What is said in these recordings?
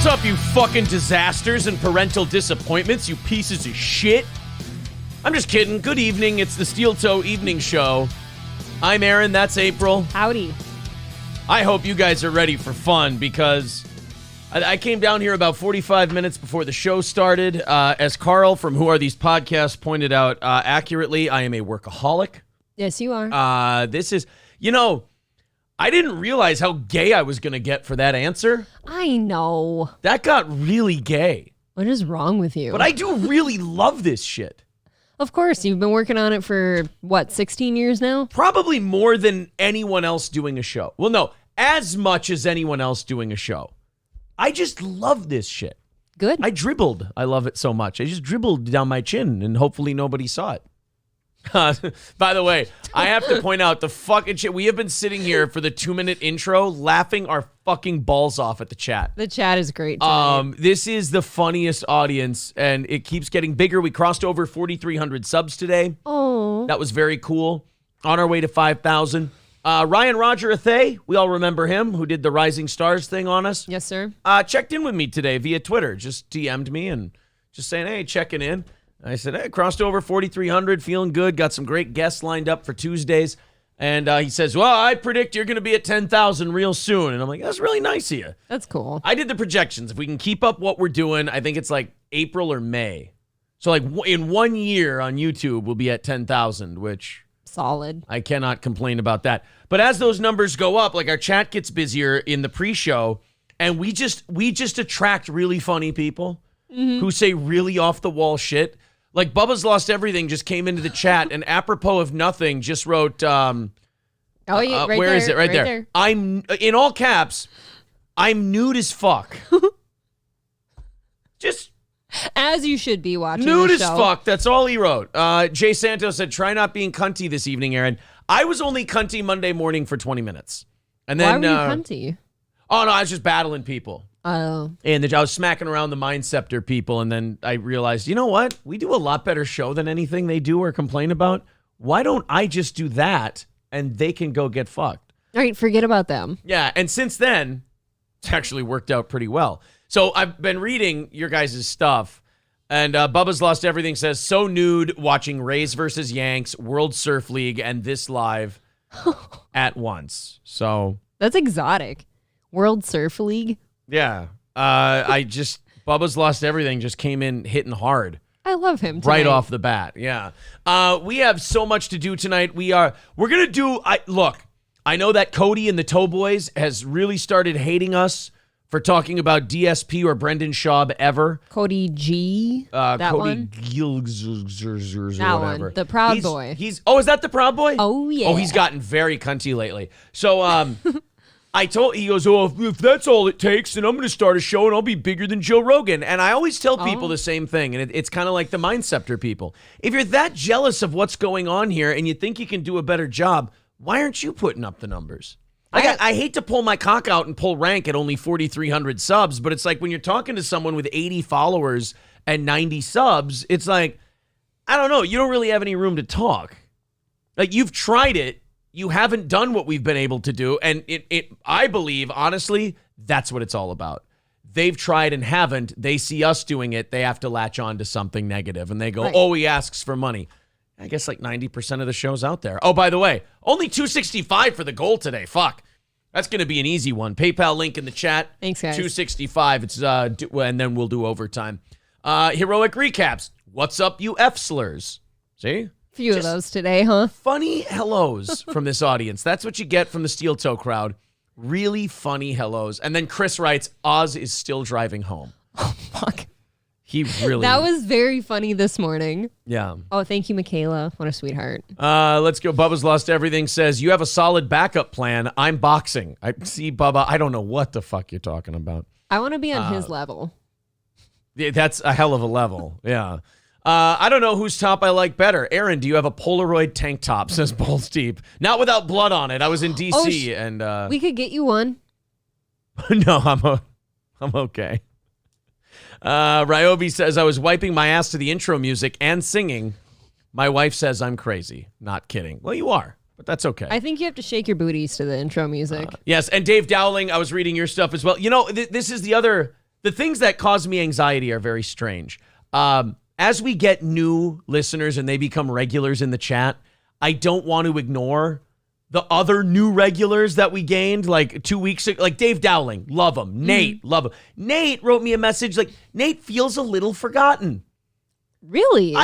What's up, you fucking disasters and parental disappointments, you pieces of shit? I'm just kidding. Good evening. It's the Steel Toe Evening Show. I'm Aaron. That's April. Howdy. I hope you guys are ready for fun because I came down here about 45 minutes before the show started. As Karl from Who Are These Podcasts pointed out accurately, I am a workaholic. Yes, you are. This is, I didn't realize how gay I was going to get for that answer. I know. That got really gay. What is wrong with you? But I do really love this shit. Of course, you've been working on it for, 16 years now? Probably more than anyone else doing a show. Well, no, as much as anyone else doing a show. I just love this shit. Good. I dribbled. I love it so much. I just dribbled down my chin, and hopefully nobody saw it. By the way, I have to point out the fucking shit. We have been sitting here for the 2-minute intro laughing our fucking balls off at the chat. The chat is great tonight. This is the funniest audience, and it keeps getting bigger. We crossed over 4,300 subs today. Oh. That was very cool. On our way to 5,000. Ryan Roger Athay, we all remember him, who did the Rising Stars thing on us. Yes, sir. Checked in with me today via Twitter. Just DM'd me and just saying, hey, checking in. I said, hey, crossed over 4,300, feeling good. Got some great guests lined up for Tuesdays. And he says, well, I predict you're going to be at 10,000 real soon. And I'm like, that's really nice of you. That's cool. I did the projections. If we can keep up what we're doing, I think it's like April or May. So like in 1 year on YouTube, we'll be at 10,000, which... Solid. I cannot complain about that. But as those numbers go up, like our chat gets busier in the pre-show, and we just attract really funny people who say really off-the-wall shit. Like Bubba's Lost Everything just came into the chat and apropos of nothing just wrote, right where there, is it? Right there. I'm, in all caps, I'm nude as fuck. Just as you should be watching nude the as show. fuck. That's all he wrote. Jay Santos said, try not being cunty this evening, Aaron. I was only cunty Monday morning for 20 minutes. And then, why were you cunty? Oh, no, I was just battling people. Oh. And I was smacking around the Mind Scepter people, and then I realized, you know what? We do a lot better show than anything they do or complain about. Why don't I just do that, and they can go get fucked? All right, forget about them. Yeah, and since then, it's actually worked out pretty well. So I've been reading your guys' stuff, and Bubba's Lost Everything says, so nude watching Rays versus Yanks, World Surf League, and this live at once. So that's exotic. World Surf League? Yeah. Bubba's Lost Everything just came in hitting hard. I love him tonight. Right off the bat, yeah. We have so much to do tonight. We're going to do, look, I know that Cody and the Toe Boys has really started hating us for talking about DSP or Brendan Schaub ever. Cody G? That Cody one? Gilgs or that whatever. One. The Proud Boy. Is that the Proud Boy? Oh, yeah. Oh, he's gotten very cunty lately. So, he goes, oh, if that's all it takes, then I'm going to start a show and I'll be bigger than Joe Rogan. And I always tell people the same thing, and it's kind of like the Mind Scepter people. If you're that jealous of what's going on here and you think you can do a better job, why aren't you putting up the numbers? I hate to pull my cock out and pull rank at only 4,300 subs, but it's like when you're talking to someone with 80 followers and 90 subs, it's like, I don't know, you don't really have any room to talk. Like, you've tried it. You haven't done what we've been able to do, and I believe, honestly, that's what it's all about. They've tried and haven't. They see us doing it. They have to latch on to something negative, and they go, right. Oh, he asks for money. I guess like 90% of the show's out there. Oh, by the way, only $265 for the goal today. Fuck. That's going to be an easy one. PayPal link in the chat. Thanks, guys. $265. It's and then we'll do overtime. Heroic recaps. What's up, you F-slurs? See? Few of those today, huh? Funny hellos from this audience. That's what you get from the Steel Toe crowd. Really funny hellos. And then Chris writes, Oz is still driving home. Oh, fuck. He really... That was very funny this morning. Yeah. Oh, thank you, Michaela. What a sweetheart. Let's go. Bubba's Lost Everything says, you have a solid backup plan. I'm boxing. I see, Bubba. I don't know what the fuck you're talking about. I want to be on his level. Yeah, that's a hell of a level. Yeah. I don't know whose top I like better. Aaron, do you have a Polaroid tank top? Says Balls Deep. Not without blood on it. I was in D.C. and... we could get you one. No, I'm okay. Ryobi says, I was wiping my ass to the intro music and singing. My wife says I'm crazy. Not kidding. Well, you are, but that's okay. I think you have to shake your booties to the intro music. Yes, and Dave Dowling, I was reading your stuff as well. You know, this is the other the things that cause me anxiety are very strange. As we get new listeners and they become regulars in the chat, I don't want to ignore the other new regulars that we gained like 2 weeks ago. Like Dave Dowling, love him. Nate, love him. Nate wrote me a message like, Nate feels a little forgotten. Really?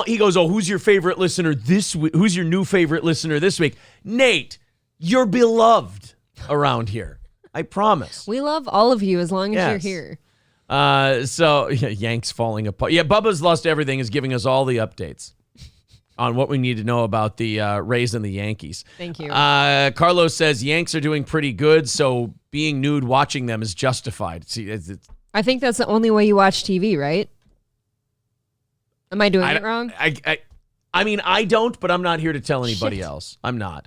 He goes, oh, who's your favorite listener this week? Who's your new favorite listener this week? Nate, you're beloved around here. I promise. We love all of you as long as Yes. you're here. So Yanks falling apart. Yeah, Bubba's Lost Everything is giving us all the updates on what we need to know about the Rays and the Yankees. Thank you. Carlos says Yanks are doing pretty good, so being nude watching them is justified. See, I think that's the only way you watch TV, right? Am I doing it wrong? I mean, I don't, but I'm not here to tell anybody else. I'm not.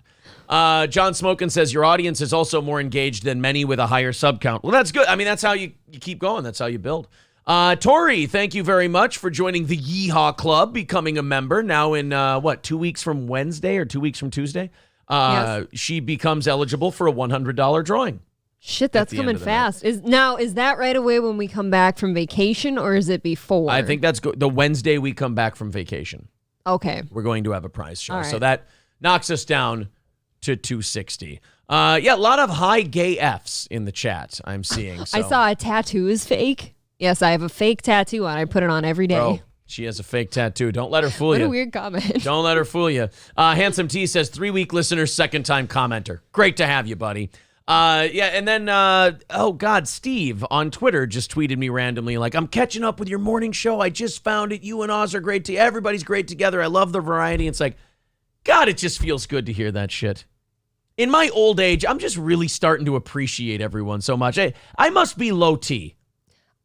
John Smokin says your audience is also more engaged than many with a higher sub count. Well, that's good. I mean, that's how you keep going. That's how you build. Tori, thank you very much for joining the Yeehaw Club, becoming a member now in, 2 weeks from Wednesday or 2 weeks from Tuesday? Yes. She becomes eligible for a $100 drawing. Shit, that's coming fast. Is that right away when we come back from vacation, or is it before? I think that's the Wednesday we come back from vacation. Okay. We're going to have a prize show. All right. So that knocks us down to 260. A lot of high gay Fs in the chat I'm seeing. So. I saw a tattoo is fake. Yes, I have a fake tattoo on. I put it on every day. Bro, she has a fake tattoo. Don't let her fool you. What a weird comment. Don't let her fool you. Handsome T says 3-week listener, second time commenter. Great to have you, buddy. And then, Steve on Twitter just tweeted me randomly like, I'm catching up with your morning show. I just found it. You and Oz are great. Everybody's great together. I love the variety. It's like, God, it just feels good to hear that shit. In my old age, I'm just really starting to appreciate everyone so much. I must be low T.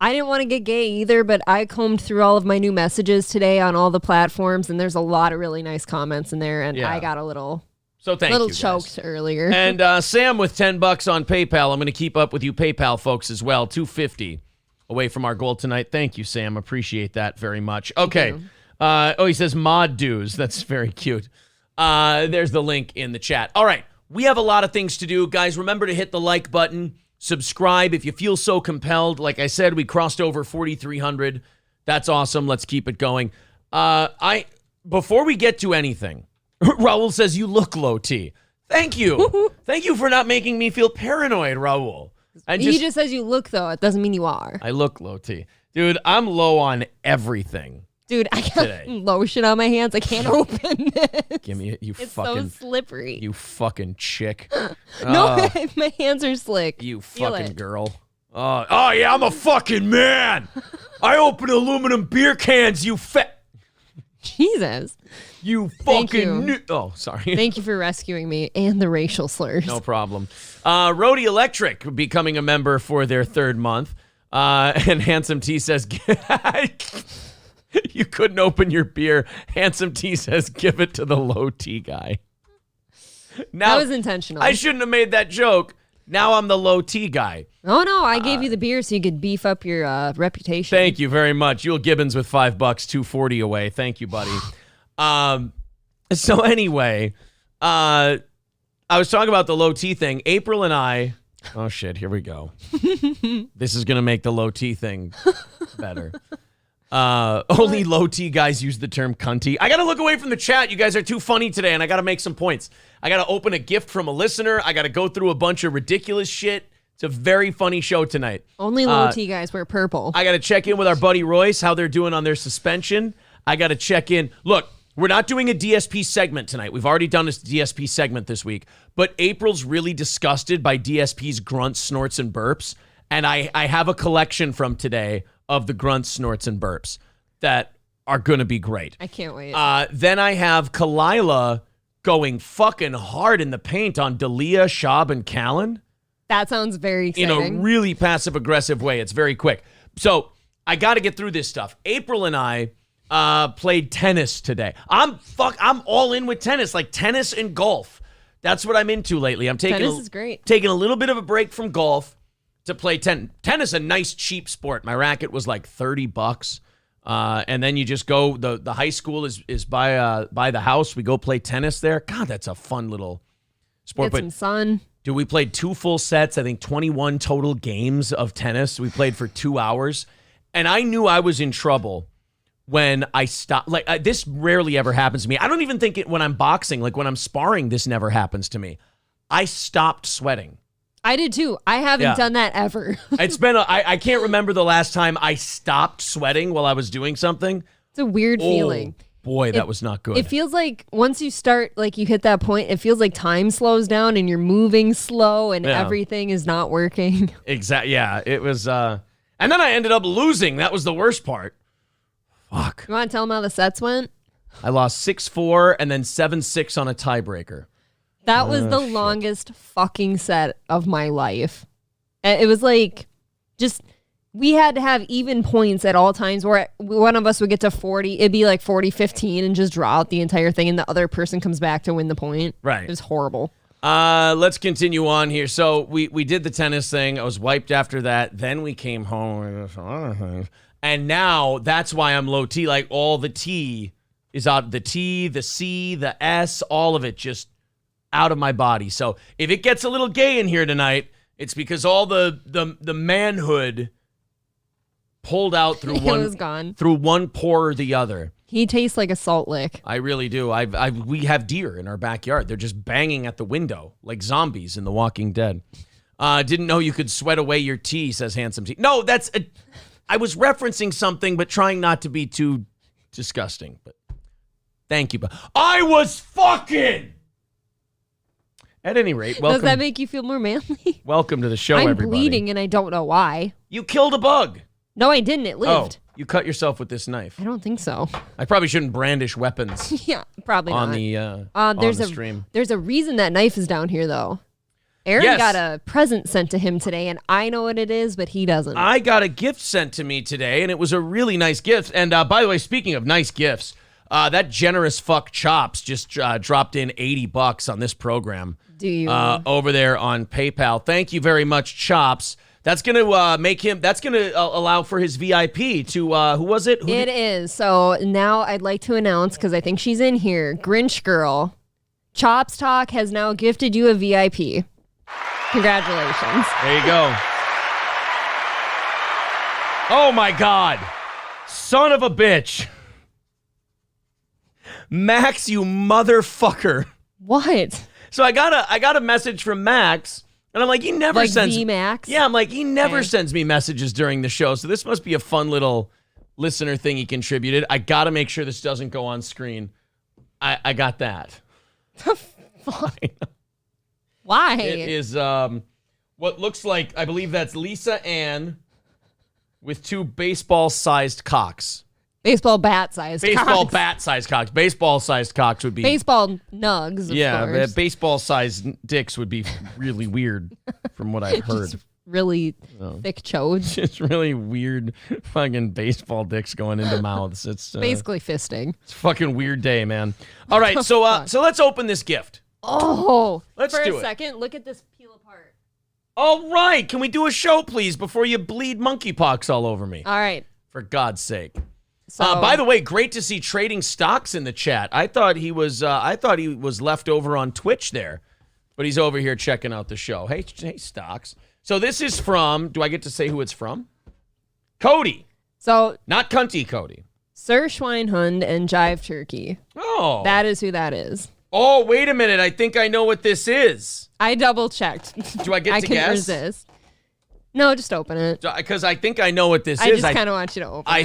I didn't want to get gay either, but I combed through all of my new messages today on all the platforms, and there's a lot of really nice comments in there, and I got a little choked earlier. And Sam with $10 on PayPal. I'm going to keep up with you PayPal folks as well. $250 away from our goal tonight. Thank you, Sam. Appreciate that very much. Okay. He says mod dues. That's very cute. There's the link in the chat. All right. We have a lot of things to do. Guys, remember to hit the like button. Subscribe if you feel so compelled. Like I said, we crossed over 4,300. That's awesome. Let's keep it going. Before we get to anything, Raul says you look low T. Thank you. Thank you for not making me feel paranoid, Raul. He just says you look, though. It doesn't mean you are. I look low T. Dude, I'm low on everything. Dude, I got lotion on my hands. I can't open it. Give me it, it's so slippery. You fucking chick. No, my hands are slick. You fucking girl. Oh, yeah, I'm a fucking man. I open aluminum beer cans, you fat. Jesus. You fucking... Oh, sorry. Thank you for rescuing me and the racial slurs. No problem. Rhodey Electric becoming a member for their third month. And Handsome T says... You couldn't open your beer. Handsome T says, give it to the low T guy. Now, that was intentional. I shouldn't have made that joke. Now I'm the low T guy. Oh, no. I gave you the beer so you could beef up your reputation. Thank you very much. Yul Gibbons with $5, 240 away. Thank you, buddy. So anyway, I was talking about the low T thing. April and I... Oh, shit. Here we go. This is going to make the low T thing better. Only low T guys use the term cunty. I got to look away from the chat. You guys are too funny today, and I got to make some points. I got to open a gift from a listener. I got to go through a bunch of ridiculous shit. It's a very funny show tonight. Only low T guys wear purple. I got to check in with our buddy Royce, how they're doing on their suspension. I got to check in. Look, we're not doing a DSP segment tonight. We've already done a DSP segment this week, but April's really disgusted by DSP's grunts, snorts, and burps, and I have a collection from today of the grunts, snorts, and burps that are going to be great. I can't wait. Then I have Kalila going fucking hard in the paint on Dalia, Schaub, and Callan. That sounds very exciting. In a really passive-aggressive way. It's very quick. So I got to get through this stuff. April and I played tennis today. I'm all in with tennis, like tennis and golf. That's what I'm into lately. Tennis is great. Taking a little bit of a break from golf to play tennis, a nice cheap sport. My racket was like $30, and then you just go. The high school is by the house. We go play tennis there. God, that's a fun little sport. Get some sun. Dude, we played 2 full sets, I think 21 total games of tennis. We played for 2 hours. And I knew I was in trouble when I stopped. Like, this rarely ever happens to me. I don't even think it when I'm boxing. Like, when I'm sparring, this never happens to me. I stopped sweating. I did too. I haven't done that ever. It's been, I can't remember the last time I stopped sweating while I was doing something. It's a weird feeling. Boy, that was not good. It feels like once you start, like you hit that point, it feels like time slows down and you're moving slow and everything is not working. Exactly. Yeah, it was, and then I ended up losing. That was the worst part. Fuck. You want to tell them how the sets went? I lost 6-4 and then 7-6 on a tiebreaker. That was the longest fucking set of my life. It was like, just, we had to have even points at all times where one of us would get to 40. It'd be like 40-15 and just draw out the entire thing and the other person comes back to win the point. Right. It was horrible. Let's continue on here. So we did the tennis thing. I was wiped after that. Then we came home. And now that's why I'm low T. Like all the T is out. The T, the C, the S, all of it just out of my body. So if it gets a little gay in here tonight, it's because all the manhood pulled out through through one pore or the other. He tastes like a salt lick. I really do. We have deer in our backyard. They're just banging at the window like zombies in The Walking Dead. Didn't know you could sweat away your tea, says Handsome T. No, I was referencing something, but trying not to be too disgusting. But thank you. But I was fucking. At any rate, welcome. Does that make you feel more manly? Welcome to the show, everybody. I'm bleeding and I don't know why. You killed a bug. No, I didn't. It lived. Oh, you cut yourself with this knife. I don't think so. I probably shouldn't brandish weapons. Yeah, probably on not. On the stream. There's a reason that knife is down here, though. Aaron got a present sent to him today, and I know what it is, but he doesn't. I got a gift sent to me today, and it was a really nice gift. And by the way, speaking of nice gifts, that generous fuck Chops just dropped in $80 on this program. Do you? Over there on PayPal. Thank you very much, Chops. That's going to make him, that's going to allow for his VIP to, who was it? It is. So now I'd like to announce, because I think she's in here, Grinch Girl, Chops Talk has now gifted you a VIP. Congratulations. There you go. Oh my God. Son of a bitch. Max, you motherfucker. What? So I got a message from Max, and I'm like, he never sends Max. Yeah, I'm like, he never sends me messages during the show, so this must be a fun little listener thing he contributed. I got to make sure this doesn't go on screen. I got that. Why? It is what looks like, I believe that's Lisa Ann with 2 baseball-sized cocks. Baseball bat-sized cocks. Baseball bat-sized cocks. Baseball-sized cocks would be... Baseball nugs, of course. Baseball-sized dicks would be really weird from what I've heard. Just really thick chodes. It's really weird fucking baseball dicks going into mouths. It's basically fisting. It's a fucking weird day, man. All right, so let's open this gift. Oh, let's do it. For a second, look at this peel apart. All right, can we do a show, please, before you bleed monkeypox all over me? All right. For God's sake. So, by the way, great to see Trading Stocks in the chat. I thought he was left over on Twitch there, but he's over here checking out the show. Hey, Stocks. So this is from. Do I get to say who it's from? Cody. So not Cunty Cody. Sir Schweinhund and Jive Turkey. Oh, that is who that is. Oh, wait a minute. I think I know what this is. I double checked. Do I get to guess? I can't resist. No, just open it. Because I think I know what this is. I just kind of want you to open it.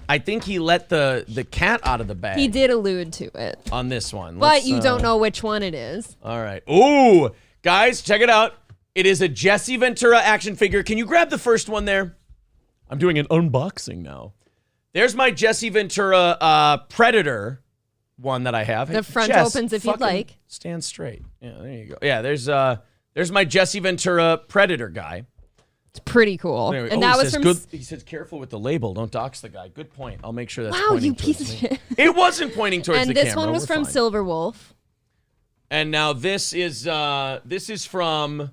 I think he let the cat out of the bag. He did allude to it. On this one. But you don't know which one it is. All right. Ooh, guys, check it out. It is a Jesse Ventura action figure. Can you grab the first one there? I'm doing an unboxing now. There's my Jesse Ventura Predator one that I have. The front opens if you'd like. Stand straight. Yeah, there you go. Yeah, there's my Jesse Ventura Predator guy. It's pretty cool. Anyway, and that was from... He says, careful with the label. Don't dox the guy. Good point. I'll make sure that's wow, pointing you piece of shit. It wasn't pointing towards the camera. And this one was from Silver Wolf. And now this is from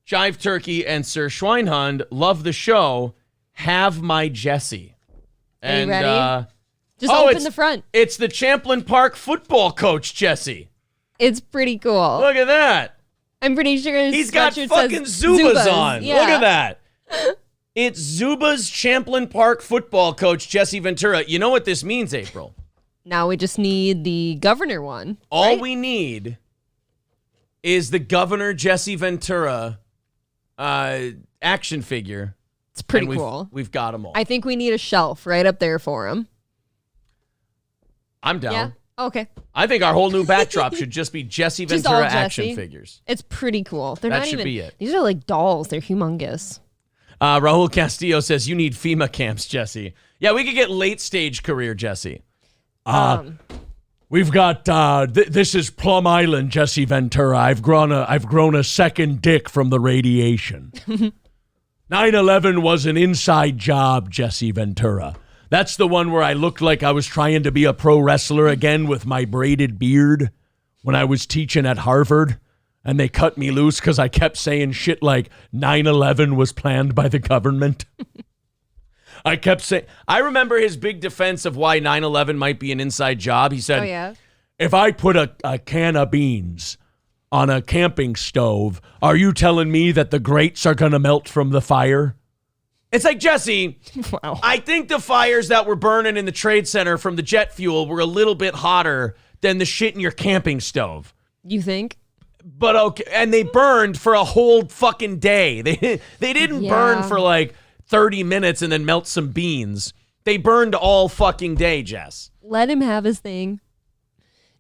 Jive Turkey and Sir Schweinhund. Love the show. Have my Jesse. Are you ready? Just open the front. It's the Champlin Park football coach, Jesse. It's pretty cool. Look at that. I'm pretty sure his He's got sweatshirt fucking says Zubas on. Yeah. Look at that. It's Zuba's Champlain Park football coach, Jesse Ventura. You know what this means, April? Now we just need the governor one. All we need is the governor, Jesse Ventura, action figure. It's pretty and cool. We've got them all. I think we need a shelf right up there for him. I'm down. Yeah. Okay. I think our whole new backdrop should just be Jesse Just Ventura all Jesse. action figures. It's pretty cool. They're That not should even. be it. These are like dolls. They're humongous. Raul Castillo says, you need FEMA camps, Jesse. Yeah, we could get late stage career, Jesse. We've got this is Plum Island, Jesse Ventura. I've grown a second dick from the radiation. 9/11 was an inside job, Jesse Ventura. That's the one where I looked like I was trying to be a pro wrestler again with my braided beard when I was teaching at Harvard, and they cut me loose because I kept saying shit like 9/11 was planned by the government. I kept saying, I remember his big defense of why 9/11 might be an inside job. He said, Oh yeah. if I put a can of beans on a camping stove, are you telling me that the grates are going to melt from the fire? It's like, Jesse, Wow. I think the fires that were burning in the Trade Center from the jet fuel were a little bit hotter than the shit in your camping stove. You think? But okay, and they burned for a whole fucking day. They didn't burn Yeah. for like 30 minutes and then melt some beans. They burned all fucking day, Jess. Let him have his thing.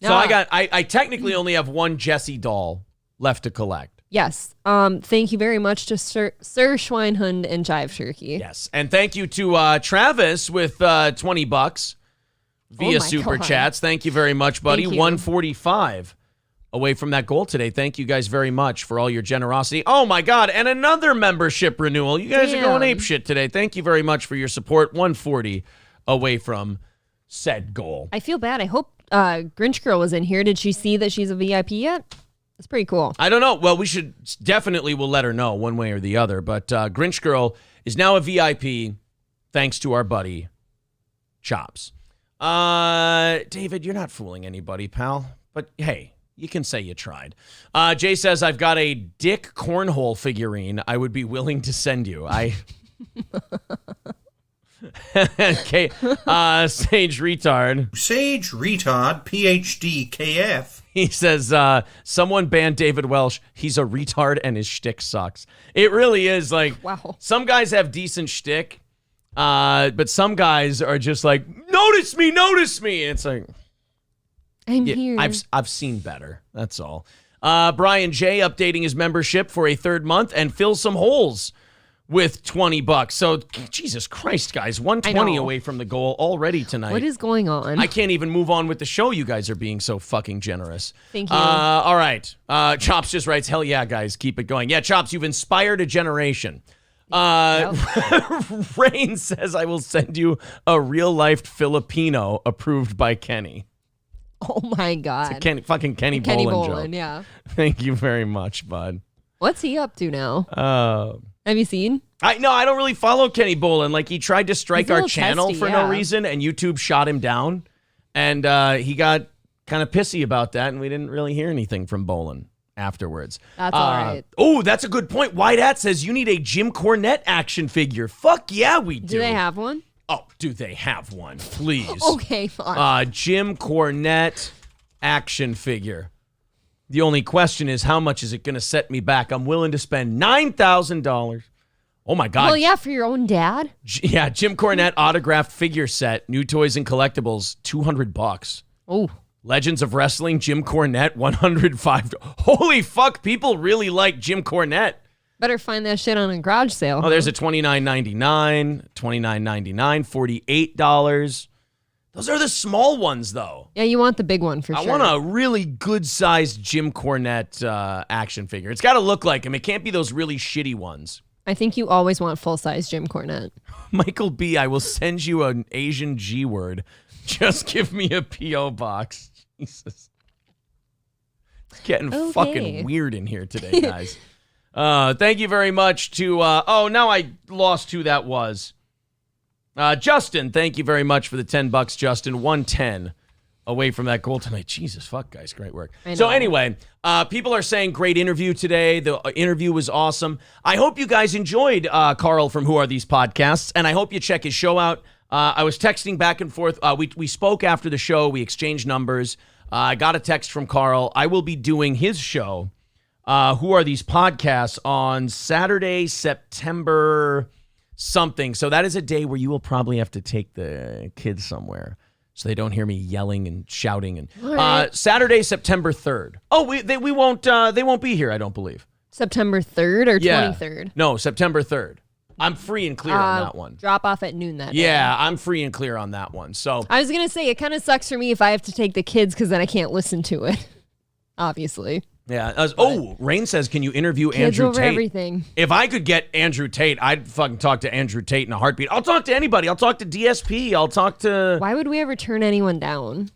So No, I technically only have one Jesse doll left to collect. Yes. Thank you very much to Sir Schweinhund and Jive Turkey. Yes. And thank you to Travis with $20 via my Super God. Chats. Thank you very much, buddy. Thank you. 145 away from that goal today. Thank you guys very much for all your generosity. Oh my God. And another membership renewal. You guys are going Damn. apeshit today. Thank you very much for your support. 140 away from said goal. I feel bad. I hope Grinch Girl was in here. Did she see that she's a VIP yet? That's pretty cool. I don't know. Well, we should definitely will let her know one way or the other. But Grinch Girl is now a VIP thanks to our buddy Chops. David, you're not fooling anybody, pal. But hey, you can say you tried. Jay says, I've got a Dick Cornhole figurine I would be willing to send you. Okay, Sage Retard. Sage Retard, PhD, KF. He says, someone banned David Welsh. He's a retard and his shtick sucks. It really is like, Wow. Some guys have decent shtick, but some guys are just like, notice me. And it's like, I'm yeah, here. I've seen better. That's all. Brian J updating his membership for a third month and fill some holes with $20. So Jesus Christ, guys, 120 know. away from the goal already tonight. What is going on? I can't even move on with the show. You guys are being so fucking generous. Thank you. All right. Chops just writes, hell yeah, guys, keep it going. Yeah, Chops, you've inspired a generation. Rain says, I will send you a real-life Filipino approved by Kenny. Oh my God. Fucking Kenny Kenny Bolin Bolin, joke. yeah. Thank you very much, bud. What's he up to now? Have you seen? I don't really follow Kenny Bolin. Like, he tried to strike He's a our little channel testy, for no yeah. reason, and YouTube shot him down. And he got kind of pissy about that, and we didn't really hear anything from Bolin afterwards. That's all right. Oh, that's a good point. White Hat says you need a Jim Cornette action figure. Fuck yeah, we do. Do they have one? Oh, do they have one? Please. Okay, fine. Jim Cornette action figure. The only question is, how much is it going to set me back? I'm willing to spend $9,000. Oh, my God. Well, yeah, for your own dad. Yeah, Jim Cornette autographed figure set, new toys and collectibles, $200. Oh, Legends of Wrestling, Jim Cornette, $105. Holy fuck, people really like Jim Cornette. better find that shit on a garage sale. Oh, there's a $29.99, $29.99, $48. Those are the small ones, though. Yeah, you want the big one for I sure. want a really good-sized Jim Cornette action figure. It's got to look like him. It can't be those really shitty ones. I think you always want full-size Jim Cornette. Michael B., I will send you an Asian G word. Just give me a P.O. box. Jesus. It's getting fucking weird in here today, guys. Thank you very much to... now I lost who that was. Justin, thank you very much for the $10, Justin. 110 away from that goal tonight. Jesus, fuck, guys. Great work. I So know. anyway, people are saying great interview today. The interview was awesome. I hope you guys enjoyed Karl from Who Are These Podcasts, and I hope you check his show out. I was texting back and forth. We spoke after the show. We exchanged numbers. I got a text from Karl. I will be doing his show, Who Are These Podcasts, on Saturday, September something. So that is a day where you will probably have to take the kids somewhere so they don't hear me yelling and shouting. And right. Saturday, September 3rd. Oh, they won't be here, I don't believe. September 3rd or Yeah. 23rd? No, September 3rd. I'm free and clear on that one. Drop off at noon that day. Yeah, I'm free and clear on that one. So I was going to say, it kind of sucks for me if I have to take the kids because then I can't listen to it. Obviously. yeah. Rain says, can you interview Kids Andrew over Tate? everything. If I could get Andrew Tate, I'd fucking talk to Andrew Tate in a heartbeat. I'll talk to anybody. I'll talk to DSP. I'll talk to Why would we ever turn anyone down?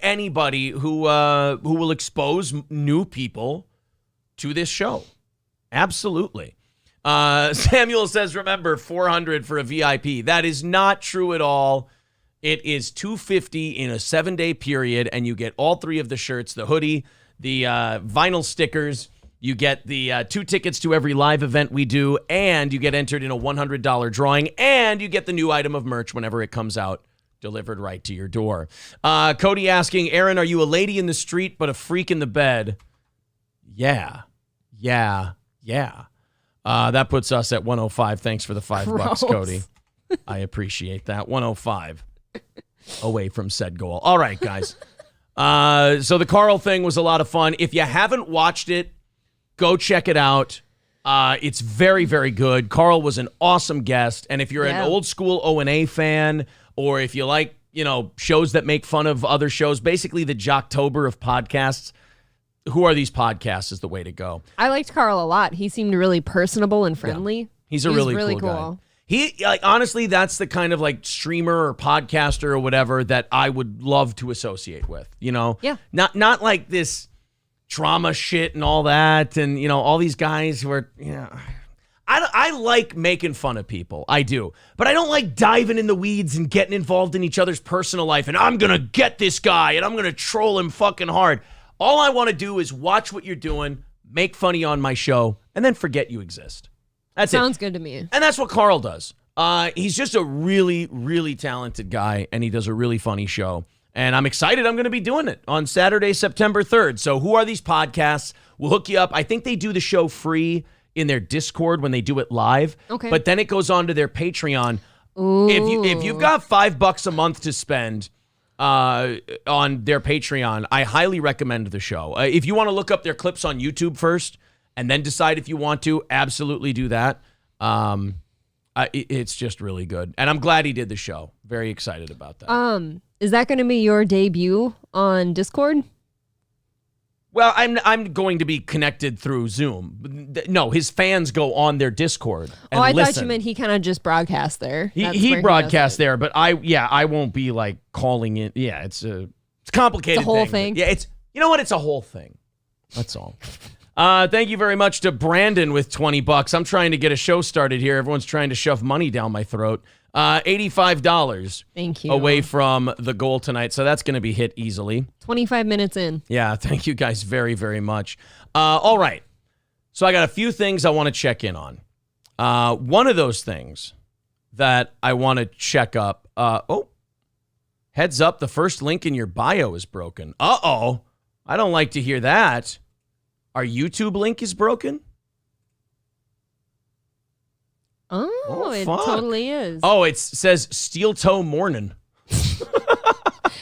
anybody who will expose new people to this show. Absolutely. Samuel says, remember, $400 for a VIP. That is not true at all. It is $250 in a 7-day period, and you get all 3 of the shirts, the hoodie, the vinyl stickers. You get the 2 tickets to every live event we do, and you get entered in a $100 drawing, and you get the new item of merch whenever it comes out, delivered right to your door. Cody asking, Aaron, are you a lady in the street but a freak in the bed? Yeah. That puts us at 105. Thanks for the $5, Gross. Cody. I appreciate that. 105 away from said goal. All right, guys. So the Karl thing was a lot of fun. If you haven't watched it, go check it out. It's very, very good. Karl was an awesome guest. And if you're an old school O&A fan, or if you like, shows that make fun of other shows, basically the Jocktober of podcasts, Who Are These Podcasts is the way to go. I liked Karl a lot. He seemed really personable and friendly. He's a really cool guy. He, honestly, that's the kind of streamer or podcaster or whatever that I would love to associate with, Yeah. Not like this drama shit and all that. And, all these guys who are, I like making fun of people. I do. But I don't like diving in the weeds and getting involved in each other's personal life. And I'm going to get this guy and I'm going to troll him fucking hard. All I want to do is watch what you're doing, make funny on my show, and then forget you exist. That's Sounds good to me. And that's what Karl does. He's just a really, really talented guy, and he does a really funny show. And I'm excited I'm going to be doing it on Saturday, September 3rd. So Who Are These Podcasts? We'll hook you up. I think they do the show free in their Discord when they do it live. Okay. But then it goes on to their Patreon. Ooh. If you've got $5 a month to spend on their Patreon, I highly recommend the show. If you want to look up their clips on YouTube first and then decide if you want to, absolutely do that. It's just really good. And I'm glad he did the show. Very excited about that. Is that going to be your debut on Discord? Well, I'm going to be connected through Zoom. No, his fans go on their Discord and I listen. thought you meant he kind of just broadcast there. That's He where broadcasts does it. there, but I won't be calling in. Yeah, it's a complicated It's a whole thing. thing. Yeah, it's a whole thing. That's all. Thank you very much to Brandon with $20. I'm trying to get a show started here. Everyone's trying to shove money down my throat. $85. Thank you. Away from the goal tonight, so that's going to be hit easily. 25 minutes in. Yeah, thank you guys very, very much. All right, so I got a few things I want to check in on. One of those things that I want to check up. Heads up, the first link in your bio is broken. Uh-oh, I don't like to hear that. Our YouTube link is broken? Oh, it fuck. totally is. Oh, it says Steel Toe Morning.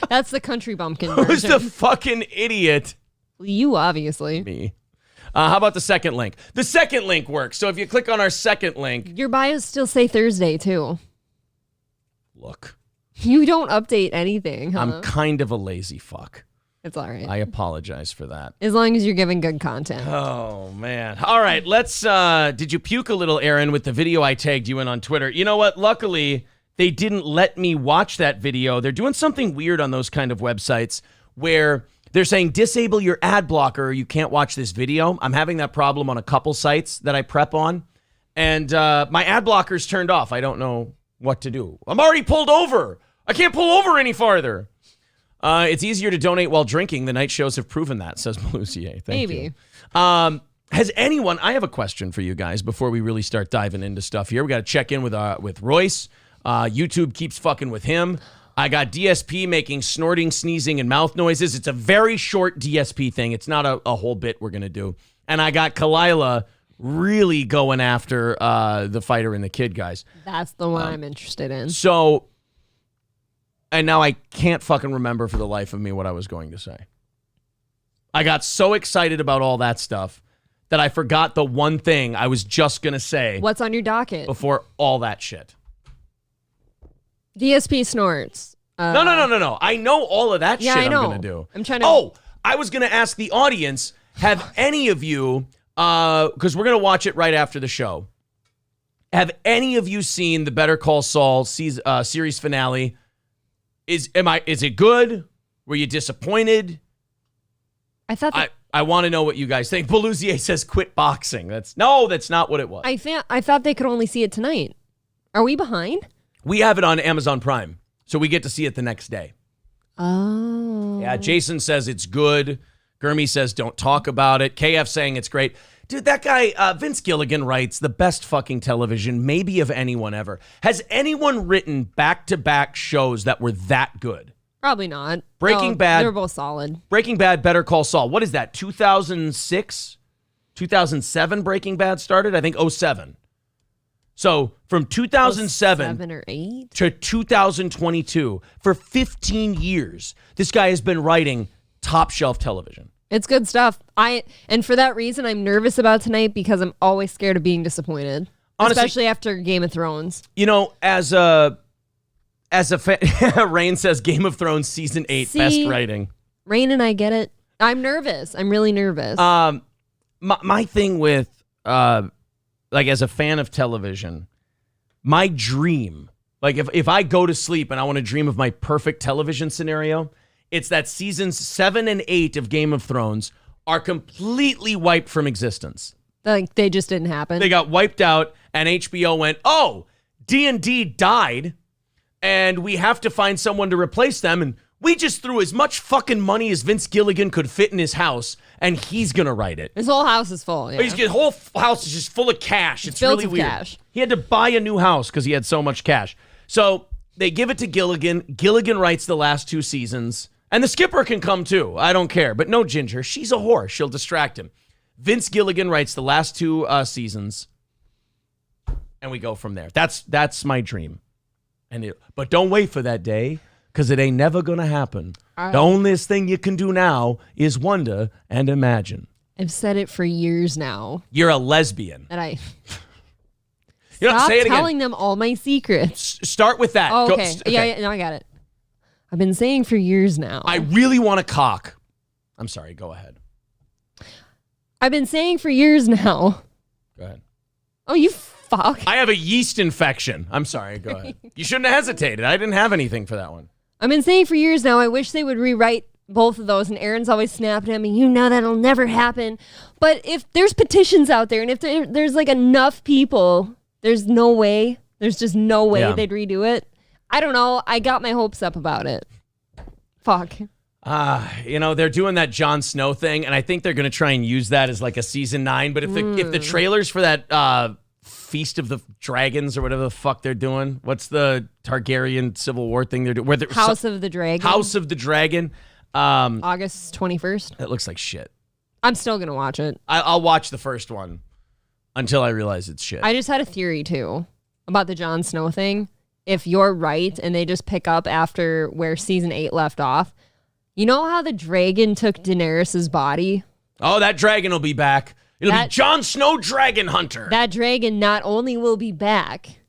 That's the country bumpkin Who's version. the fucking idiot? You, obviously. Me. How about the second link? The second link works. So if you click on our second link, Your bios still say Thursday, too. look, You don't update anything, huh? I'm kind of a lazy fuck. It's all right. I apologize for that. As long as you're giving good content. Oh, man. All right, let's, did you puke a little, Aaron, with the video I tagged you in on Twitter? You know what? Luckily, they didn't let me watch that video. They're doing something weird on those kind of websites where they're saying, disable your ad blocker or you can't watch this video. I'm having that problem on a couple sites that I prep on. And my ad blocker's turned off. I don't know what to do. I'm already pulled over. I can't pull over any farther. It's easier to donate while drinking. The night shows have proven that, says Malusier. Thank you. Maybe. Has anyone, I have a question for you guys before we really start diving into stuff here. We got to check in with Royce. YouTube keeps fucking with him. I got DSP making snorting, sneezing, and mouth noises. It's a very short DSP thing. It's not a whole bit we're going to do. And I got Kalila really going after the fighter and the kid guys. That's the one I'm interested in. So, and now I can't fucking remember for the life of me what I was going to say. I got so excited about all that stuff that I forgot the one thing I was just going to say. What's on your docket? Before all that shit. DSP snorts. No. I know all of that shit I know. I'm going to do. I'm trying to... Oh, I was going to ask the audience, have any of you, because we're going to watch it right after the show, have any of you seen the Better Call Saul series finale? Is it good? Were you disappointed? I thought I want to know what you guys think. Belusier says quit boxing. That's not what it was. I thought they could only see it tonight. Are we behind? We have it on Amazon Prime, so we get to see it the next day. Oh. Yeah, Jason says it's good. Gurmy says don't talk about it. KF saying it's great. Dude, that guy, Vince Gilligan writes the best fucking television maybe of anyone ever. Has anyone written back-to-back shows that were that good? Probably not. Breaking Bad. They were both solid. Breaking Bad, Better Call Saul. What is that, 2006? 2007 Breaking Bad started? I think 07. So from 2007 7 or 8 to 2022, for 15 years, this guy has been writing top shelf television. It's good stuff. And for that reason, I'm nervous about tonight because I'm always scared of being disappointed. Honestly, especially after Game of Thrones. You know, as a fan, Rain says Game of Thrones season 8, best writing. Rain and I get it. I'm nervous. I'm really nervous. My thing with as a fan of television, my dream, like if I go to sleep and I want to dream of my perfect television scenario, it's that seasons 7 and 8 of Game of Thrones are completely wiped from existence. Like they just didn't happen. They got wiped out, and HBO went, "Oh, D&D died, and we have to find someone to replace them." And we just threw as much fucking money as Vince Gilligan could fit in his house, and he's gonna write it. His whole house is full. Yeah. His whole house is just full of cash. It's filled really with weird. cash. He had to buy a new house because he had so much cash. So they give it to Gilligan. Gilligan writes the last 2 seasons. And the skipper can come too. I don't care. But no Ginger. She's a whore. She'll distract him. Vince Gilligan writes the last 2 seasons. And we go from there. That's my dream. But don't wait for that day, because it ain't never going to happen. The onlyest thing you can do now is wonder and imagine. I've said it for years now. You're a lesbian. And I... You don't Stop say it again. telling them all my secrets. Start with that. Oh, okay. Yeah, no, I got it. I've been saying for years now. I really want a cock. I'm sorry, go ahead. I've been saying for years now. Go ahead. Oh, you fuck. I have a yeast infection. I'm sorry, go ahead. You shouldn't have hesitated. I didn't have anything for that one. I've been saying for years now, I wish they would rewrite both of those. And Aaron's always snapping at me, you know that'll never happen. But if there's petitions out there, and if there's like enough people, there's no way. There's just no way they'd redo it. I don't know. I got my hopes up about it. Fuck. They're doing that Jon Snow thing, and I think they're going to try and use that as like a season 9. But if the trailers for that Feast of the Dragons or whatever the fuck they're doing, what's the Targaryen Civil War thing they're doing? House of the Dragon. House of the Dragon. August 21st. That looks like shit. I'm still going to watch it. I'll watch the first one until I realize it's shit. I just had a theory, too, about the Jon Snow thing. If you're right and they just pick up after where season 8 left off, you know how the dragon took Daenerys' body? Oh, that dragon will be back. It'll be Jon Snow Dragon Hunter. That dragon not only will be back,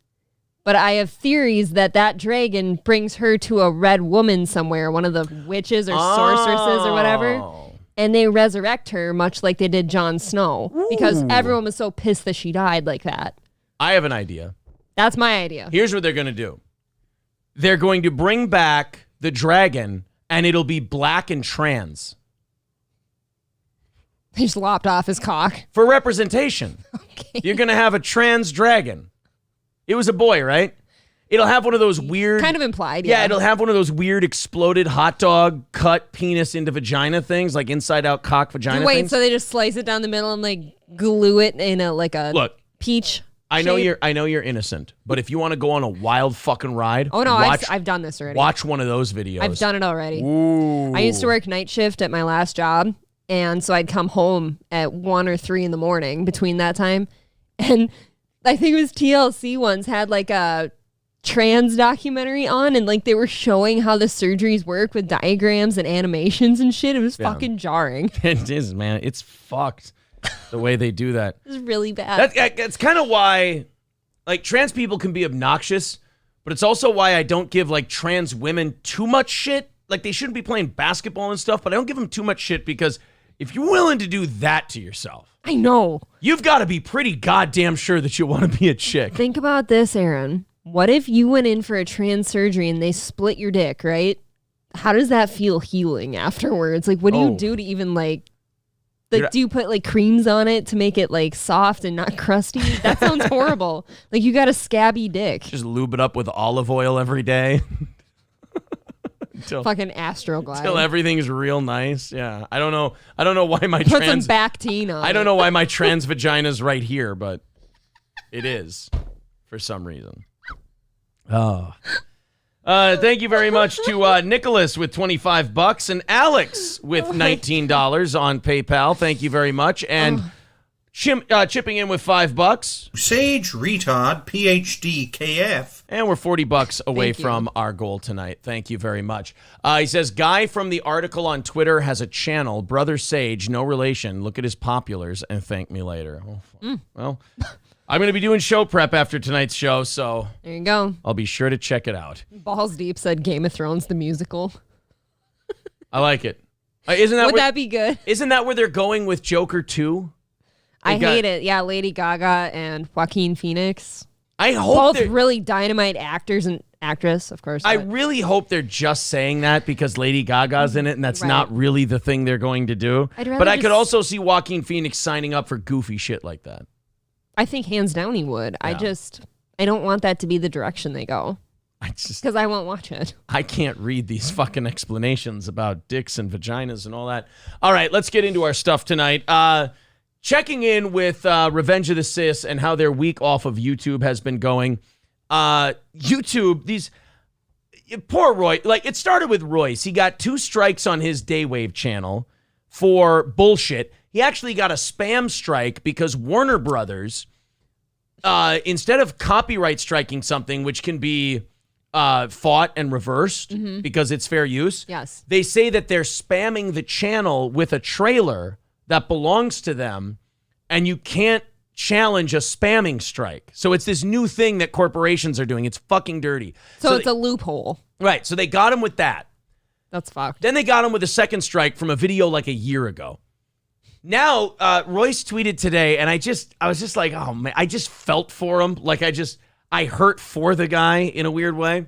but I have theories that dragon brings her to a red woman somewhere, one of the witches or sorceresses or whatever, and they resurrect her much like they did Jon Snow because everyone was so pissed that she died like that. I have an idea. That's my idea. Here's what they're going to do. They're going to bring back the dragon, and it'll be black and trans. He just lopped off his cock. For representation. Okay. You're going to have a trans dragon. It was a boy, right? It'll have one of those weird... Kind of implied, Yeah, it'll have one of those weird exploded hot dog cut penis into vagina things, like inside-out cock vagina Wait, things. so they just slice it down the middle and like glue it in a Look, peach I know shape? you're innocent, but if you want to go on a wild fucking ride... Oh, no, I've done this already. Watch one of those videos. I've done it already. Ooh. I used to work night shift at my last job, and so I'd come home at 1 or 3 in the morning between that time, and I think it was TLC once had like a trans documentary on, and like they were showing how the surgeries work with diagrams and animations and shit. It was fucking jarring. It is, man. It's fucked the way they do that. It was really bad. That's kind of why, like, trans people can be obnoxious, but it's also why I don't give, like, trans women too much shit. Like, they shouldn't be playing basketball and stuff, but I don't give them too much shit because if you're willing to do that to yourself, I know. you've got to be pretty goddamn sure that you want to be a chick. Think about this, Aaron. What if you went in for a trans surgery and they split your dick, right? How does that feel healing afterwards? Like, what do you do to even, like do you put, like, creams on it to make it, like, soft and not crusty? That sounds horrible. Like, you got a scabby dick. Just lube it up with olive oil every day. Fucking Astroglide. Until everything's real nice. Yeah. I don't know why my Put some Bactine on I don't know why my trans vagina's right here, but it is for some reason. Oh. Thank you very much to Nicholas with $25 and Alex with $19 on PayPal. Thank you very much. And chipping in with $5. Sage Retard PhD KF. And we're $40 away from our goal tonight. Thank you very much. He says, guy from the article on Twitter has a channel, Brother Sage, no relation. Look at his populars and thank me later. Oh, well, I'm going to be doing show prep after tonight's show, so there you go. I'll be sure to check it out. Balls Deep said Game of Thrones the musical. I like it. Would that be good? Isn't that where they're going with Joker 2? I hate it. Yeah, Lady Gaga and Joaquin Phoenix. I hope both really dynamite actors and actress, of course. I really hope they're just saying that because Lady Gaga's in it, and that's not really the thing they're going to do. But I could also see Joaquin Phoenix signing up for goofy shit like that. I think hands down he would. Yeah. I don't want that to be the direction they go. Because I won't watch it. I can't read these fucking explanations about dicks and vaginas and all that. All right, let's get into our stuff tonight. Checking in with Revenge of the Sis and how their week off of YouTube has been going. YouTube, poor Roy. Like, it started with Royce. He got 2 strikes on his Daywave channel for bullshit. He actually got a spam strike because Warner Brothers, instead of copyright striking something, which can be fought and reversed because it's fair use, yes, they say that they're spamming the channel with a trailer that belongs to them, and you can't challenge a spamming strike. So it's this new thing that corporations are doing. It's fucking dirty. So it's a loophole. Right. So they got him with that. That's fucked. Then they got him with a second strike from a video like a year ago. Now, Royce tweeted today, and I was just like, oh man, I just felt for him. Like I hurt for the guy in a weird way.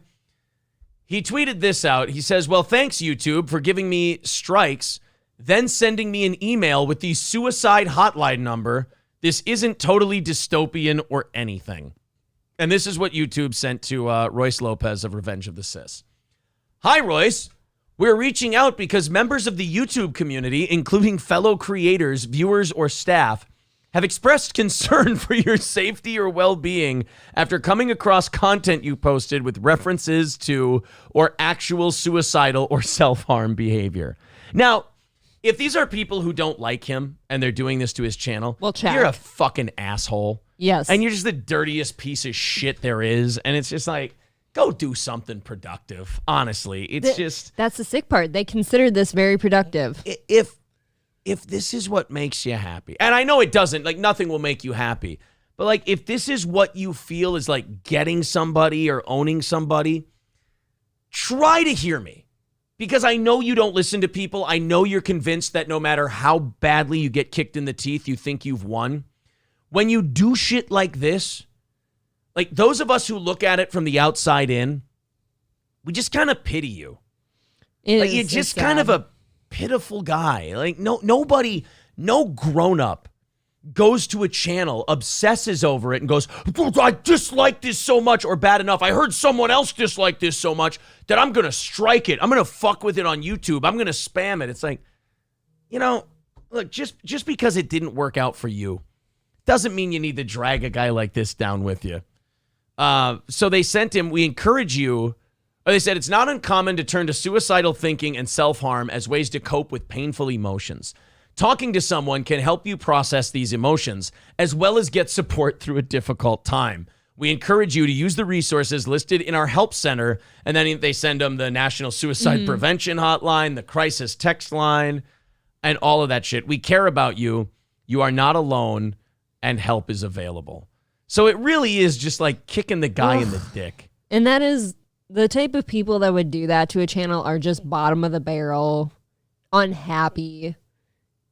He tweeted this out. He says, well, thanks YouTube for giving me strikes, then sending me an email with the suicide hotline number. This isn't totally dystopian or anything. And this is what YouTube sent to Royce Lopez of Revenge of the Sis. Hi, Royce. We're reaching out because members of the YouTube community, including fellow creators, viewers, or staff, have expressed concern for your safety or well-being after coming across content you posted with references to or actual suicidal or self-harm behavior. Now, if these are people who don't like him and they're doing this to his channel, you're a fucking asshole. Yes. And you're just the dirtiest piece of shit there is. And it's just like, go do something productive. Honestly, that's the sick part. They consider this very productive. If this is what makes you happy, and I know it doesn't, like nothing will make you happy, but like if this is what you feel is like getting somebody or owning somebody, try to hear me. Because I know you don't listen to people. I know you're convinced that no matter how badly you get kicked in the teeth, you think you've won. When you do shit like this, like those of us who look at it from the outside in, we just kind of pity you. You're just kind of a pitiful guy. Like no grown-up goes to a channel, obsesses over it, and goes, I dislike this so much, or bad enough, I heard someone else dislike this so much that I'm going to strike it. I'm going to fuck with it on YouTube. I'm going to spam it. It's like, look, just because it didn't work out for you doesn't mean you need to drag a guy like this down with you. So they sent him, we encourage you, or they said, it's not uncommon to turn to suicidal thinking and self-harm as ways to cope with painful emotions. Talking to someone can help you process these emotions, as well as get support through a difficult time. We encourage you to use the resources listed in our help center, and then they send them the National Suicide Prevention Hotline, the Crisis Text Line, and all of that shit. We care about you. You are not alone, and help is available. So it really is just like kicking the guy in the dick. And that is the type of people that would do that to a channel are just bottom of the barrel, unhappy.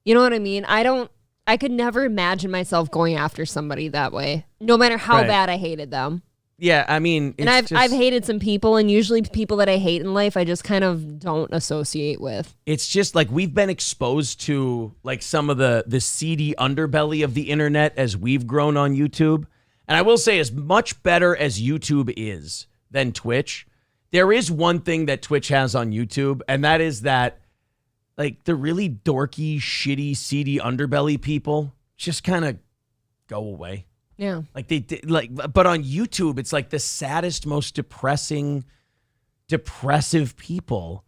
You know what I mean? I could never imagine myself going after somebody that way, no matter how bad I hated them. Yeah, I mean, I've hated some people, and usually people that I hate in life, I just kind of don't associate with. It's just like we've been exposed to like some of the seedy underbelly of the internet as we've grown on YouTube. And I will say, as much better as YouTube is than Twitch, there is one thing that Twitch has on YouTube, and that is that like the really dorky, shitty, seedy underbelly people just kind of go away. Yeah. Like they did, but on YouTube, it's like the saddest, most depressive people.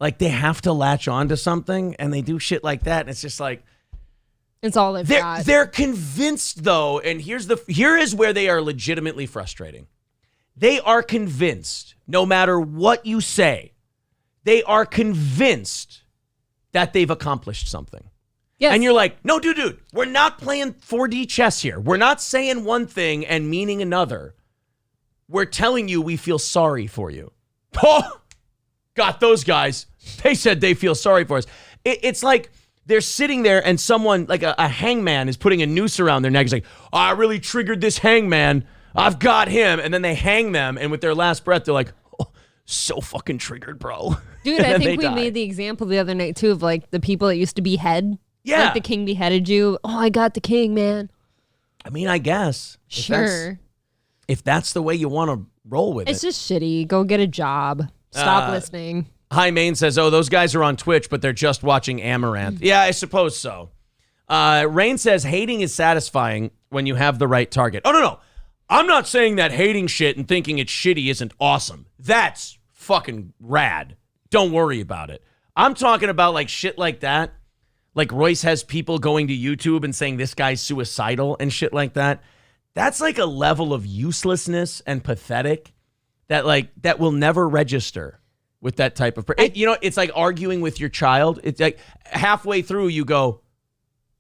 Like they have to latch on to something and they do shit like that. And it's just like, it's all they've got. They're convinced though. And here is where they are legitimately frustrating. They are convinced, no matter what you say, they are convinced that they've accomplished something. Yes. And you're like, no, dude, we're not playing 4D chess here. We're not saying one thing and meaning another. We're telling you we feel sorry for you. Oh, got those guys. They said they feel sorry for us. It's like they're sitting there and someone, like a hangman, is putting a noose around their neck. It's like, oh, I really triggered this hangman. I've got him. And then they hang them. And with their last breath, they're like, oh, so fucking triggered, bro. Dude, I think we made the example the other night, too, of like the people that used to behead. Yeah. Like the king beheaded you. Oh, I got the king, man. I mean, I guess. Sure. If that's the way you want to roll with it. It's just shitty. Go get a job. Stop listening. Hi, Maine says, oh, those guys are on Twitch, but they're just watching Amaranth. Yeah, I suppose so. Rain says, hating is satisfying when you have the right target. Oh, no. I'm not saying that hating shit and thinking it's shitty isn't awesome. That's fucking rad. Don't worry about it. I'm talking about like shit like that. Like Royce has people going to YouTube and saying this guy's suicidal and shit like that. That's like a level of uselessness and pathetic that will never register with that type of it's like arguing with your child. It's like halfway through you go,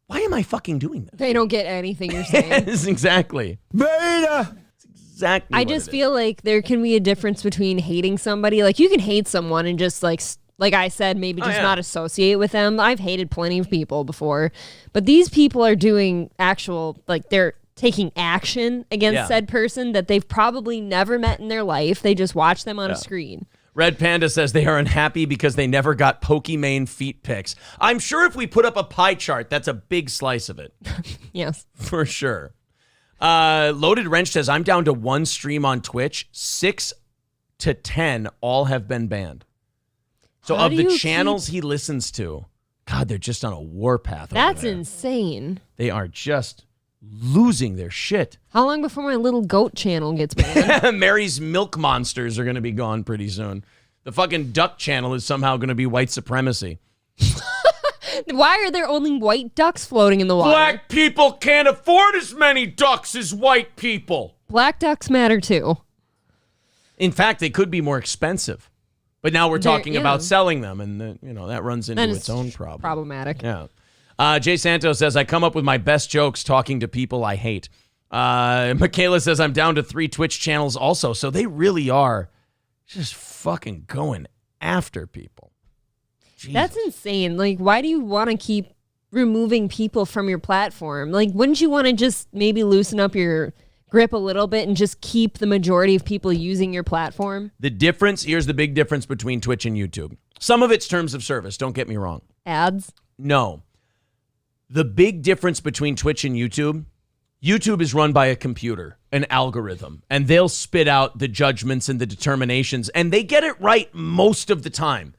why am I fucking doing this? They don't get anything you're saying. Yes, exactly. Beta. That's exactly. I just feel like there can be a difference between hating somebody. Like you can hate someone and just like I said, maybe just not associate with them. I've hated plenty of people before, but these people are doing they're taking action against said person that they've probably never met in their life. They just watch them on a screen. Red Panda says they are unhappy because they never got Pokimane feet pics. I'm sure if we put up a pie chart, that's a big slice of it. Yes. For sure. Loaded Wrench says, I'm down to one stream on Twitch. 6 to 10 all have been banned. So of the channels he listens to, God, they're just on a warpath. That's insane. They are just losing their shit. How long before my little goat channel gets banned? Mary's Milk Monsters are going to be gone pretty soon. The fucking duck channel is somehow going to be white supremacy. Why are there only white ducks floating in the water? Black people can't afford as many ducks as white people. Black ducks matter too. In fact, they could be more expensive. But now we're talking about selling them, and that runs into its own problem. Problematic. Yeah. Jay Santos says, I come up with my best jokes talking to people I hate. Michaela says, I'm down to 3 Twitch channels also. So they really are just fucking going after people. Jesus. That's insane. Like, why do you want to keep removing people from your platform? Like, wouldn't you want to just maybe loosen up your grip a little bit and just keep the majority of people using your platform? Here's the big difference between Twitch and YouTube. Some of it's terms of service, don't get me wrong. Ads? No. The big difference between Twitch and YouTube is run by a computer, an algorithm, and they'll spit out the judgments and the determinations, and they get it right most of the time.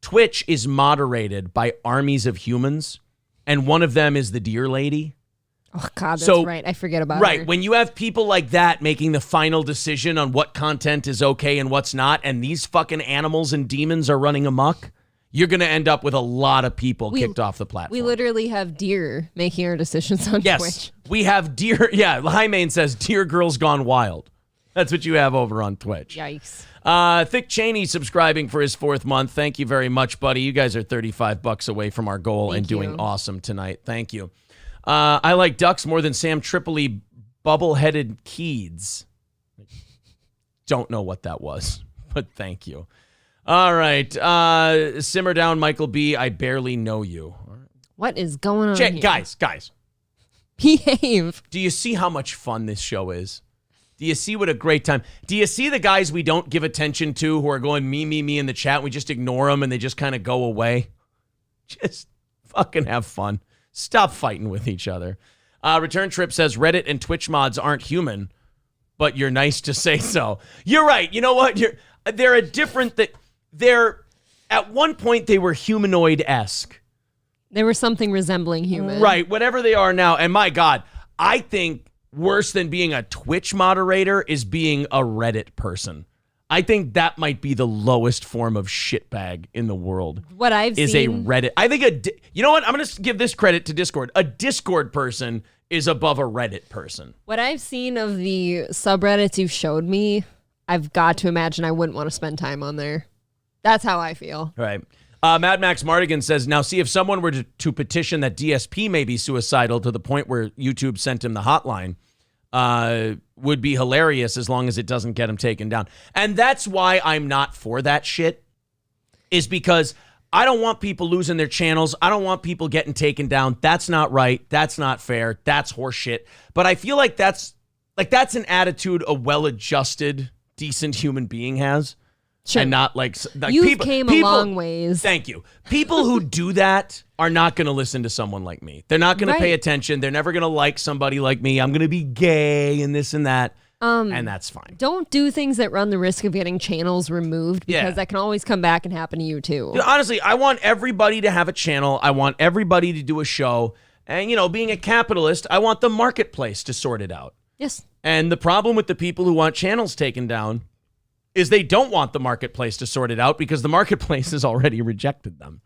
Twitch is moderated by armies of humans, and one of them is the deer lady. Oh, God, that's right. I forget about her. Right. When you have people like that making the final decision on what content is okay and what's not, and these fucking animals and demons are running amok, you're going to end up with a lot of people kicked off the platform. We literally have deer making our decisions on Twitch. Yes, we have deer. Yeah, Jaime says Deer Girls Gone Wild. That's what you have over on Twitch. Yikes. Thick Cheney subscribing for his 4th month. Thank you very much, buddy. You guys are $35 away from our goal and doing awesome tonight. Thank you. I like ducks more than Sam Tripoli bubble-headed Keeds. Don't know what that was, but thank you. All right. Simmer down, Michael B. I barely know you. What is going on here? Guys. Behave. Do you see how much fun this show is? Do you see what a great time? Do you see the guys we don't give attention to who are going me in the chat? We just ignore them and they just kind of go away. Just fucking have fun. Stop fighting with each other. Return Trip says Reddit and Twitch mods aren't human, but you're nice to say so. You're right. You know what? They're a different. They're at one point they were humanoid-esque. They were something resembling human. Right. Whatever they are now. And my God, I think worse than being a Twitch moderator is being a Reddit person. I think that might be the lowest form of shitbag in the world. What I've seen is a Reddit. I think you know what? I'm going to give this credit to Discord. A Discord person is above a Reddit person. What I've seen of the subreddits you've showed me, I've got to imagine I wouldn't want to spend time on there. That's how I feel. Right. Mad Max Mardigan says, now see if someone were to petition that DSP may be suicidal to the point where YouTube sent him the hotline, would be hilarious as long as it doesn't get him taken down. And that's why I'm not for that shit, is because I don't want people losing their channels. I don't want people getting taken down. That's not right. That's not fair. That's horseshit. But I feel like that's an attitude a well-adjusted, decent human being has. Sure. And not like you people came a long ways. Thank you. People who do that are not going to listen to someone like me. They're not going to pay attention. They're never going to like somebody like me. I'm going to be gay and this and that. And that's fine. Don't do things that run the risk of getting channels removed, because that can always come back and happen to you too. Dude, honestly, I want everybody to have a channel. I want everybody to do a show. And, being a capitalist, I want the marketplace to sort it out. Yes. And the problem with the people who want channels taken down is they don't want the marketplace to sort it out because the marketplace has already rejected them.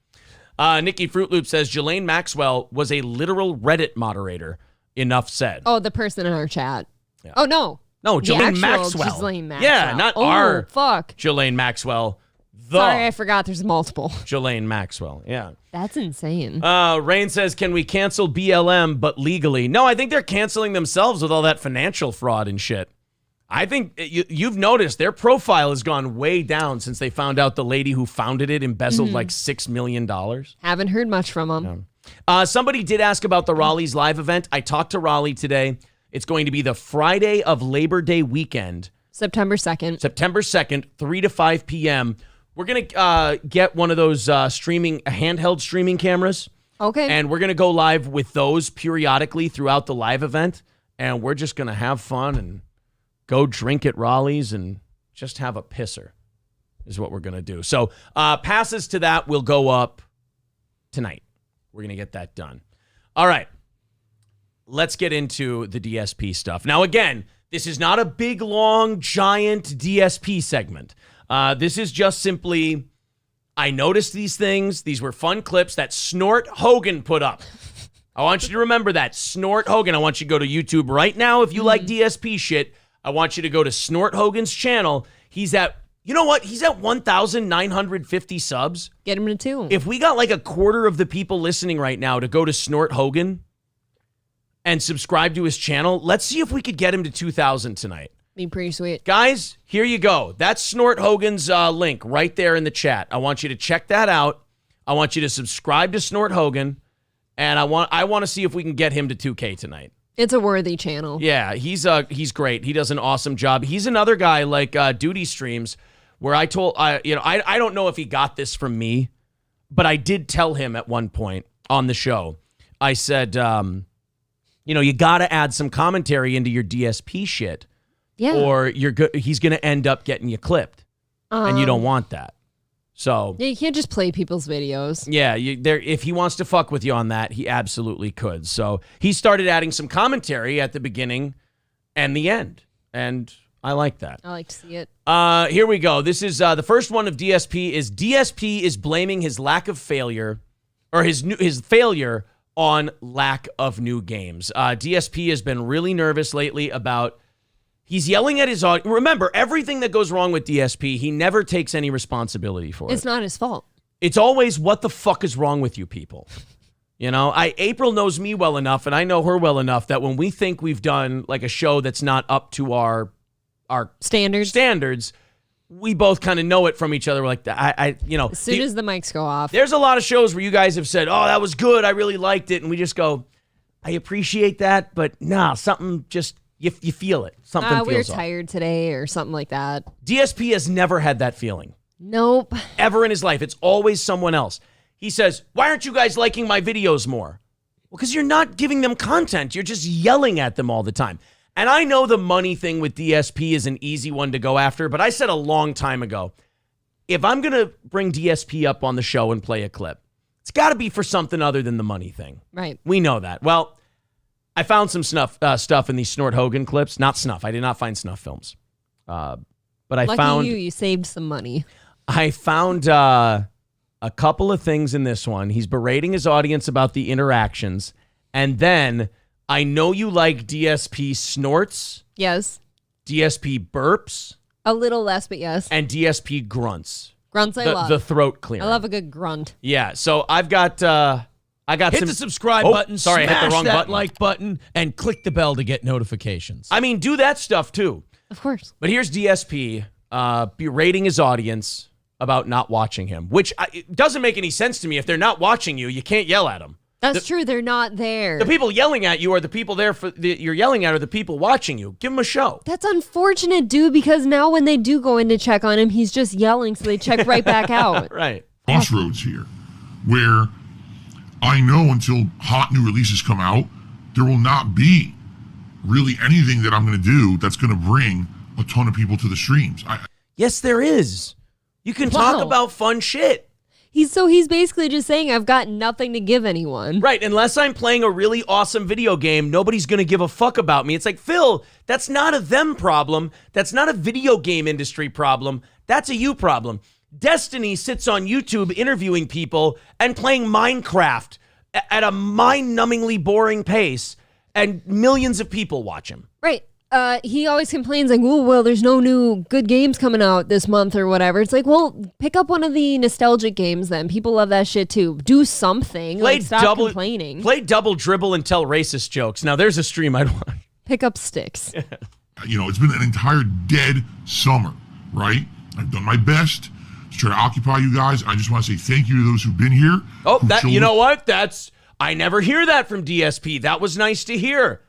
Nikki Fruit Loop says Ghislaine Maxwell was a literal Reddit moderator. Enough said. Oh, the person in our chat. Yeah. Oh, no. No, Ghislaine Maxwell. Ghislaine Maxwell. Yeah, not our fuck. Ghislaine Maxwell. Sorry, I forgot there's multiple. Ghislaine Maxwell, yeah. That's insane. Rain says, can we cancel BLM but legally? No, I think they're canceling themselves with all that financial fraud and shit. I think you've noticed their profile has gone way down since they found out the lady who founded it embezzled like $6 million. Haven't heard much from them. No. Somebody did ask about the Raleigh's live event. I talked to Raleigh today. It's going to be the Friday of Labor Day weekend. September 2nd. September 2nd, 3 to 5 p.m. We're going to get one of those handheld streaming cameras. Okay. And we're going to go live with those periodically throughout the live event. And we're just going to have fun and go drink at Raleigh's and just have a pisser is what we're going to do. So passes to that will go up tonight. We're going to get that done. All right. Let's get into the DSP stuff. Now, again, this is not a big, long, giant DSP segment. This is just simply, I noticed these things. These were fun clips that Snort Hogan put up. I want you to remember that. Snort Hogan. I want you to go to YouTube right now if you like DSP shit. I want you to go to Snort Hogan's channel. He's at, you know what? He's at 1,950 subs. Get him to 2. If we got like a quarter of the people listening right now to go to Snort Hogan and subscribe to his channel, let's see if we could get him to 2,000 tonight. Be pretty sweet. Guys, here you go. That's Snort Hogan's link right there in the chat. I want you to check that out. I want you to subscribe to Snort Hogan, and I want to see if we can get him to 2K tonight. It's a worthy channel. Yeah, he's great. He does an awesome job. He's another guy like Duty Streams, where I don't know if he got this from me, but I did tell him at one point on the show. I said, you got to add some commentary into your DSP shit, or he's going to end up getting you clipped, and you don't want that. So you can't just play people's videos. Yeah, if he wants to fuck with you on that, he absolutely could. So he started adding some commentary at the beginning and the end, and I like that. I like to see it. Here we go. This is the first one of DSP is blaming his lack of failure, or his failure on lack of new games. DSP has been really nervous lately about. He's yelling at his audience. Remember, everything that goes wrong with DSP, he never takes any responsibility for it. It's not his fault. It's always, what the fuck is wrong with you people? April knows me well enough, and I know her well enough that when we think we've done like a show that's not up to our standards, we both kind of know it from each other. We're like, as soon as the mics go off. There's a lot of shows where you guys have said, oh, that was good, I really liked it, and we just go, I appreciate that, but nah, something just... You feel it. Something feels we're off. tired today or something like that. DSP has never had that feeling. Nope. Ever in his life. It's always someone else. He says, why aren't you guys liking my videos more? Well, because you're not giving them content. You're just yelling at them all the time. And I know the money thing with DSP is an easy one to go after, but I said a long time ago, if I'm going to bring DSP up on the show and play a clip, it's got to be for something other than the money thing. Right. We know that. Well, I found some stuff in these Snort Hogan clips. Not snuff. I did not find snuff films. But I found... you saved some money. I found a couple of things in this one. He's berating his audience about the interactions. And then, I know you like DSP snorts. Yes. DSP burps. A little less, but yes. And DSP grunts. Grunts I love. The throat clearing. I love a good grunt. Yeah, so I've got... hit the subscribe button, sorry, I hit the smash wrong that button. like button, and click the bell to get notifications. I mean, do that stuff too. Of course. But here's DSP berating his audience about not watching him, which it doesn't make any sense to me. If they're not watching you, you can't yell at them. That's true. They're not there. The people yelling at you are the people there you're yelling at are the people watching you. Give them a show. That's unfortunate, dude, because now when they do go in to check on him, he's just yelling, so they check right back out. Right. Crossroads here, where I know until hot new releases come out, there will not be really anything that I'm going to do that's going to bring a ton of people to the streams. Yes, there is. You can talk about fun shit. He's basically just saying, I've got nothing to give anyone. Right, unless I'm playing a really awesome video game, nobody's going to give a fuck about me. It's like, Phil, that's not a them problem. That's not a video game industry problem. That's a you problem. Destiny sits on YouTube interviewing people and playing Minecraft at a mind-numbingly boring pace, and millions of people watch him. Right. He always complains like, oh, well, there's no new good games coming out this month or whatever. It's like, well, pick up one of the nostalgic games then. People love that shit too. Do something. Stop complaining. Play Double Dribble and tell racist jokes. Now, there's a stream I'd want. Pick up sticks. It's been an entire dead summer, right? I've done my best to try to occupy you guys. I just want to say thank you to those who've been here. Oh, you know what? I never hear that from DSP. That was nice to hear.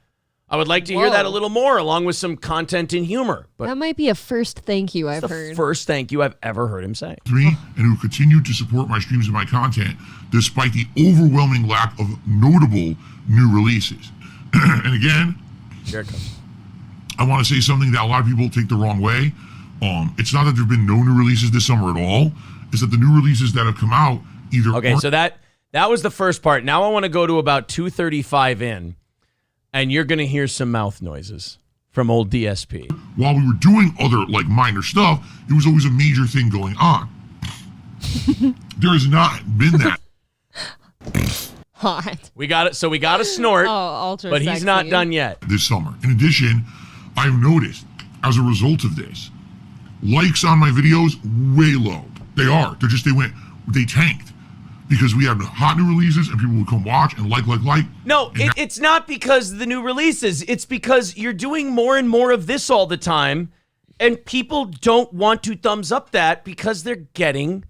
I would like to hear that a little more, along with some content and humor. But that might be a first thank you I've heard. First thank you I've ever heard him say. And who continue to support my streams and my content, despite the overwhelming lack of notable new releases. And again, here it comes. I want to say something that a lot of people take the wrong way. It's not that there have been no new releases this summer at all. It's that the new releases that have come out either... Okay, so that was the first part. Now I want to go to about 2:35 in, and you're going to hear some mouth noises from old DSP. While we were doing other, minor stuff, it was always a major thing going on. There has not been that. Hot. We got it. So we got a snort, ultra but he's not done yet. This summer. In addition, I've noticed, as a result of this, likes on my videos way low. They are. They tanked because we have hot new releases and people will come watch and like. No, it's not because of the new releases. It's because you're doing more and more of this all the time, and people don't want to thumbs up that because they're getting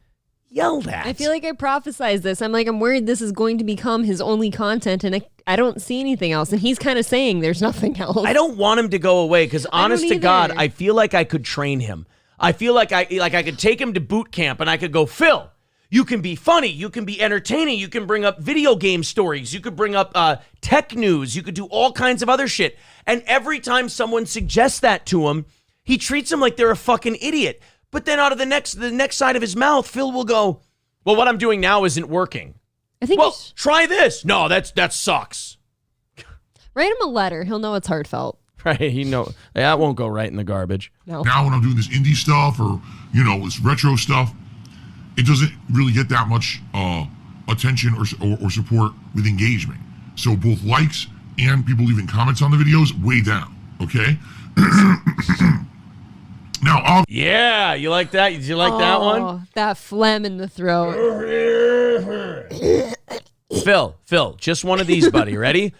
yelled at. I feel like I prophesized this. I'm worried this is going to become his only content, and I don't see anything else. And he's kind of saying there's nothing else. I don't want him to go away because, honest to God, I feel like I could train him. I feel like I could take him to boot camp and I could go, Phil, You can be funny. You can be entertaining. You can bring up video game stories. You could bring up tech news. You could do all kinds of other shit. And every time someone suggests that to him, he treats them like they're a fucking idiot. But then out of the next side of his mouth, Phil will go, well, what I'm doing now isn't working. I think Well, try this. No, that sucks. write him a letter. He'll know it's heartfelt. Right? That won't go right in the garbage. No. Now when I'm doing this indie stuff or, this retro stuff, it doesn't really get that much attention or support with engagement. So both likes and people leaving comments on the videos, way down, okay? Now, Yeah, you like that? Did you like that one? That phlegm in the throat. Phil, just one of these, buddy. Ready?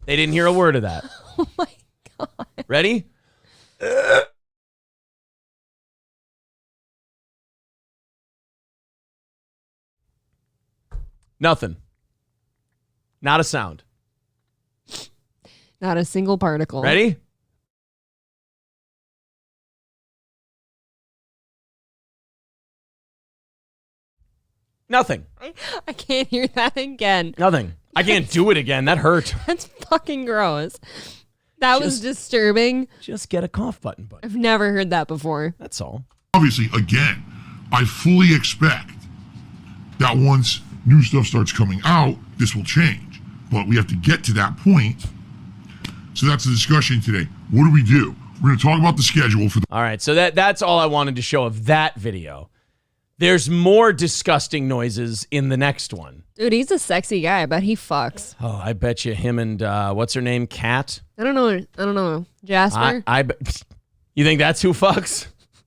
They didn't hear a word of that. Oh my God. Ready? Nothing. Not a sound. Not a single particle. Ready? Nothing. I can't hear that again. Nothing. I can't do it again. That hurt. That's fucking gross. That was disturbing. Just get a cough button, buddy. I've never heard that before. That's all. obviously, again, I fully expect that once new stuff starts coming out, this will change. But we have to get to that point. So that's the discussion today. What do we do? We're going to talk about the schedule for the... All right, so that's all I wanted to show of that video. There's more disgusting noises in the next one. Dude, he's a sexy guy, but he fucks. Oh, I bet you him and what's her name, Kat? I don't know. Jasper? You think that's who fucks?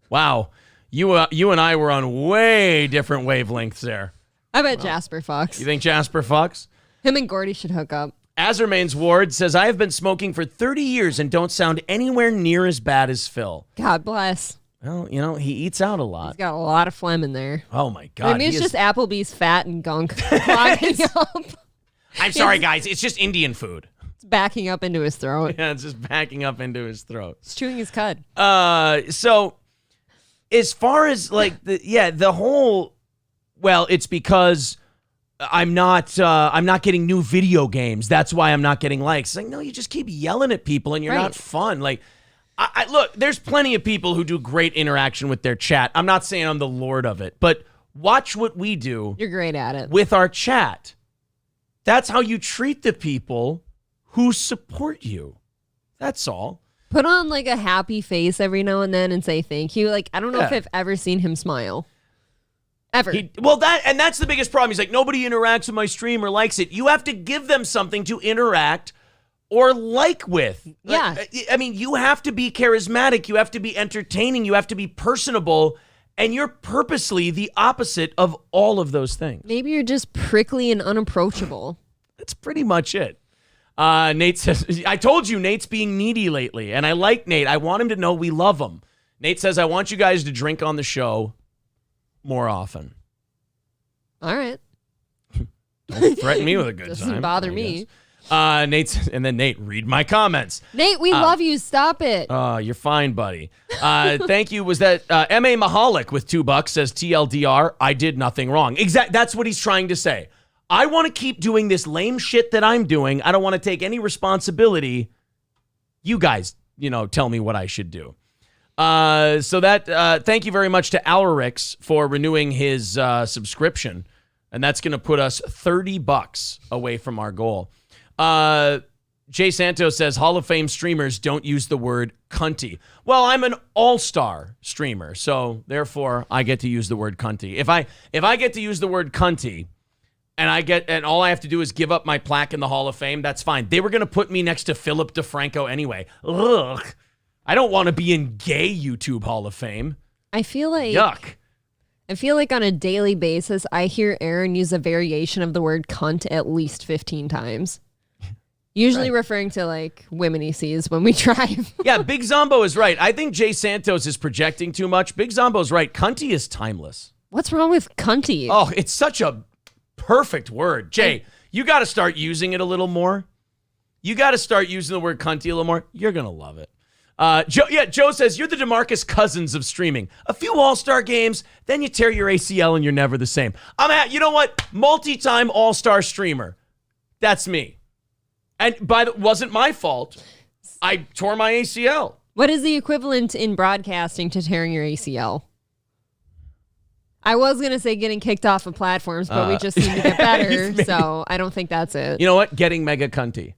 Wow. You and I were on way different wavelengths there. I bet Jasper fucks. You think Jasper fucks? Him and Gordy should hook up. Azermain's Ward says, I have been smoking for 30 years and don't sound anywhere near as bad as Phil. God bless. Well, he eats out a lot. He's got a lot of phlegm in there. Oh, my God. Maybe it's just Applebee's fat and gunk clogging up. I'm sorry, guys. It's just Indian food. It's backing up into his throat. Yeah, it's just backing up into his throat. It's chewing his cud. So as far as the whole, well, it's because I'm not getting new video games. That's why I'm not getting likes. It's like, no, you just keep yelling at people and you're not fun. Like, I look, there's plenty of people who do great interaction with their chat. I'm not saying I'm the lord of it, but watch what we do. You're great at it. With our chat. That's how you treat the people who support you. That's all. Put on like a happy face every now and then and say thank you. Like, I don't know if I've ever seen him smile. Ever. That's the biggest problem. He's like, nobody interacts with my stream or likes it. You have to give them something to interact or like with. Yeah. I mean, you have to be charismatic. You have to be entertaining. You have to be personable. And you're purposely the opposite of all of those things. Maybe you're just prickly and unapproachable. That's pretty much it. Nate says, I told you Nate's being needy lately. And I like Nate. I want him to know we love him. Nate says, I want you guys to drink on the show more often. All right. Don't threaten me with a good time. Doesn't bother me. Nate, read my comments. Nate, we love you. Stop it. You're fine, buddy. Thank you. Was that M.A. Mahalik with $2 says TLDR, I did nothing wrong. That's what he's trying to say. I want to keep doing this lame shit that I'm doing. I don't want to take any responsibility. You guys, tell me what I should do. Thank you very much to Alrix for renewing his subscription. And that's going to put us $30 away from our goal. Jay Santos says Hall of Fame streamers don't use the word cunty. Well, I'm an all-star streamer, so therefore I get to use the word cunty. If I get to use the word cunty and all I have to do is give up my plaque in the Hall of Fame, that's fine. They were going to put me next to Philip DeFranco anyway. Ugh. I don't want to be in gay YouTube Hall of Fame. I feel like yuck. I feel like on a daily basis, I hear Aaron use a variation of the word cunt at least 15 times. Usually referring to like women he sees when we drive. Yeah, Big Zombo is right. I think Jay Santos is projecting too much. Big Zombo's right. Cunty is timeless. What's wrong with cunty? Oh, it's such a perfect word. Jay, you got to start using it a little more. You got to start using the word cunty a little more. You're going to love it. Joe says, you're the DeMarcus Cousins of streaming. A few all-star games, then you tear your ACL and you're never the same. You know what? Multi-time all-star streamer. That's me. And wasn't my fault. I tore my ACL. What is the equivalent in broadcasting to tearing your ACL? I was going to say getting kicked off of platforms, but we just seem to get better, so I don't think that's it. You know what? Getting mega cunty.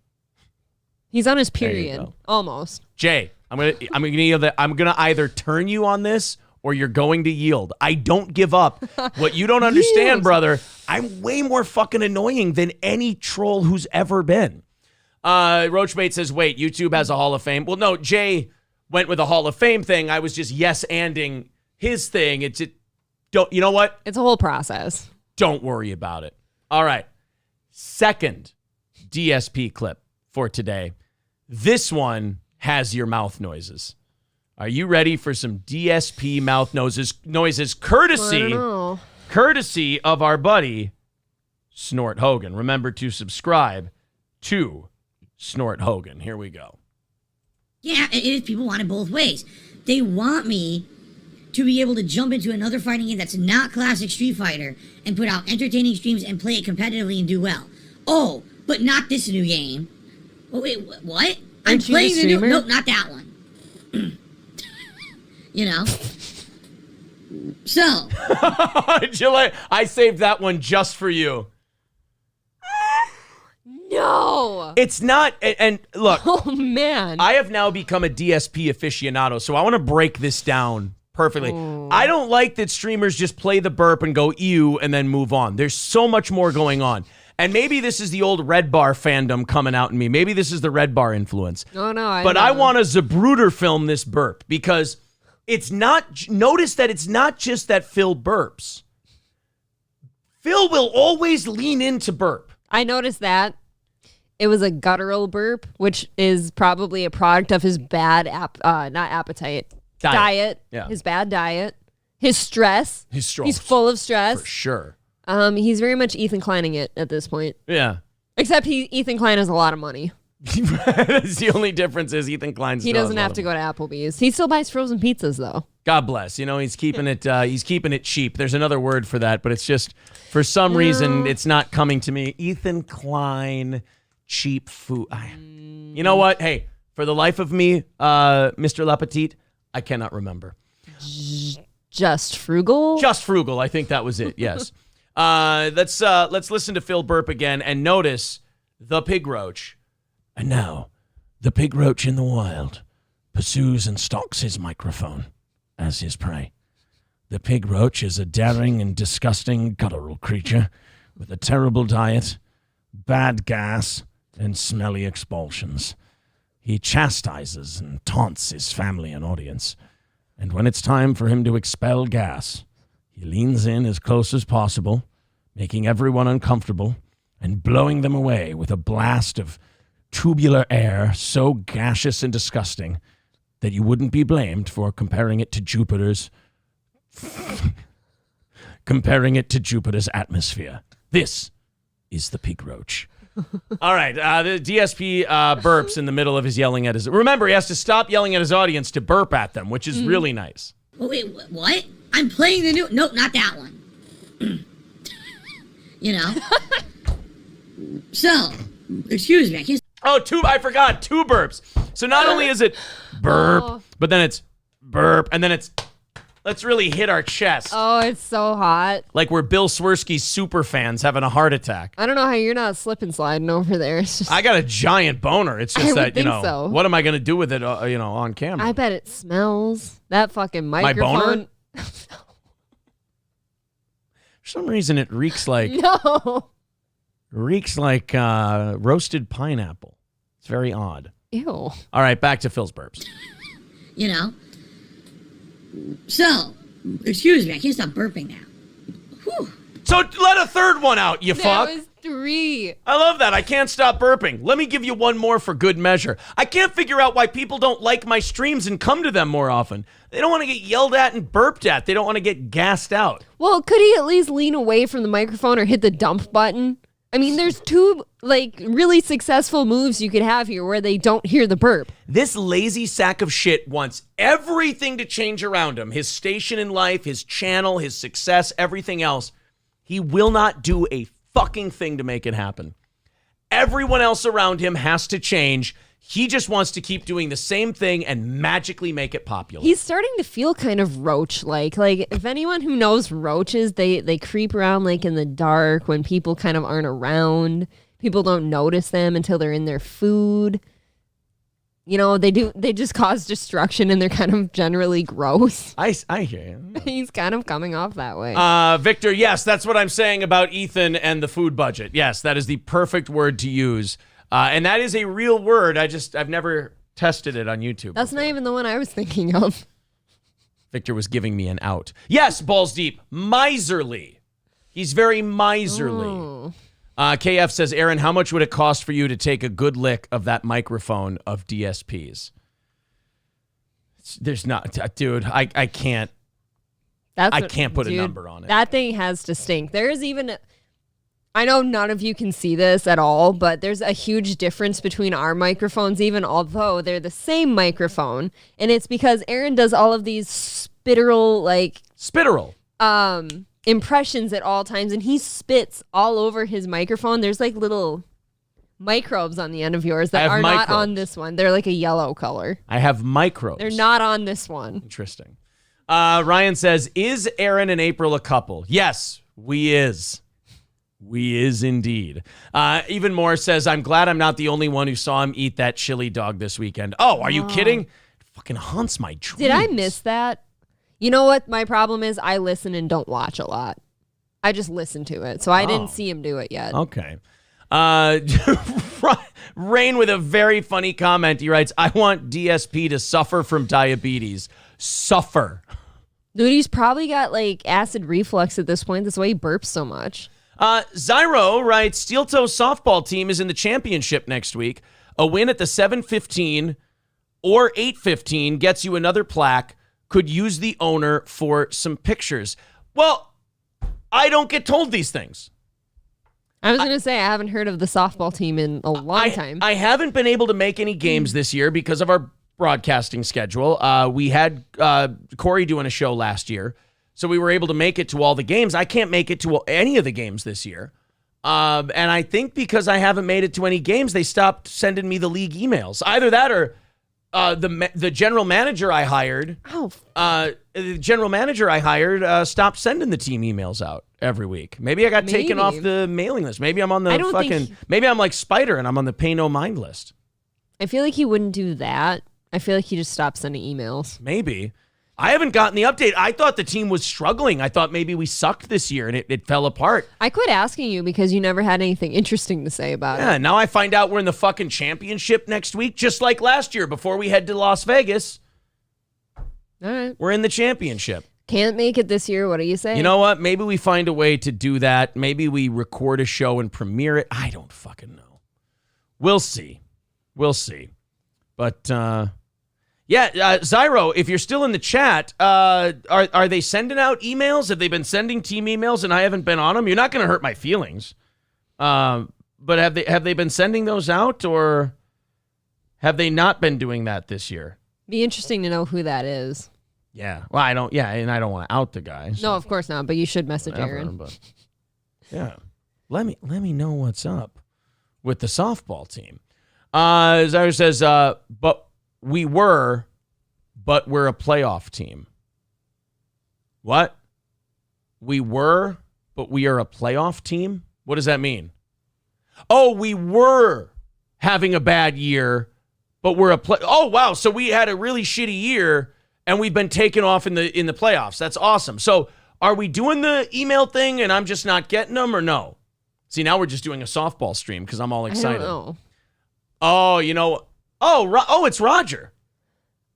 He's on his period. Almost. Jay, I'm gonna either turn you on this or you're going to yield. I don't give up. What you don't understand, brother, I'm way more fucking annoying than any troll who's ever been. Roachmate says, wait, YouTube has a Hall of Fame. Well, no, Jay went with a Hall of Fame thing. I was just yes-anding his thing. You know what? It's a whole process. Don't worry about it. All right. Second DSP clip for today. This one has your mouth noises. Are you ready for some DSP mouth noises courtesy of our buddy Snort Hogan? Remember to subscribe to Snort Hogan. Here we go. Yeah, it is. People want it both ways. They want me to be able to jump into another fighting game that's not classic Street Fighter and put out entertaining streams and play it competitively and do well. Oh, but not this new game. Oh, wait, what? I'm playing the new... Nope, not that one. You know? So. I saved that one just for you. No. It's not, and look. Oh, man. I have now become a DSP aficionado, so I want to break this down perfectly. Ooh. I don't like that streamers just play the burp and go ew and then move on. There's so much more going on. And maybe this is the old Red Bar fandom coming out in me. Maybe this is the Red Bar influence. Oh, no. I want to Zapruder film this burp because it's not, notice that it's not just that Phil burps. Phil will always lean into burp. I noticed that. It was a guttural burp, which is probably a product of his bad diet. Yeah. His bad diet. His stress. He's full of stress. For sure. He's very much Ethan Kleining it at this point. Yeah. Except Ethan Klein has a lot of money. That's the only difference is Ethan Klein still he doesn't have to go to Applebee's. He still buys frozen pizzas though. God bless. You know, he's keeping it cheap. There's another word for that, but it's just for some reason it's not coming to me. Ethan Klein, cheap food. You know what? Hey, for the life of me, Mr. Lapetit, I cannot remember. Just frugal? Just frugal. I think that was it. Yes. Let's listen to Phil burp again and notice the pig roach. And now, the pig roach in the wild pursues and stalks his microphone as his prey. The pig roach is a daring and disgusting guttural creature with a terrible diet, bad gas, and smelly expulsions. He chastises and taunts his family and audience. And when it's time for him to expel gas, he leans in as close as possible, making everyone uncomfortable and blowing them away with a blast of tubular air so gaseous and disgusting that you wouldn't be blamed for comparing it to Jupiter's atmosphere. This is the pig roach. All right, the DSP burps in the middle of his yelling at his... Remember, he has to stop yelling at his audience to burp at them, which is really nice. Oh, wait, what? I'm playing the new... Nope, not that one. You know? So, excuse me, I can't... I forgot, 2 burps. So not only is it burp, but then it's burp, and then it's... Let's really hit our chest. Oh, it's so hot. Like we're Bill Swirsky's super fans having a heart attack. I don't know how you're not slip and sliding over there. It's just, I got a giant boner. It's just that, so. What am I going to do with it, on camera? I bet it smells. That fucking microphone. My boner? For some reason, it reeks like... No. Reeks like roasted pineapple. It's very odd. Ew. All right, back to Phil's burps. You know? So, excuse me, I can't stop burping now. Whew. So let a third one out, you fuck. That was 3. I love that. I can't stop burping. Let me give you one more for good measure. I can't figure out why people don't like my streams and come to them more often. They don't want to get yelled at and burped at. They don't want to get gassed out. Well, could he at least lean away from the microphone or hit the dump button? I mean, there's two like really successful moves you could have here where they don't hear the burp. This lazy sack of shit wants everything to change around him. His station in life, his channel, his success, everything else. He will not do a fucking thing to make it happen. Everyone else around him has to change. He just wants to keep doing the same thing and magically make it popular. He's starting to feel kind of roach-like. Like, if anyone who knows roaches, they creep around like in the dark when people kind of aren't around. People don't notice them until they're in their food. You know, they just cause destruction and they're kind of generally gross. I hear you. He's kind of coming off that way. Victor, yes, that's what I'm saying about Ethan and the food budget. Yes, that is the perfect word to use. And that is a real word. I've never tested it on YouTube. That's not even the one I was thinking of. Victor was giving me an out. Yes, balls deep. Miserly. He's very miserly. Oh. KF says, Aaron, how much would it cost for you to take a good lick of that microphone of DSP's? There's not, dude, I can't. I can't put a number on it. That thing has to stink. There is even... I know none of you can see this at all, but there's a huge difference between our microphones, even although they're the same microphone. And it's because Aaron does all of these spitteral impressions at all times, and he spits all over his microphone. There's like little microbes on the end of yours that are not on this one. They're like a yellow color. I have microbes. They're not on this one. Interesting. Ryan says, is Aaron and April a couple? Yes, we is. We is indeed. Even more says, I'm glad I'm not the only one who saw him eat that chili dog this weekend. Oh, are you kidding? It fucking haunts my dreams. Did I miss that? You know what my problem is? I listen and don't watch a lot. I just listen to it. So I didn't see him do it yet. Okay. Rain with a very funny comment. He writes, I want DSP to suffer from diabetes. Suffer. Dude, he's probably got like acid reflux at this point. That's why he burps so much. Zyro writes, Steel Toe softball team is in the championship next week. A win at the 7:15 or 8:15 gets you another plaque. Could use the owner for some pictures. Well, I don't get told these things. I was going to say, I haven't heard of the softball team in a long time. I haven't been able to make any games this year because of our broadcasting schedule. We had Corey doing a show last year, so we were able to make it to all the games. I can't make it to any of the games this year. And I think because I haven't made it to any games, they stopped sending me the league emails. Either that or the general manager I hired. The general manager I hired stopped sending the team emails out every week. Maybe I got taken off the mailing list. Maybe I'm on the maybe I'm like Spider and I'm on the pay no mind list. I feel like he wouldn't do that. I feel like he just stopped sending emails. Maybe. I haven't gotten the update. I thought the team was struggling. I thought maybe we sucked this year and it fell apart. I quit asking you because you never had anything interesting to say about it. Yeah, now I find out we're in the fucking championship next week, just like last year before we head to Las Vegas. All right. We're in the championship. Can't make it this year. What do you say? You know what? Maybe we find a way to do that. Maybe we record a show and premiere it. I don't fucking know. We'll see. We'll see. But, Zyro, if you're still in the chat, are they sending out emails? Have they been sending team emails and I haven't been on them? You're not going to hurt my feelings. But have they been sending those out, or have they not been doing that this year? Be interesting to know who that is. Yeah. Well, I don't want to out the guy. So no, of course not, but you should message whatever, Aaron. But yeah. Let me know what's up with the softball team. Zyro says, but we're a playoff team. What? We were, but we are a playoff team? What does that mean? Oh, we were having a bad year, but we're oh, wow. So we had a really shitty year and we've been taken off in the playoffs. That's awesome. So are we doing the email thing and I'm just not getting them, or no? See, now we're just doing a softball stream because I'm all excited. I don't know. Oh, you know. Oh, it's Roger.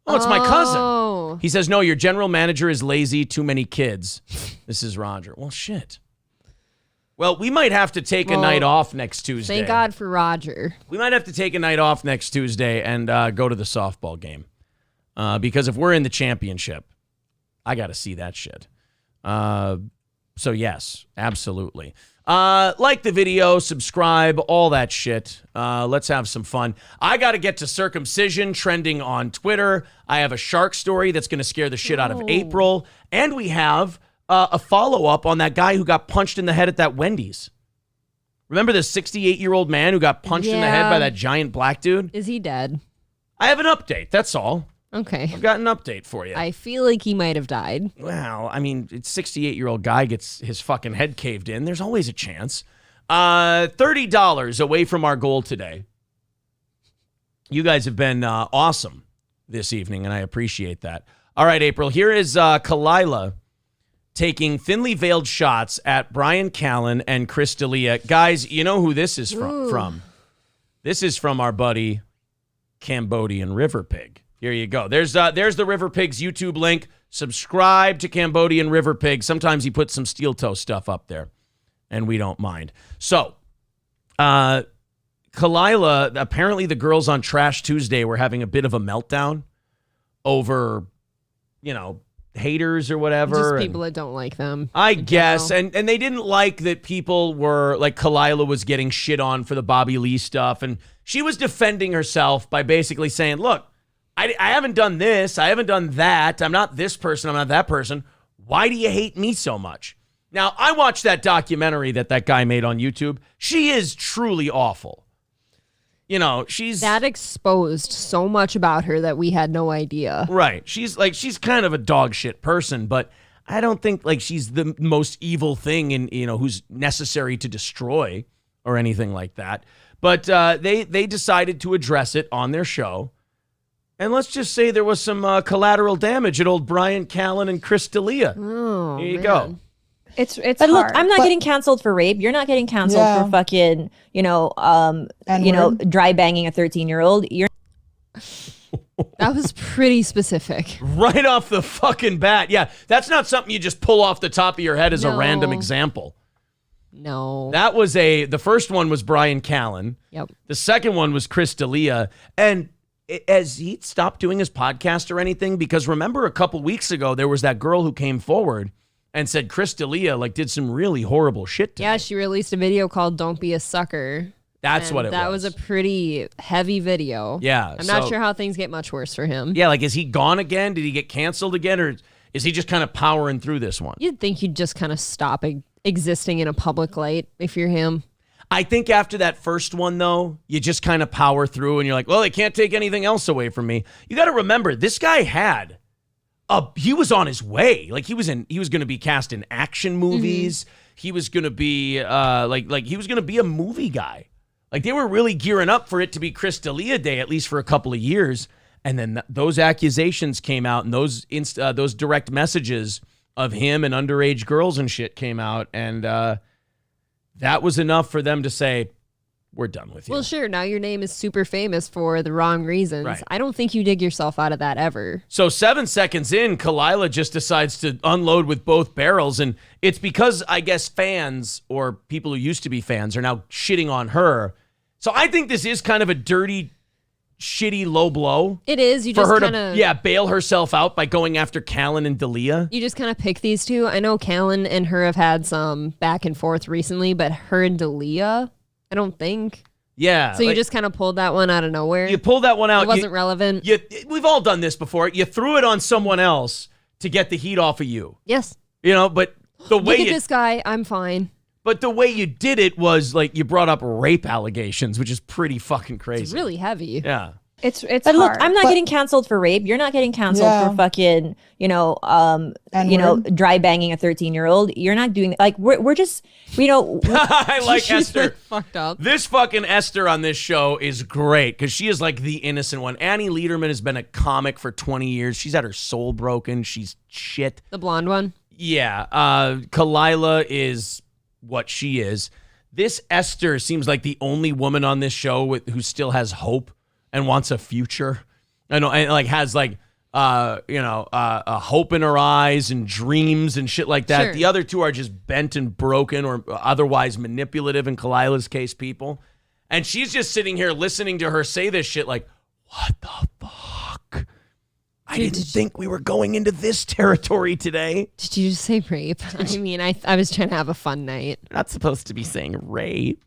Oh, it's my cousin. He says, no, your general manager is lazy, too many kids. This is Roger. Well, shit. Well, we might have to take a night off next Tuesday. Thank God for Roger. We might have to take a night off next Tuesday and go to the softball game. Because if we're in the championship, I got to see that shit. So yes, absolutely. Like the video, subscribe, all that shit. Let's have some fun. I got to get to circumcision trending on Twitter. I have a shark story that's going to scare the shit out of April. And we have a follow-up on that guy who got punched in the head at that Wendy's. Remember the 68-year-old man who got punched in the head by that giant black dude? Is he dead? I have an update. That's all. Okay. I've got an update for you. I feel like he might have died. Well, I mean, it's 68-year-old guy gets his fucking head caved in. There's always a chance. $30 away from our goal today. You guys have been awesome this evening, and I appreciate that. All right, April, here is Kalila taking thinly veiled shots at Brian Callen and Chris D'Elia. Guys, you know who this is from? This is from our buddy Cambodian River Pig. Here you go. There's the River Pig's YouTube link. Subscribe to Cambodian River Pig. Sometimes he puts some steel toe stuff up there, and we don't mind. So, Kalila, apparently the girls on Trash Tuesday were having a bit of a meltdown over, haters or whatever. Just people that don't like them. I guess. And they didn't like that people were, like, Kalila was getting shit on for the Bobby Lee stuff, and she was defending herself by basically saying, look, I haven't done this. I haven't done that. I'm not this person. I'm not that person. Why do you hate me so much? Now, I watched that documentary that guy made on YouTube. She is truly awful. She's... That exposed so much about her that we had no idea. Right. She's kind of a dog shit person, but I don't think, she's the most evil thing in, who's necessary to destroy or anything like that. But they decided to address it on their show. And let's just say there was some collateral damage at old Brian Callen and Chris D'Elia. Oh, Here you go. It's but hard. look, I'm not getting canceled for rape. You're not getting canceled for fucking, dry banging a 13-year-old. You're That was pretty specific. Right off the fucking bat. Yeah, that's not something you just pull off the top of your head as a random example. No. That was the first one was Brian Callen. Yep. The second one was Chris D'Elia. And has he stopped doing his podcast or anything? Because remember a couple weeks ago, there was that girl who came forward and said Chris D'Elia did some really horrible shit to me. She released a video called Don't Be a Sucker. That's what it was. That was a pretty heavy video. Yeah. I'm not sure how things get much worse for him. Yeah, is he gone again? Did he get canceled again? Or is he just kind of powering through this one? You'd think you'd just kind of stop existing in a public light if you're him. I think after that first one, though, you just kind of power through and you're like, well, they can't take anything else away from me. You got to remember, this guy he was on his way. He was going to be cast in action movies. He was going to be he was going to be a movie guy. They were really gearing up for it to be Chris D'Elia Day, at least for a couple of years. And then those accusations came out and those direct messages of him and underage girls and shit came out. And that was enough for them to say, we're done with you. Well, sure. Now your name is super famous for the wrong reasons. Right. I don't think you dig yourself out of that ever. So 7 seconds in, Kalila just decides to unload with both barrels. And it's because, I guess, fans or people who used to be fans are now shitting on her. So I think this is kind of a dirty, shitty low blow. It is. You for just her kind of to bail herself out by going after Callen and D'Elia. You just kind of pick these two. I know Callen and her have had some back and forth recently, but her and D'Elia, I don't think. Yeah. So you just kind of pulled that one out of nowhere. You pulled that one out. It wasn't relevant. We've all done this before. You threw it on someone else to get the heat off of you. Yes. But the way Look at this guy. I'm fine. But the way you did it was you brought up rape allegations, which is pretty fucking crazy. It's really heavy. Yeah. It's but hard. look, I'm not getting canceled for rape. You're not getting canceled for fucking, dry banging a 13-year-old. You're not doing we're just, I like She's Esther. fucked up. This fucking Esther on this show is great because she is the innocent one. Annie Lederman has been a comic for 20 years. She's had her soul broken. She's shit. The blonde one? Yeah. Kalila is what she is. This Esther seems like the only woman on this show who still has hope and wants a future, and has a hope in her eyes and dreams and shit like that. Sure. The other two are just bent and broken or otherwise manipulative, in Kalila's case, people. And she's just sitting here listening to her say this shit what the fuck? I didn't think we were going into this territory today. Did you just say rape? I mean, I was trying to have a fun night. Not supposed to be saying rape.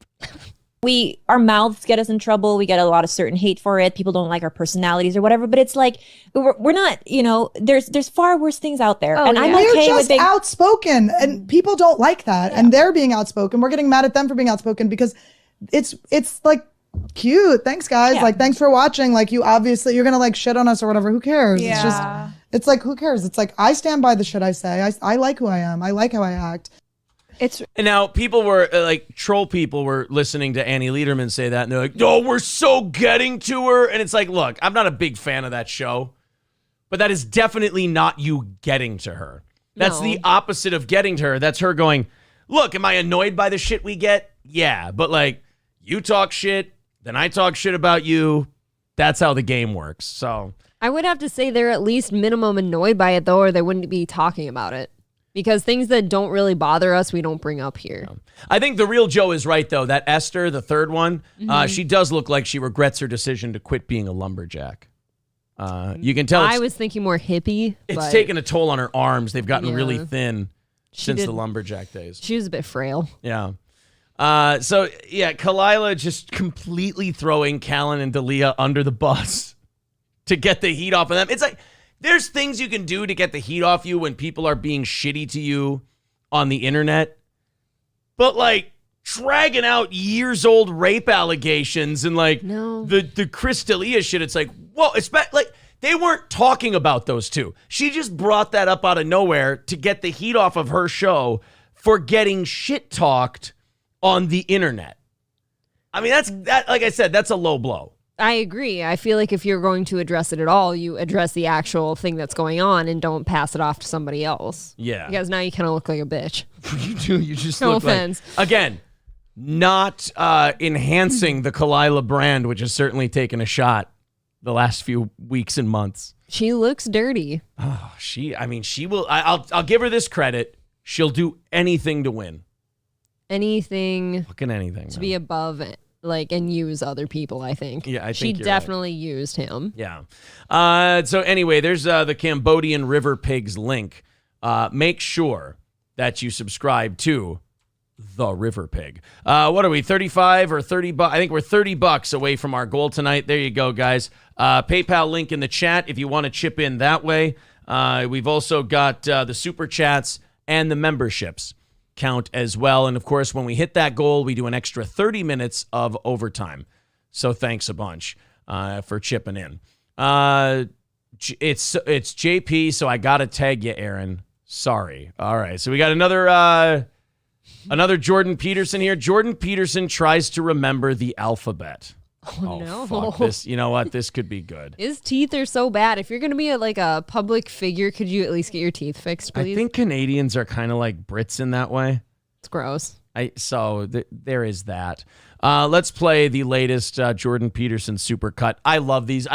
Our mouths get us in trouble. We get a lot of certain hate for it. People don't like our personalities or whatever. But it's like we're not. There's far worse things out there. And I'm We're okay just with outspoken, and people don't like that. And they're being outspoken. We're getting mad at them for being outspoken because it's like cute. Thanks, guys. Yeah. Like, thanks for watching. Like, you're gonna like shit on us or whatever. Who cares? Yeah. It's like, who cares? It's like, I stand by the shit I say. I like who I am. I like how I act. And now people were troll people were listening to Annie Lederman say that, and they're like, "Oh, we're so getting to her." And it's like, look, I'm not a big fan of that show, but that is definitely not you getting to her. That's the opposite of getting to her. That's her going, "Look, am I annoyed by the shit we get? Yeah, but like, you talk shit, then I talk shit about you. That's how the game works." So I would have to say they're at least minimum annoyed by it, though, or they wouldn't be talking about it. Because things that don't really bother us, we don't bring up here. I think the real Joe is right, though. That Esther, the third one, she does look like she regrets her decision to quit being a lumberjack. You can tell I was thinking more hippie. It's taken a toll on her arms. They've gotten really thin since the lumberjack days. She was a bit frail. Yeah. Kalila just completely throwing Callan and Dalia under the bus to get the heat off of them. It's like, there's things you can do to get the heat off you when people are being shitty to you on the internet. But like dragging out years old rape allegations and like the Chris D'Elia shit, it's like, whoa, it's like they weren't talking about those two. She just brought that up out of nowhere to get the heat off of her show for getting shit talked on the internet. I mean, like I said, that's a low blow. I agree. I feel like if you're going to address it at all, you address the actual thing that's going on and don't pass it off to somebody else. Yeah. Because now you kind of look like a bitch. You do. You just No look offense. like, again, not enhancing the Kalila brand, which has certainly taken a shot the last few weeks and months. She looks dirty. Oh, she will. I'll give her this credit. She'll do anything to win. Anything. Fucking anything. To be above it. Like, and use other people, I think. Yeah, I think she you're definitely used him. Yeah. So anyway, there's the Cambodian River Pigs link. Make sure that you subscribe to the River Pig. What are we, 35 or 30 bucks? I think we're 30 bucks away from our goal tonight. There you go, guys. PayPal link in the chat if you want to chip in that way. We've also got the super chats and the memberships count as well. And of course, when we hit that goal, we do an extra 30 minutes of overtime. So thanks a bunch for chipping in. It's JP, so I gotta tag you, Aaron. Sorry. All right, so we got another Jordan Peterson here. Jordan Peterson tries to remember the alphabet. Oh no! Fuck this. You know what? This could be good. His teeth are so bad. If you're gonna be a public figure, could you at least get your teeth fixed, please? I think Canadians are kind of like Brits in that way. It's gross. There is that. Let's play the latest Jordan Peterson supercut. I love these.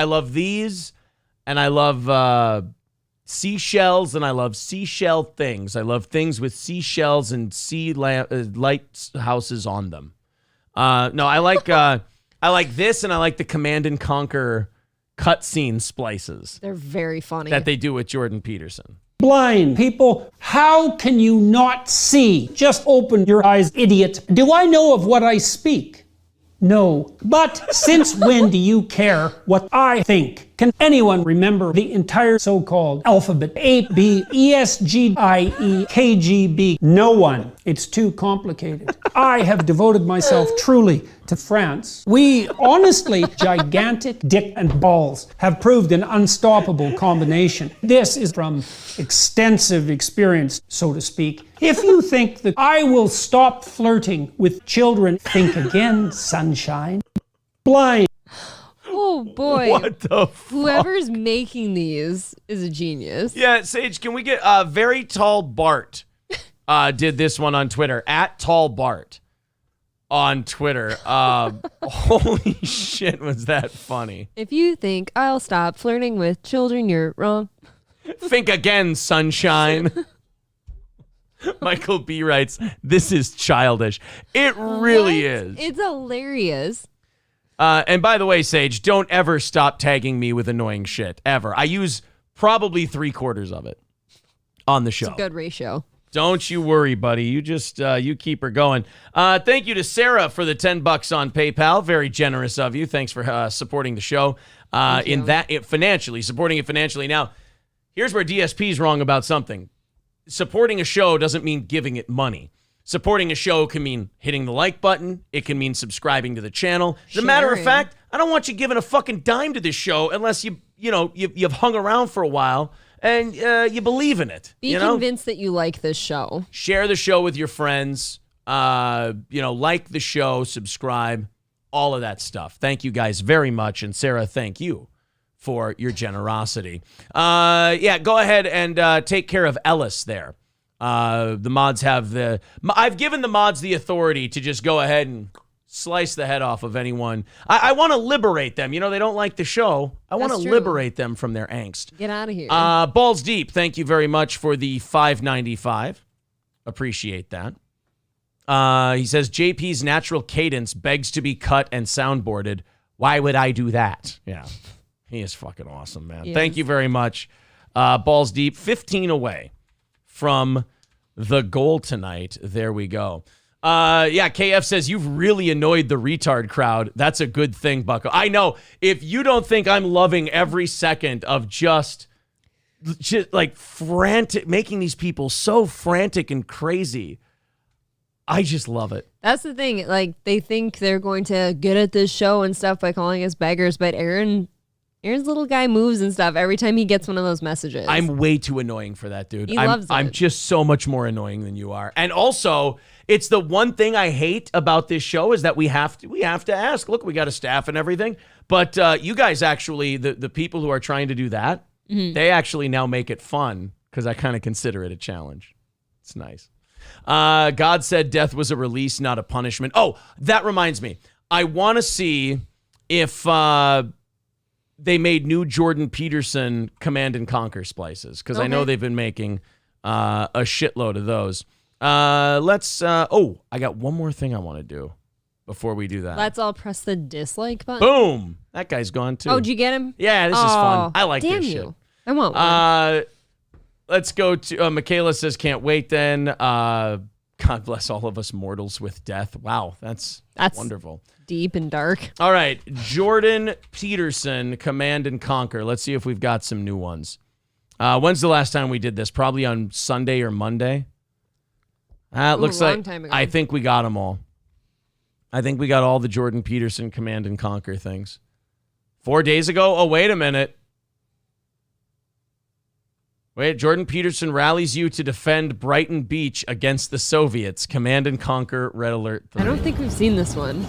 And I love seashells, and I love seashell things. I love things with seashells and lighthouses on them. I like this, and I like the Command and Conquer cutscene splices. They're very funny. That they do with Jordan Peterson. Blind people, how can you not see? Just open your eyes, idiot. Do I know of what I speak? No. But since when do you care what I think? Can anyone remember the entire so-called alphabet? A, B, E, S, G, I, E, K, G, B. No one. It's too complicated. I have devoted myself truly to France. We, honestly, gigantic dick and balls have proved an unstoppable combination. This is from extensive experience, so to speak. If you think that I will stop flirting with children, think again, sunshine. Blind. Oh boy. What the fuck? Whoever's making these is a genius. Yeah, Sage, can we get Very Tall Bart did this one on Twitter, at Tall Bart on Twitter. Holy shit, was that funny. If you think I'll stop flirting with children, you're wrong. Think again, sunshine. Michael B. writes, this is childish. It really is. It's hilarious. And by the way, Sage, don't ever stop tagging me with annoying shit, ever. I use probably 3/4 of it on the show. It's a good ratio. Don't you worry, buddy. You just you keep her going. Thank you to Sarah for the $10 on PayPal. Very generous of you. Thanks for supporting the show supporting it financially. Now, here's where DSP is wrong about something. Supporting a show doesn't mean giving it money. Supporting a show can mean hitting the like button. It can mean subscribing to the channel. As a matter of fact, I don't want you giving a fucking dime to this show unless you've hung around for a while and you believe in it. Be convinced that you like this show. Share the show with your friends. Like the show, subscribe, all of that stuff. Thank you guys very much. And Sarah, thank you for your generosity. Go ahead and take care of Ellis there. The mods have I've given the mods the authority to just go ahead and slice the head off of anyone. I want to liberate them. They don't like the show. I want to liberate them from their angst. Get out of here. Balls Deep, thank you very much for the $5.95. Appreciate that. He says, JP's natural cadence begs to be cut and soundboarded. Why would I do that? Yeah, he is fucking awesome, man. Yes. Thank you very much. Balls Deep, 15 away from the goal tonight. There we go. KF says, you've really annoyed the retard crowd. That's a good thing, Bucko. I know. If you don't think I'm loving every second of just like frantic, making these people so frantic and crazy, I just love it. That's the thing. Like, they think they're going to get at this show and stuff by calling us beggars, but Aaron's little guy moves and stuff every time he gets one of those messages. I'm way too annoying for that, dude. He loves it. I'm just so much more annoying than you are. And also, it's the one thing I hate about this show is that we have to ask. Look, we got a staff and everything. But you guys actually, the people who are trying to do that, they actually now make it fun because I kind of consider it a challenge. It's nice. God said death was a release, not a punishment. Oh, that reminds me. I want to see if they made new Jordan Peterson Command and Conquer splices because I know they've been making a shitload of those. I got one more thing I want to do before we do that. Let's all press the dislike button. Boom! That guy's gone too. Oh, did you get him? Yeah, this is fun. I like damn this you. shit. I want one. Let's go to Michaela says can't wait then. God bless all of us mortals with death. Wow, that's wonderful. Deep and dark. All right, Jordan Peterson, Command and Conquer. Let's see if we've got some new ones. When's the last time we did this? Probably on Sunday or Monday. It looks like time ago. I think we got them all. I think we got all the Jordan Peterson Command and Conquer things. 4 days ago? Oh, wait a minute. Wait, Jordan Peterson rallies you to defend Brighton Beach against the Soviets. Command and Conquer Red Alert 3. I don't think we've seen this one.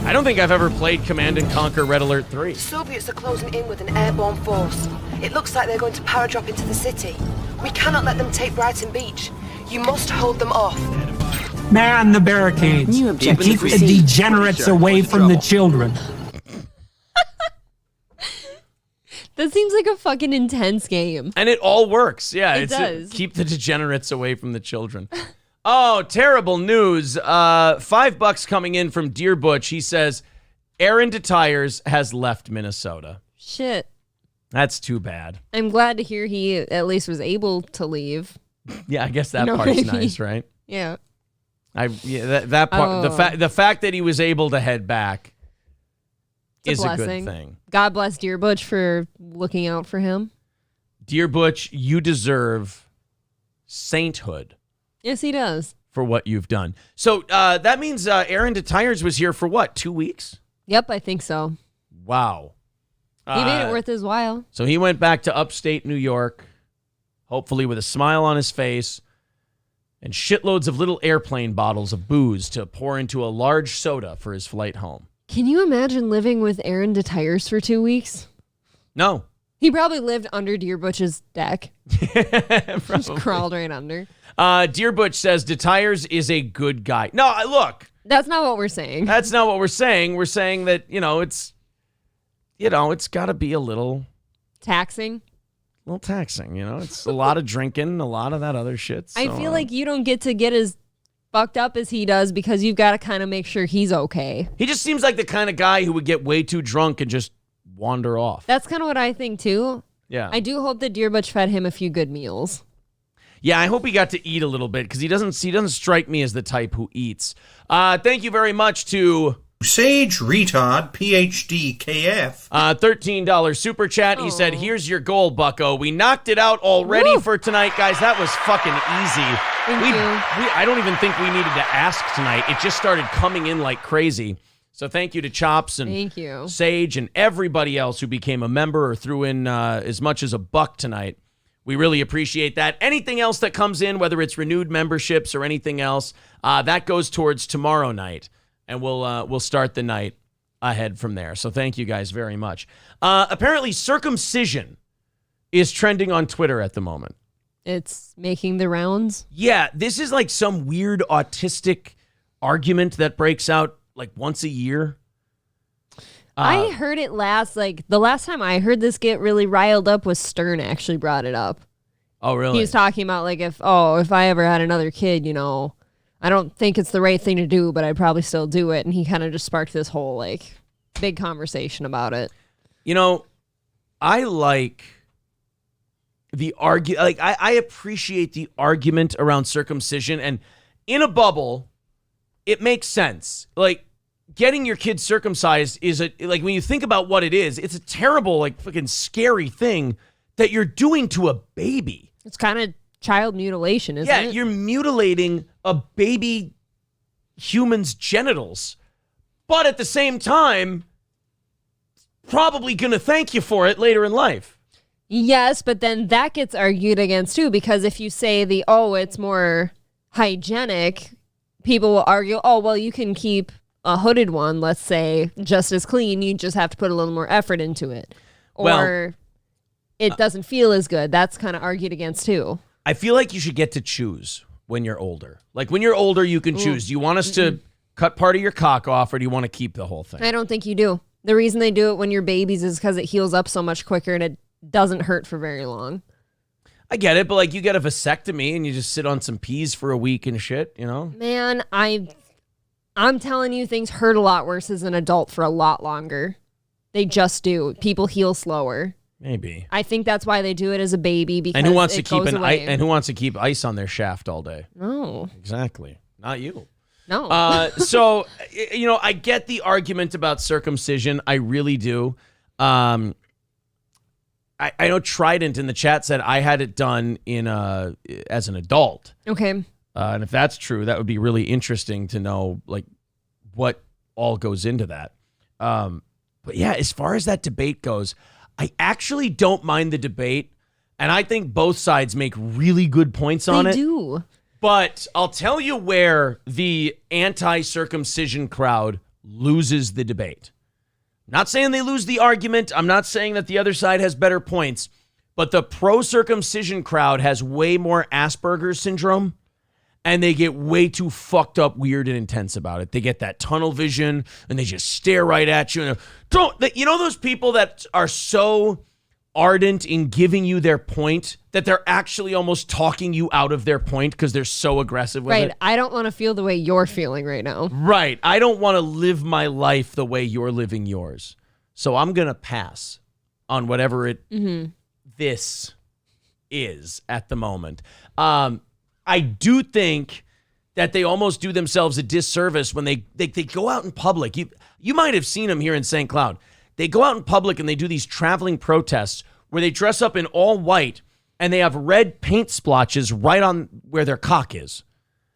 I don't think I've ever played Command and Conquer Red Alert 3. The Soviets are closing in with an airborne force. It looks like they're going to paradrop into the city. We cannot let them take Brighton Beach. You must hold them off. Man the barricades. Keep the degenerates away from the children. That seems like a fucking intense game. And it all works. Yeah, it does. Keep the degenerates away from the children. Oh, terrible news. $5 coming in from Dear Butch. He says, Aaron Detires has left Minnesota. Shit. That's too bad. I'm glad to hear he at least was able to leave. Yeah, I guess that part's nice, right? Yeah. That part. The fact that he was able to head back is a good thing. God bless Dear Butch for looking out for him. Dear Butch, you deserve sainthood. Yes, he does. For what you've done. So that means Aaron Detires was here for what, 2 weeks? Yep, I think so. Wow. He made it worth his while. So he went back to upstate New York, hopefully with a smile on his face, and shitloads of little airplane bottles of booze to pour into a large soda for his flight home. Can you imagine living with Aaron Detires for 2 weeks? No. He probably lived under Dear Butch's deck. Just crawled right under. Dear Butch says Detires is a good guy. No, look. That's not what we're saying. That's not what we're saying. We're saying that, it's got to be a little taxing. A little taxing, It's a lot of drinking, a lot of that other shit. So, I feel like you don't get to get as fucked up as he does because you've got to kind of make sure he's okay. He just seems like the kind of guy who would get way too drunk and just wander off. That's kind of what I think too. Yeah. I do hope that Deer Butch fed him a few good meals. Yeah, I hope he got to eat a little bit because he doesn't strike me as the type who eats. Thank you very much to Sage Retard PhD KF. $13 super chat. He said, "Here's your goal, Bucko. We knocked it out already for tonight, guys. That was fucking easy. Thank you. I don't even think we needed to ask tonight. It just started coming in like crazy. So thank you to Chops and Thank you. Sage and everybody else who became a member or threw in as much as $1 tonight. We really appreciate that. Anything else that comes in, whether it's renewed memberships or anything else, that goes towards tomorrow night, and we'll start the night ahead from there. So thank you guys very much. Apparently, circumcision is trending on Twitter at the moment. It's making the rounds. Yeah, this is like some weird autistic argument that breaks out like once a year. I heard it the last time I heard this get really riled up was Stern actually brought it up. Oh, really? He was talking about like if I ever had another kid, I don't think it's the right thing to do, but I'd probably still do it. And he kind of just sparked this whole like big conversation about it. I like the I appreciate the argument around circumcision, and in a bubble, it makes sense. Like, getting your kid circumcised is when you think about what it is, it's a terrible, like, fucking scary thing that you're doing to a baby. It's kind of child mutilation, isn't it? Yeah, you're mutilating a baby human's genitals, but at the same time, probably going to thank you for it later in life. Yes, but then that gets argued against too, because if you say it's more hygienic, people will argue, you can keep a hooded one, let's say, just as clean. You just have to put a little more effort into it. Or it doesn't feel as good. That's kind of argued against too. I feel like you should get to choose when you're older. Like, when you're older, you can choose. Do you want us to cut part of your cock off, or do you want to keep the whole thing? I don't think you do. The reason they do it when you're babies is because it heals up so much quicker and it doesn't hurt for very long. I get it, but like, you get a vasectomy and you just sit on some peas for a week and shit, Man, I'm telling you, things hurt a lot worse as an adult for a lot longer. They just do. People heal slower. Maybe. I think that's why they do it as a baby, because and who wants it to keep goes away. and who wants to keep ice on their shaft all day? No. Exactly. Not you. No. So, I get the argument about circumcision. I really do. I know Trident in the chat said I had it done as an adult. Okay. And if that's true, that would be really interesting to know, like, what all goes into that. But yeah, as far as that debate goes, I actually don't mind the debate, and I think both sides make really good points on it. They do. But I'll tell you where the anti-circumcision crowd loses the debate. I'm not saying they lose the argument. I'm not saying that the other side has better points, but the pro-circumcision crowd has way more Asperger's syndrome, and they get way too fucked up, weird, and intense about it. They get that tunnel vision, and they just stare right at you. And those people that are so ardent in giving you their point that they're actually almost talking you out of their point because they're so aggressive with it? Right. I don't want to feel the way you're feeling right now. Right. I don't want to live my life the way you're living yours. So I'm going to pass on whatever this is at the moment. I do think that they almost do themselves a disservice when they go out in public. You might have seen them here in St. Cloud. They go out in public and they do these traveling protests where they dress up in all white and they have red paint splotches right on where their cock is.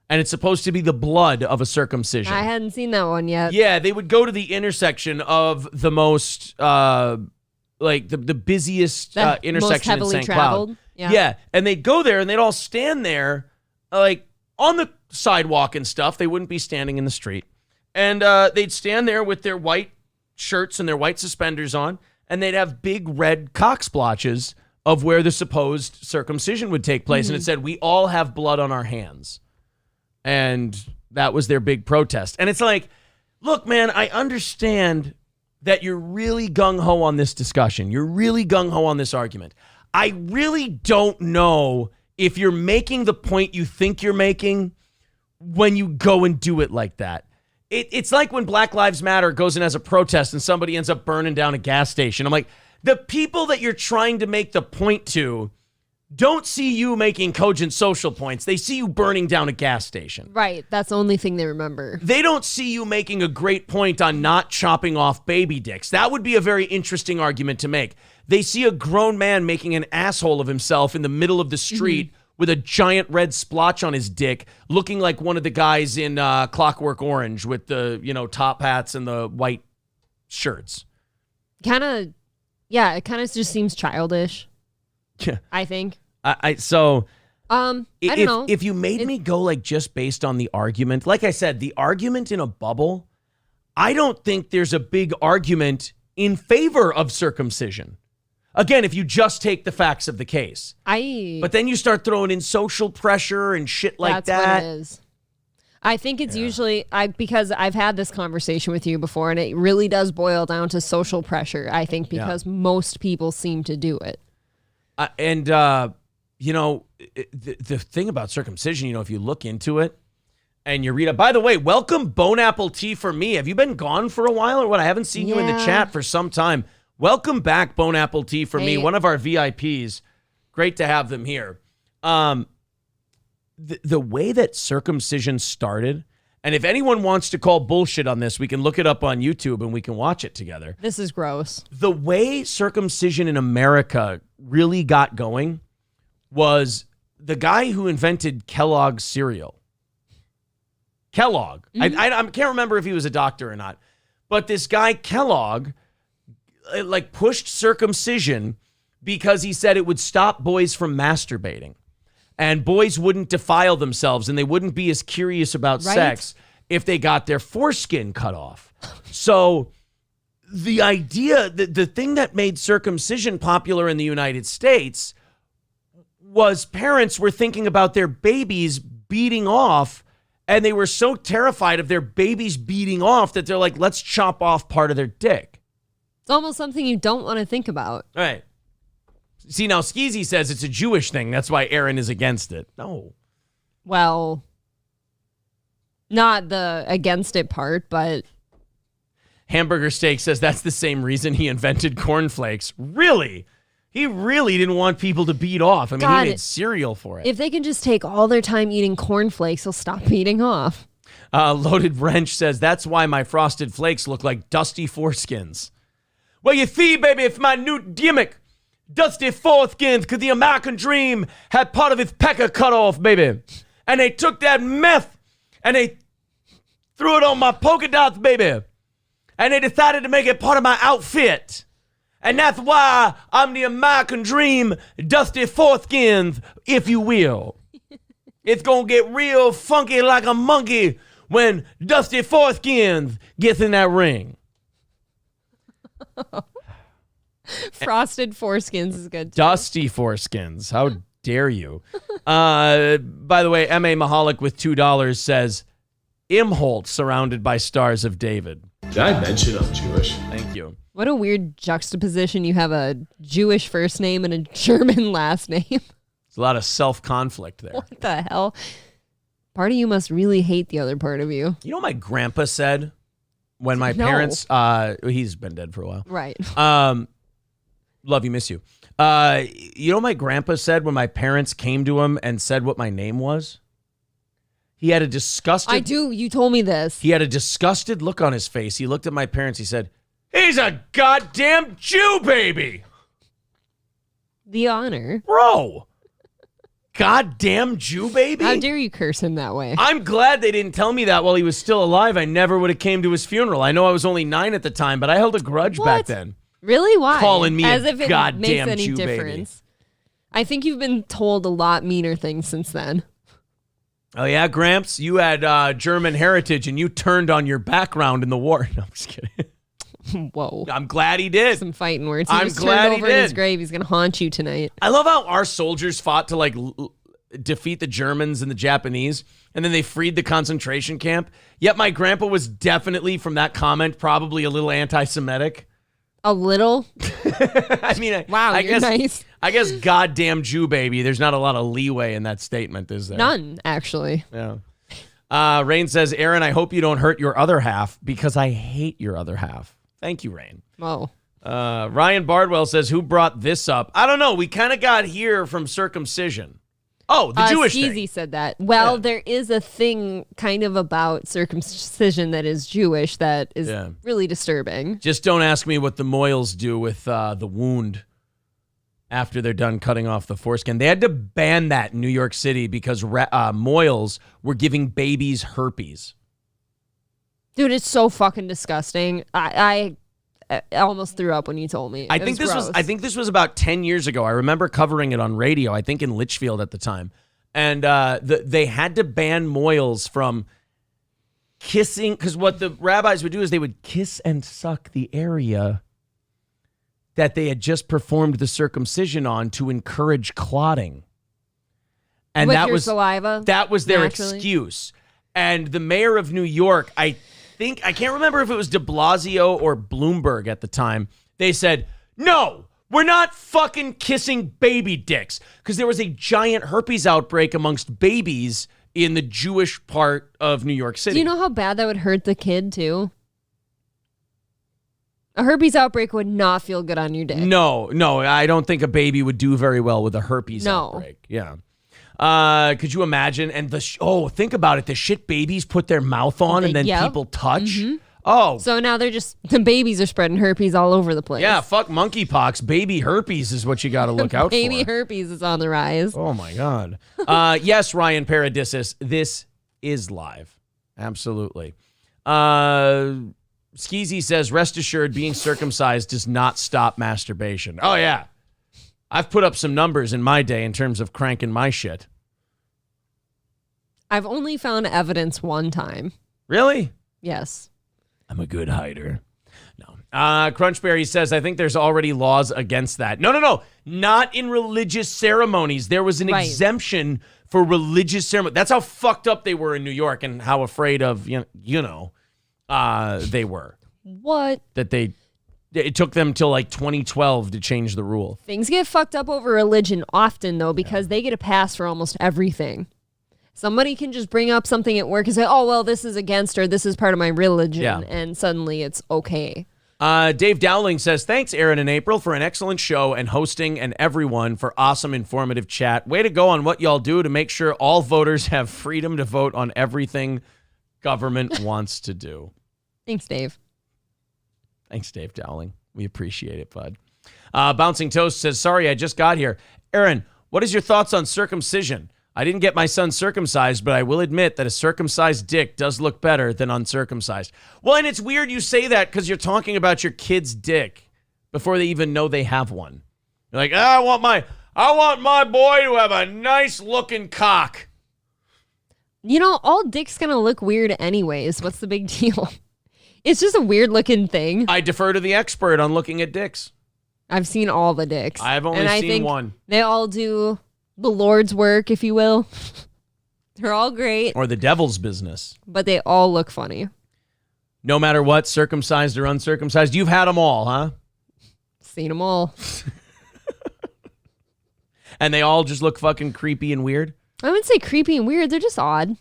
And it's supposed to be the blood of a circumcision. I hadn't seen that one yet. Yeah, they would go to the intersection of the most, the busiest intersection most heavily in St. traveled. Cloud. Yeah, and they'd go there and they'd all stand there, like, on the sidewalk and stuff. They wouldn't be standing in the street. And they'd stand there with their white shirts and their white suspenders on, and they'd have big red cock splotches of where the supposed circumcision would take place. And it said, "We all have blood on our hands." And that was their big protest. And it's like, look, man, I understand that you're really gung-ho on this discussion. You're really gung-ho on this argument. I really don't know if you're making the point you think you're making when you go and do it like that. It's like when Black Lives Matter goes in as a protest and somebody ends up burning down a gas station. I'm like, the people that you're trying to make the point to don't see you making cogent social points. They see you burning down a gas station. Right. That's the only thing they remember. They don't see you making a great point on not chopping off baby dicks. That would be a very interesting argument to make. They see a grown man making an asshole of himself in the middle of the street with a giant red splotch on his dick, looking like one of the guys in Clockwork Orange with the, top hats and the white shirts. It kind of just seems childish. Yeah. I think. I don't know. If you made me go like just based on the argument, like I said, the argument in a bubble, I don't think there's a big argument in favor of circumcision. Again, if you just take the facts of the case. But then you start throwing in social pressure and shit like that. That's what it is. I think it's usually, because I've had this conversation with you before, and it really does boil down to social pressure, I think, because most people seem to do it. The thing about circumcision, if you look into it and you read it, by the way, welcome Bone Apple Tea for me. Have you been gone for a while or what? I haven't seen you in the chat for some time. Welcome back, Bone Apple Tea for me, one of our VIPs. Great to have them here. The way that circumcision started, and if anyone wants to call bullshit on this, we can look it up on YouTube and we can watch it together. This is gross. The way circumcision in America really got going was the guy who invented Kellogg's cereal. Kellogg. I can't remember if he was a doctor or not, but this guy Kellogg pushed circumcision because he said it would stop boys from masturbating. And boys wouldn't defile themselves and they wouldn't be as curious about sex if they got their foreskin cut off. So the idea, the thing that made circumcision popular in the United States was parents were thinking about their babies beating off, and they were so terrified of their babies beating off that they're like, let's chop off part of their dick. It's almost something you don't want to think about. Right. See, now Skeezy says it's a Jewish thing. That's why Aaron is against it. No. Well, not the against it part, but... Hamburger Steak says that's the same reason he invented cornflakes. Really? He really didn't want people to beat off. I mean, he made cereal for it. If they can just take all their time eating cornflakes, they'll stop beating off. Loaded Wrench says that's why my Frosted Flakes look like dusty foreskins. Well, you see, baby, it's my new gimmick. Dusty foreskins, because the American dream had part of its pecker cut off, baby. And they took that meth and they threw it on my polka dots, baby. And they decided to make it part of my outfit. And that's why I'm the American dream, dusty foreskins, if you will. It's going to get real funky like a monkey when dusty foreskins gets in that ring. Frosted foreskins is good too. Dusty foreskins. How dare you? By the way, M.A. Mahalik with $2 says, Imholt surrounded by stars of David. Did I mention I'm Jewish? Thank you. What a weird juxtaposition. You have a Jewish first name and a German last name. There's a lot of self-conflict there. What the hell? Part of you must really hate the other part of you. You know what my grandpa said when my parents... he's been dead for a while. Right. Love you, miss you. You know what my grandpa said when my parents came to him and said what my name was? He had a disgusted... I do. You told me this. He had a disgusted look on his face. He looked at my parents. He said, he's a goddamn Jew, baby. The honor. Bro. Goddamn Jew, baby. How dare you curse him that way? I'm glad they didn't tell me that while he was still alive. I never would have came to his funeral. I know I was only 9 at the time, but I held a grudge back then. Really? Why? Calling me as a if it goddamn makes any Jew difference. baby. I think you've been told a lot meaner things since then. Oh, yeah, Gramps? You had German heritage and you turned on your background in the war. No, I'm just kidding. Whoa. I'm glad he did. Some fighting words. I'm glad he did. In his grave. He's going to haunt you tonight. I love how our soldiers fought to defeat the Germans and the Japanese, and then they freed the concentration camp. Yet my grandpa was definitely, from that comment, probably a little anti-Semitic. A little? I mean, wow, you're nice. I guess goddamn Jew baby. There's not a lot of leeway in that statement, is there? None, actually. Yeah. Rain says, Aaron, I hope you don't hurt your other half because I hate your other half. Thank you, Rain. Oh. Ryan Bardwell says, who brought this up? I don't know. We kind of got here from circumcision. Oh, the Jewish Skeezy thing. said that. Well, there is a thing kind of about circumcision that is Jewish that is really disturbing. Just don't ask me what the Moyles do with the wound after they're done cutting off the foreskin. They had to ban that in New York City because Moyles were giving babies herpes. Dude, it's so fucking disgusting. I almost threw up when you told me. I think this was about 10 years ago. I remember covering it on radio, I think in Litchfield at the time. And they had to ban Moyles from kissing, because what the rabbis would do is they would kiss and suck the area that they had just performed the circumcision on to encourage clotting. And with that your was saliva. That was their naturally. excuse. And the mayor of New York, I can't remember if it was de Blasio or Bloomberg at the time. They said, no, we're not fucking kissing baby dicks. Because there was a giant herpes outbreak amongst babies in the Jewish part of New York City. Do you know how bad that would hurt the kid, too? A herpes outbreak would not feel good on your dick. No, I don't think a baby would do very well with a herpes outbreak. Yeah. Could you imagine? And think about it. The shit babies put their mouth on and then people touch. Mm-hmm. Oh. So now the babies are spreading herpes all over the place. Yeah, fuck monkeypox. Baby herpes is what you got to look out for. Baby herpes is on the rise. Oh, my God. Yes, Ryan Paradissus, this is live. Absolutely. Skeezy says, rest assured, being circumcised does not stop masturbation. Oh, yeah. I've put up some numbers in my day in terms of cranking my shit. I've only found evidence one time. Really? Yes. I'm a good hider. No. Crunchberry says, I think there's already laws against that. No. Not in religious ceremonies. There was an exemption for religious ceremonies. That's how fucked up they were in New York and how afraid of, they were. What? It took them till like 2012 to change the rule. Things get fucked up over religion often, though, because they get a pass for almost everything. Somebody can just bring up something at work and say, oh, well, this is against or this is part of my religion. And suddenly it's okay. Dave Dowling says, thanks, Aaron and April, for an excellent show and hosting and everyone for awesome, informative chat. Way to go on what y'all do to make sure all voters have freedom to vote on everything government wants to do. Thanks, Dave. Thanks, Dave Dowling. We appreciate it, bud. Bouncing Toast says, sorry, I just got here. Aaron, what is your thoughts on circumcision? I didn't get my son circumcised, but I will admit that a circumcised dick does look better than uncircumcised. Well, and it's weird you say that because you're talking about your kid's dick before they even know they have one. You're like, I want my boy to have a nice looking cock. All dicks gonna look weird anyways. What's the big deal? It's just a weird looking thing. I defer to the expert on looking at dicks. I've seen all the dicks. I've only seen one. They all do the Lord's work, if you will. They're all great. Or the devil's business. But they all look funny. No matter what, circumcised or uncircumcised. You've had them all, huh? Seen them all. And they all just look fucking creepy and weird? I wouldn't say creepy and weird. They're just odd.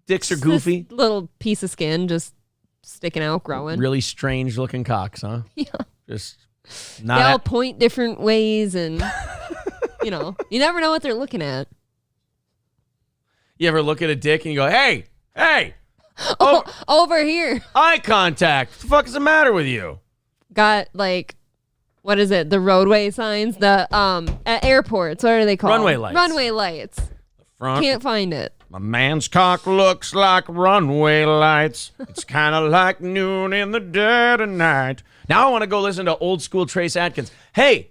Dicks are goofy. This little piece of skin just sticking out, growing. Really strange looking cocks, huh? Yeah. Just not. They all point different ways and, you never know what they're looking at. You ever look at a dick and you go, hey, over here. Eye contact. What the fuck is the matter with you? Got what is it? The roadway signs? The at airports. What are they called? Runway lights. Runway lights. Front. Can't find it. My man's cock looks like runway lights. It's kind of like noon in the dead of night. Now I want to go listen to old school Trace Adkins. Hey,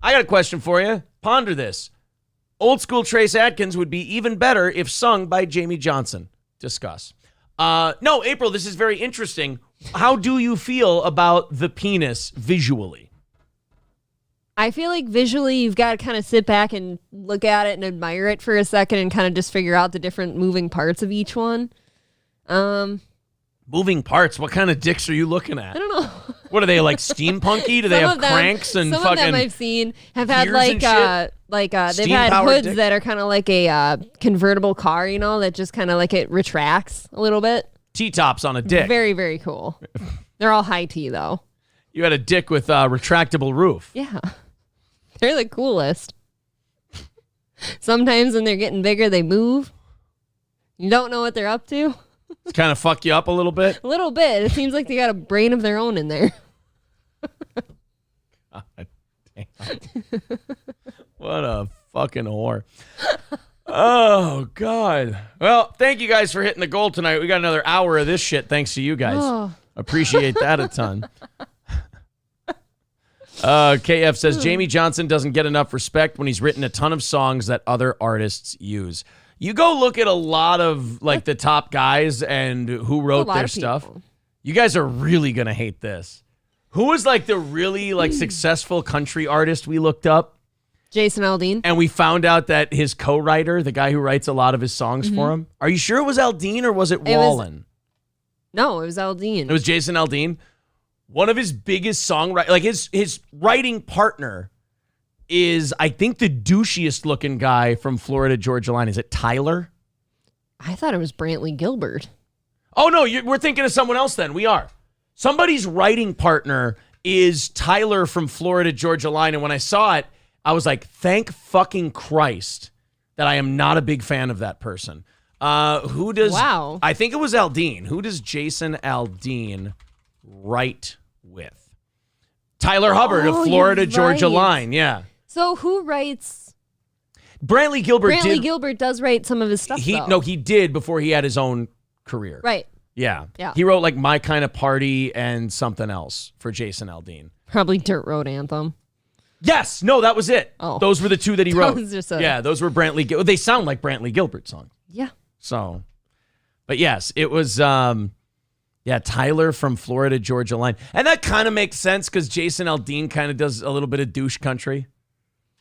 I got a question for you. Ponder this. Old school Trace Adkins would be even better if sung by Jamie Johnson. Discuss. No, April, this is very interesting. How do you feel about the penis visually? I feel like visually you've got to kind of sit back and look at it and admire it for a second and kind of just figure out the different moving parts of each one. Moving parts? What kind of dicks are you looking at? I don't know. What are they, like steampunky? Do they have cranks and some fucking? Some of them I've seen have had gears and shit? they've had hoods dick? that are kind of like a convertible car, you know, that just kind of like it retracts a little bit. T-tops on a dick. Very, very cool. They're all high T though. You had a dick with a retractable roof. Yeah, they're the coolest. Sometimes when they're getting bigger, they move. You don't know what they're up to. It's kind of fuck you up a little bit. A little bit. It seems like they got a brain of their own in there. God damn. What a fucking whore. Oh, God. Well, thank you guys for hitting the goal tonight. We got another hour of this shit thanks to you guys. Oh. Appreciate that a ton. KF says, Jamie Johnson doesn't get enough respect when he's written a ton of songs that other artists use. You go look at a lot of like the top guys and who wrote their stuff. You guys are really going to hate this. Who was like the really like successful country artist we looked up? Jason Aldean. And we found out that his co-writer, the guy who writes a lot of his songs for him. Are you sure it was Aldean or was it Wallen? No, it was Aldean. It was Jason Aldean. One of his biggest songwriters, like his writing partner is, I think, the douchiest looking guy from Florida Georgia Line. Is it Tyler? I thought it was Brantley Gilbert. Oh, no, we're thinking of someone else then. We are. Somebody's writing partner is Tyler from Florida Georgia Line. And when I saw it, I was like, thank fucking Christ that I am not a big fan of that person. Who does... Wow. I think it was Aldean. Who does Jason Aldean write with? Tyler Hubbard of Florida Georgia Line. Yeah. So who writes? Brantley Gilbert did. Brantley Gilbert does write some of his stuff, though. He did before he had his own career. Right. Yeah. Yeah. He wrote like My Kind of Party and something else for Jason Aldean. Probably Dirt Road Anthem. Yes. No, that was it. Oh. Those were the two that he wrote. Was just yeah, those were Brantley Gilbert. They sound like Brantley Gilbert songs. Yeah. So, but yes, it was, Tyler from Florida Georgia Line. And that kind of makes sense because Jason Aldean kind of does a little bit of douche country.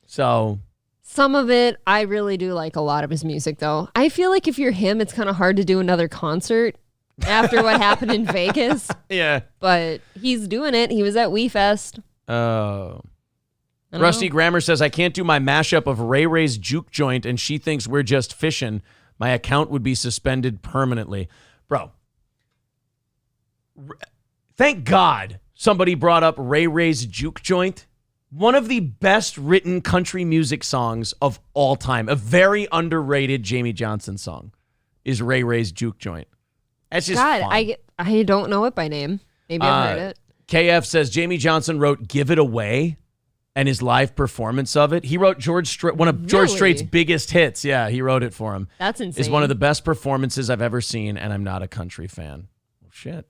So. Some of it, I really do like a lot of his music, though. I feel like if you're him, it's kind of hard to do another concert after what happened in Vegas. Yeah. But he's doing it. He was at WeFest. Oh. Rusty Grammar says, I can't do my mashup of Ray Ray's Juke Joint and She Thinks We're Just Fishing. My account would be suspended permanently. Bro, thank God somebody brought up Ray Ray's Juke Joint. One of the best written country music songs of all time. A very underrated Jamie Johnson song is Ray Ray's Juke Joint. That's just fun. I don't know it by name. Maybe I've heard it. KF says Jamie Johnson wrote Give It Away and his live performance of it. He wrote one of George Strait's biggest hits. Yeah, he wrote it for him. That's insane. It's one of the best performances I've ever seen, and I'm not a country fan. Oh, shit.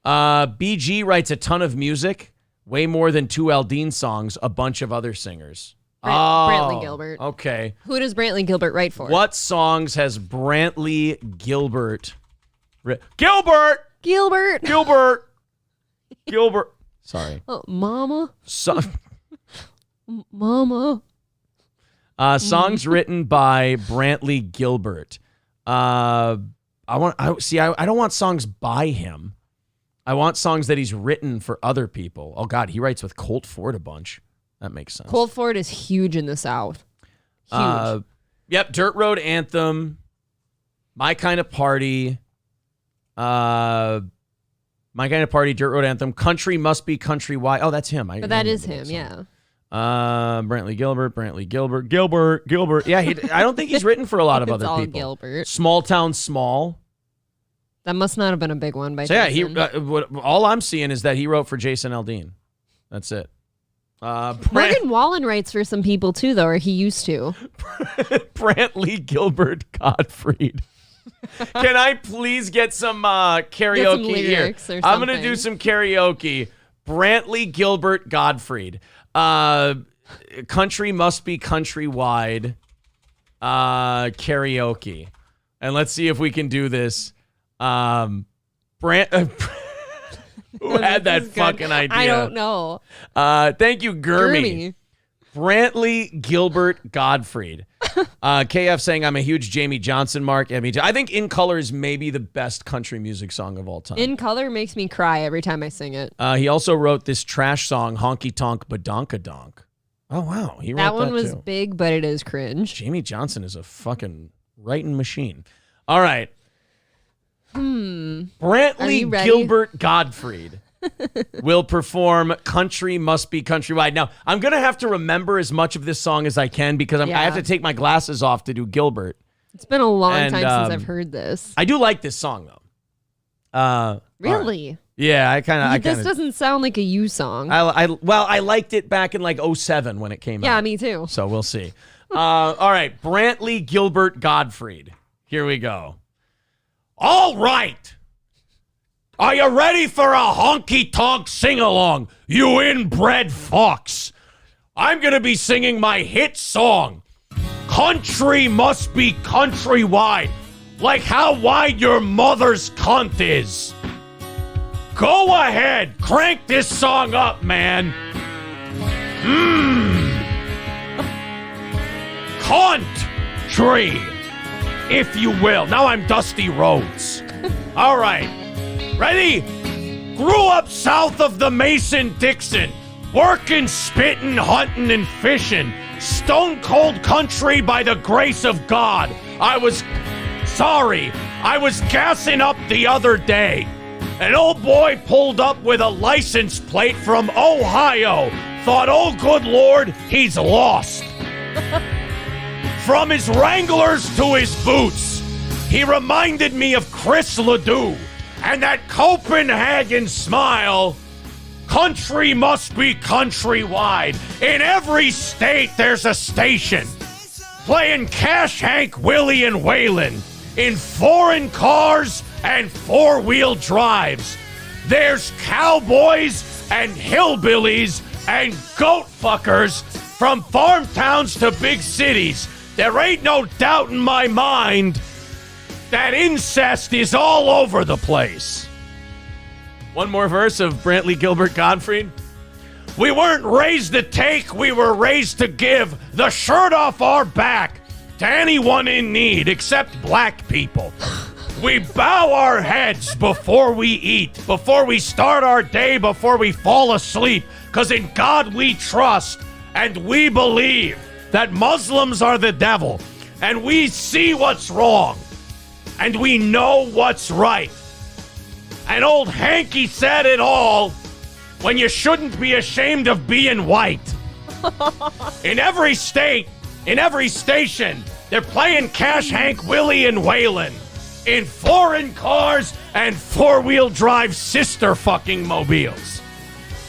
BG writes a ton of music. Way more than 2 Aldean songs, a bunch of other singers. Brantley Gilbert. Okay. Who does Brantley Gilbert write for? What songs has Brantley Gilbert Gilbert! Sorry. Oh, Mama. Mama. Songs written by Brantley Gilbert. I don't want songs by him. I want songs that he's written for other people. Oh, God, he writes with Colt Ford a bunch. That makes sense. Colt Ford is huge in the South. Huge. Yep, Dirt Road Anthem, My Kind of Party, Dirt Road Anthem, Country Must Be Countrywide. Oh, that's him. But that is him, yeah. Brantley Gilbert. Yeah, I don't think he's written for a lot of other people. Gilbert. Small Town Small. That must not have been a big one by Jason. Jason. All I'm seeing is that he wrote for Jason Aldean. That's it. Morgan Wallen writes for some people too, though, or he used to. Brantley Gilbert Gottfried. Can I please get some karaoke here? I'm going to do some karaoke. Brantley Gilbert Gottfried. Country Must Be Countrywide. Karaoke. And let's see if we can do this. Who had that fucking idea? I don't know. Thank you, Gurmy. Brantley Gilbert Gottfried. KF saying, I'm a huge Jamie Johnson mark. I think In Color is maybe the best country music song of all time. In Color makes me cry every time I sing it. He also wrote this trash song, Honky Tonk Badonkadonk. Oh, wow. He wrote that one was too. big, but it is cringe. Jamie Johnson is a fucking writing machine. All right. Brantley Gilbert Gottfried will perform Country Must Be Countrywide. Now, I'm going to have to remember as much of this song as I can because I have to take my glasses off to do Gilbert. It's been a long time since I've heard this. I do like this song, though. Really? Right. Yeah, I kind of. This doesn't sound like a you song. I liked it back in like 2007 when it came out. Yeah, me too. So we'll see. All right, Brantley Gilbert Gottfried. Here we go. All right. Are you ready for a honky-tonk sing-along, you inbred fox? I'm going to be singing my hit song, Country Must Be Countrywide, like how wide your mother's cunt is. Go ahead, crank this song up, man. Country, if you will. Now I'm Dusty Rhodes. All right. Ready? Grew up south of the Mason-Dixon, working, spitting, hunting, and fishing. Stone cold country by the grace of God. I was gassing up the other day. An old boy pulled up with a license plate from Ohio. Thought, oh good Lord, he's lost. From his Wranglers to his boots, he reminded me of Chris Ledoux. And that Copenhagen smile. Country must be countrywide. In every state there's a station playing Cash, Hank, Willie, and Waylon in foreign cars and four-wheel drives. There's cowboys and hillbillies and goat fuckers from farm towns to big cities. There ain't no doubt in my mind that incest is all over the place. One more verse of Brantley Gilbert Gottfried. We weren't raised to take, we were raised to give the shirt off our back to anyone in need except black people. We bow our heads before we eat, before we start our day, before we fall asleep, because in God we trust and we believe that Muslims are the devil, and we see what's wrong. And we know what's right. And old Hanky said it all when you shouldn't be ashamed of being white. In every state, in every station, they're playing Cash, Hank, Willie, and Waylon in foreign cars and four-wheel drive sister fucking mobiles.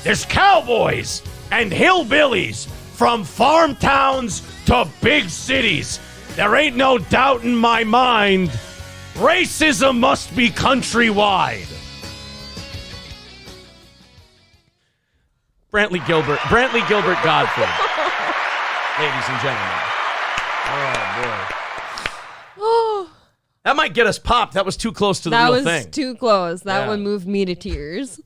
There's cowboys and hillbillies from farm towns to big cities. There ain't no doubt in my mind. Racism must be countrywide. Brantley Gilbert Gottfried. Ladies and gentlemen. Oh, boy. That might get us popped. That was too close to the real thing. That was too close. That one moved me to tears.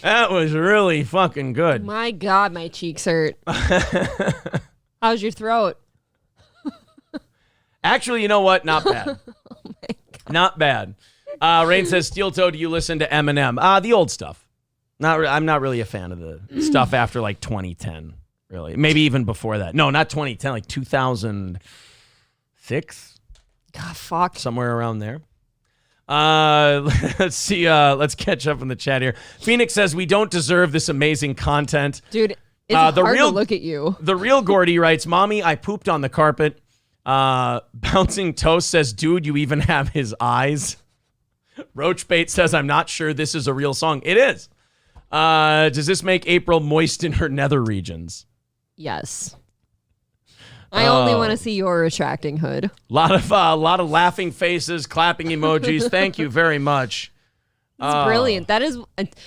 That was really fucking good. My God, my cheeks hurt. How's your throat? Actually, you know what? Not bad. Oh my God. Not bad. Rain says, Steel Toe, do you listen to Eminem? The old stuff. I'm not really a fan of the stuff after like 2010, really. Maybe even before that. No, not 2010, like 2006. God, fuck. Somewhere around there. Let's see. Let's catch up in the chat here. Phoenix says, we don't deserve this amazing content. Dude, it's hard to look at you. The real Gordy writes, Mommy, I pooped on the carpet. Bouncing Toast says, dude, you even have his eyes. Roachbait says, I'm not sure this is a real song. It is. Does this make April moist in her nether regions? Yes. I only want to see your retracting hood. Lot of laughing faces, clapping emojis. Thank you very much. It's brilliant. That is,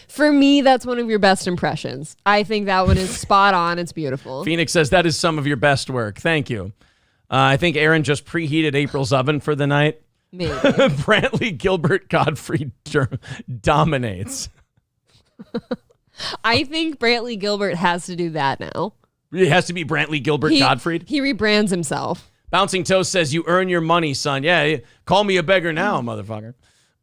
for me, that's one of your best impressions. I think that one is spot on. It's beautiful. Phoenix says, that is some of your best work. Thank you. I think Aaron just preheated April's oven for the night. Maybe. Brantley Gilbert Gottfried dominates. I think Brantley Gilbert has to do that now. It has to be Brantley Gilbert Gottfried. He rebrands himself. Bouncing Toast says, you earn your money, son. Yeah, call me a beggar now, motherfucker.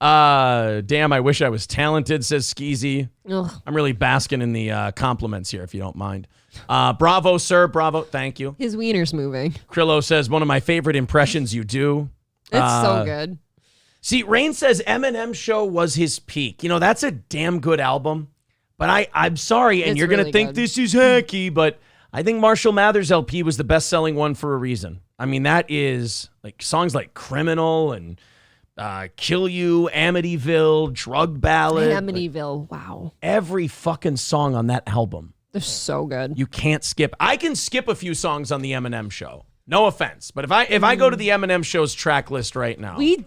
Damn, I wish I was talented, says Skeezy. Ugh. I'm really basking in the compliments here, if you don't mind. Bravo, sir. Bravo. Thank you. His wiener's moving. Krillo says, one of my favorite impressions you do. It's so good. See, Rain says Eminem Show was his peak. You know, that's a damn good album. But I'm sorry, and It's you're going to really think good. this is hacky, but I think Marshall Mathers LP was the best-selling one for a reason. I mean, that is like songs like Criminal and Kill You, Amityville, Drug Ballad. Amityville, wow. Every fucking song on that album. They're so good. You can't skip. I can skip a few songs on the Eminem Show. No offense. But if I go to the Eminem Show's track list right now. We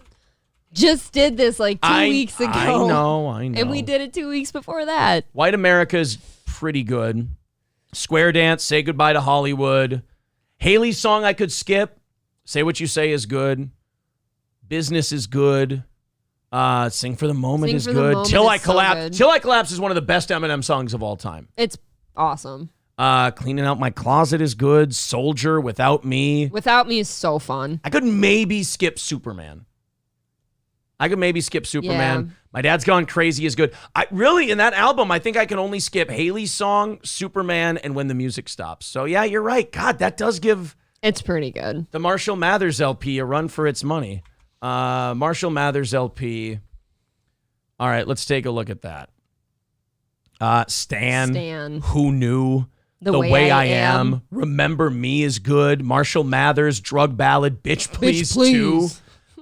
just did this like 2 weeks ago. I know. And we did it 2 weeks before that. White America's pretty good. Square Dance, Say Goodbye to Hollywood. Haley's song I could skip. Say What You Say is good. Business is good. Sing for the Moment is good. Till I Collapse. Till I Collapse is one of the best Eminem songs of all time. It's awesome. Cleaning Out My Closet is good. Soldier, Without Me. Without Me is so fun. I could maybe skip Superman. Yeah. My Dad's Gone Crazy is good. In that album, I think I can only skip Haley's song, Superman, and When the Music Stops. So yeah, you're right. God, that does give It's pretty good. the Marshall Mathers LP a run for its money. Marshall Mathers LP. All right, let's take a look at that. Stan. Who Knew? The Way I Am. Remember Me is good. Marshall Mathers, Drug Ballad, Bitch Please 2.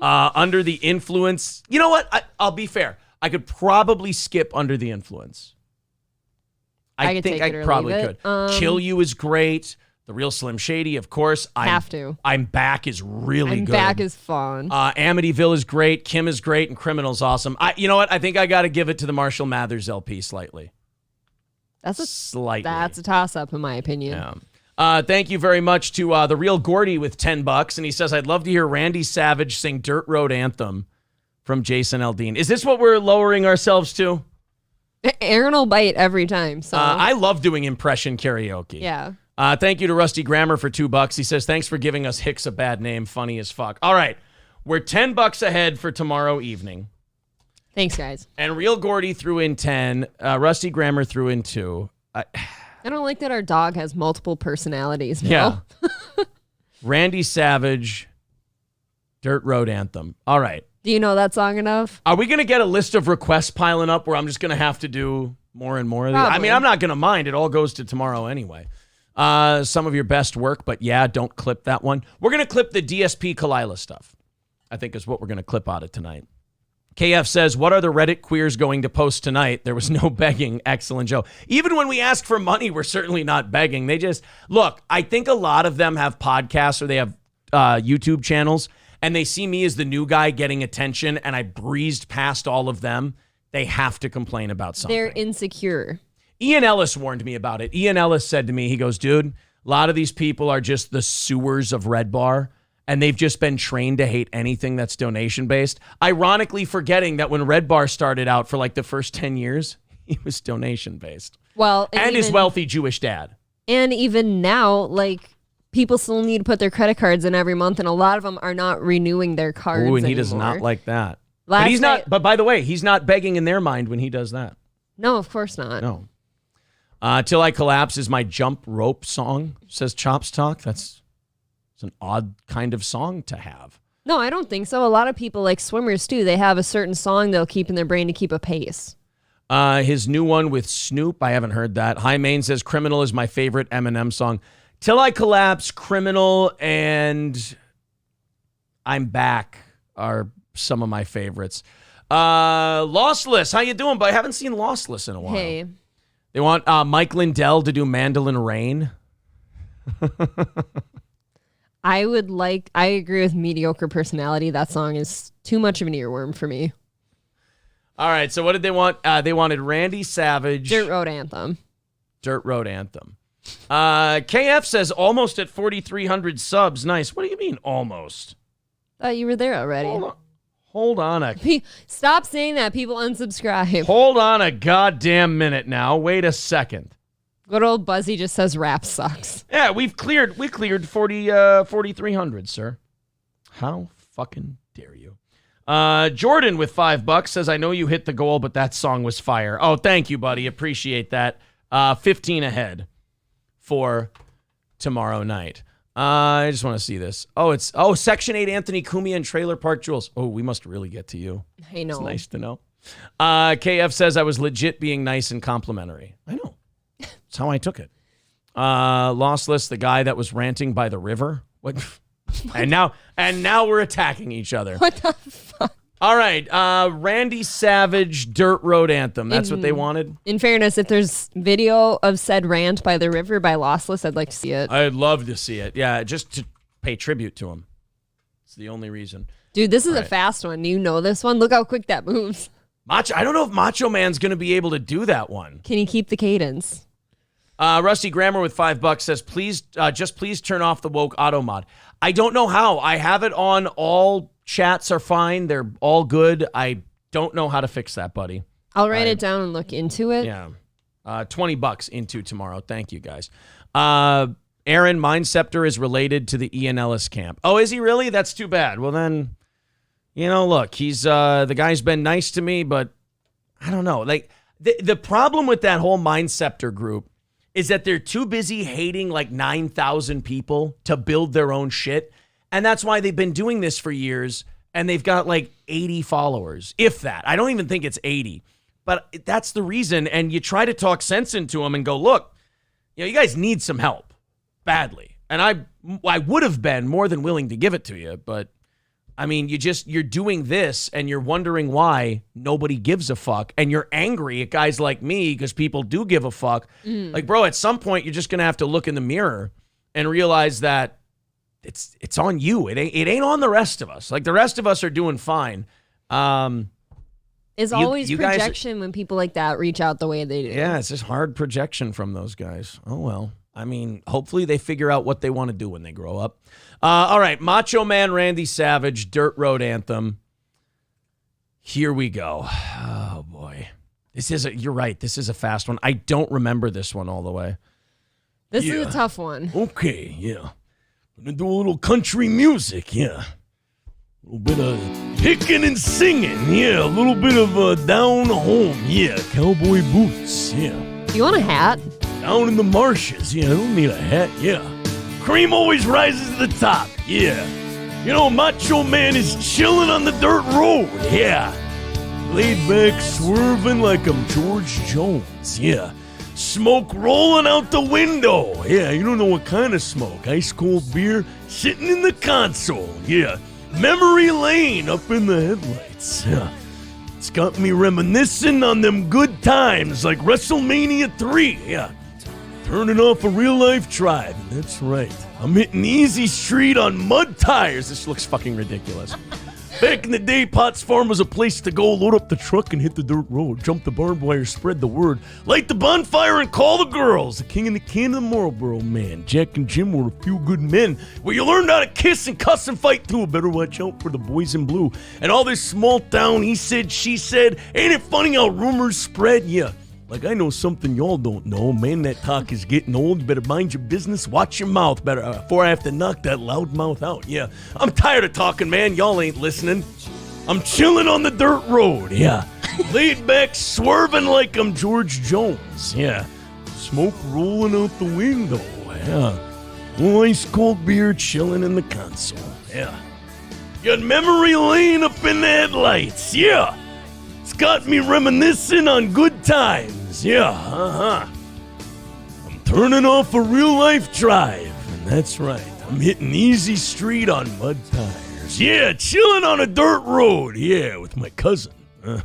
Under the Influence. You know what? I'll be fair. I could probably skip Under the Influence. I think take it I or probably leave could. it. Kill You is great. The Real Slim Shady, of course. Have to. I'm Back is really good. Back is fun. Amityville is great. Kim is great. And Criminal's awesome. You know what? I think I got to give it to the Marshall Mathers LP slightly. That's a toss-up, in my opinion. Yeah. Thank you very much to the Real Gordy with $10, and he says, "I'd love to hear Randy Savage sing Dirt Road Anthem from Jason Aldean." Is this what we're lowering ourselves to? Aaron will bite every time. So I love doing impression karaoke. yeah. Thank you to Rusty Grammar for $2. He says, "Thanks for giving us Hicks a bad name. Funny as fuck." All right, we're $10 ahead for tomorrow evening. Thanks, guys. And Real Gordy threw in 10. Rusty Grammar threw in 2. I don't like that our dog has multiple personalities now. Yeah. Randy Savage, Dirt Road Anthem. All right. Do you know that song enough? Are we going to get a list of requests piling up where I'm just going to have to do more and more of these? Probably. I mean, I'm not going to mind. It all goes to tomorrow anyway. Some of your best work, but yeah, don't clip that one. We're going to clip the DSP Kalila stuff, I think is what we're going to clip out of tonight. KF says, "What are the Reddit queers going to post tonight? There was no begging." Excellent, Joe. Even when we ask for money, we're certainly not begging. They just, look, I think a lot of them have podcasts or they have YouTube channels, and they see me as the new guy getting attention, and I breezed past all of them. They have to complain about something. They're insecure. Ian Ellis warned me about it. Ian Ellis said to me, he goes, "Dude, a lot of these people are just the sewers of Red Bar. And they've just been trained to hate anything that's donation-based." Ironically forgetting that when Red Bar started out for like the first 10 years, he was donation-based. Well, and his wealthy Jewish dad. And even now, like, people still need to put their credit cards in every month, and a lot of them are not renewing their cards Ooh, and he anymore. does not like that. But he's not. But by the way, he's not begging in their mind when he does that. No, of course not. No. Till I Collapse is my jump rope song, says Chops Talk. It's an odd kind of song to have. No, I don't think so. A lot of people, like swimmers too, they have a certain song they'll keep in their brain to keep a pace. His new one with Snoop, I haven't heard that. High Main says Criminal is my favorite Eminem song. Till I Collapse, Criminal, and I'm Back are some of my favorites. Lossless, how you doing? But I haven't seen Lossless in a while. Hey. They want Mike Lindell to do Mandolin Rain. I agree with Mediocre Personality. That song is too much of an earworm for me. All right, so what did they want? They wanted Randy Savage. Dirt Road Anthem. Dirt Road Anthem. KF says almost at 4,300 subs. Nice. What do you mean almost? Thought you were there already. Hold on Stop saying that. People unsubscribe. Hold on a goddamn minute now. Wait a second. Good old Buzzy just says rap sucks. Yeah, we cleared 4,300, sir. How fucking dare you? Jordan with $5 says, I know you hit the goal, but that song was fire. Oh, thank you, buddy. Appreciate that. 15 ahead for tomorrow night. I just want to see this. It's Section 8 Anthony Cumia and Trailer Park Jules. Oh, we must really get to you. I know. It's nice to know. KF says I was legit being nice and complimentary. I know. That's how I took it. Lossless, the guy that was ranting by the river. What? And now we're attacking each other. What the fuck? All right, Randy Savage, Dirt Road Anthem. That's what they wanted? In fairness, if there's video of said rant by the river by Lossless, I'd like to see it. I'd love to see it. Yeah, just to pay tribute to him. It's the only reason. Dude, this is a fast one. Do you know this one? Look how quick that moves. I don't know if Macho Man's going to be able to do that one. Can he keep the cadence? Rusty Grammar with $5 says, please turn off the woke auto mod. I don't know how. I have it on. All chats are fine. They're all good. I don't know how to fix that, buddy. I'll write it down and look into it. Yeah. $20 into tomorrow. Thank you, guys. Aaron, Mind Scepter is related to the Ian Ellis camp. Oh, is he really? That's too bad. Well, then, look, he's the guy's been nice to me, but I don't know. Like, the problem with that whole Mind Scepter group is that they're too busy hating like 9,000 people to build their own shit. And that's why they've been doing this for years, and they've got like 80 followers, if that. I don't even think it's 80. But that's the reason, and you try to talk sense into them and go, look, you guys need some help badly. And I would have been more than willing to give it to you, but I mean, you're doing this and you're wondering why nobody gives a fuck, and you're angry at guys like me because people do give a fuck. Like, bro, at some point you're just going to have to look in the mirror and realize that it's on you. It ain't on the rest of us. Like, the rest of us are doing fine. It's always projection when people like that reach out the way they do. Yeah, it's just hard projection from those guys. Oh, well. I mean, hopefully they figure out what they want to do when they grow up. All right, Macho Man Randy Savage, Dirt Road Anthem. Here we go. Oh, boy. You're right, this is a fast one. I don't remember this one all the way. This is a tough one. Okay, yeah. Gonna do a little country music, yeah. A little bit of picking and singing, yeah. A little bit of down home, yeah. Cowboy boots, yeah. You want a hat? Down in the marshes, yeah. I don't need a hat, yeah. Cream always rises to the top, yeah. Macho Man is chilling on the dirt road, yeah. Laid back, swerving like I'm George Jones, yeah. Smoke rolling out the window, yeah. You don't know what kind of smoke. Ice cold beer sitting in the console, yeah. Memory lane up in the headlights, yeah. It's got me reminiscing on them good times like WrestleMania 3, yeah. Turning off a real-life drive, that's right. I'm hitting Easy Street on mud tires. This looks fucking ridiculous. Back in the day, Potts Farm was a place to go load up the truck and hit the dirt road, jump the barbed wire, spread the word, light the bonfire and call the girls. The king and the can of the Marlboro Man. Jack and Jim were a few good men, where you learned how to kiss and cuss and fight too. Better watch out for the boys in blue. And all this small town, he said, she said, ain't it funny how rumors spread? Yeah. Like, I know something y'all don't know. Man, that talk is getting old. You better mind your business. Watch your mouth better before I have to knock that loud mouth out. Yeah, I'm tired of talking, man. Y'all ain't listening. I'm chilling on the dirt road. Yeah, laid back, swerving like I'm George Jones. Yeah, smoke rolling out the window. Yeah, ice cold beer chilling in the console. Yeah, got memory lane up in the headlights. Yeah. Got me reminiscing on good times, yeah, I'm turning off a real-life drive, and that's right, I'm hitting Easy Street on mud tires. Yeah, chilling on a dirt road, yeah, with my cousin. Sorry.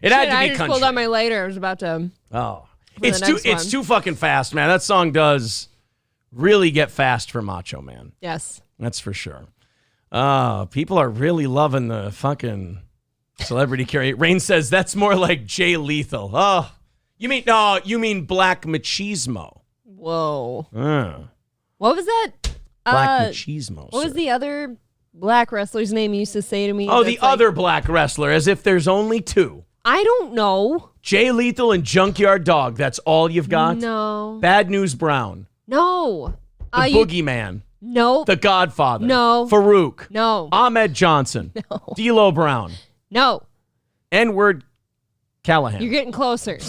It had to be I just country. pulled out my lighter. I was about to... Oh. It's too fucking fast, man. That song does really get fast for Macho Man. Yes. That's for sure. People are really loving the fucking... Celebrity carry. Rain says that's more like Jay Lethal. Oh, you mean Black Machismo. Whoa. What was that? Black Machismo. What was the other black wrestler's name you used to say to me? Oh, the other black wrestler, as if there's only two. I don't know. Jay Lethal and Junkyard Dog. That's all you've got? No. Bad News Brown. No. The Boogeyman. No. The Godfather. No. Farouk. No. Ahmed Johnson. No. D'Lo Brown. No. N-word Callahan. You're getting closer.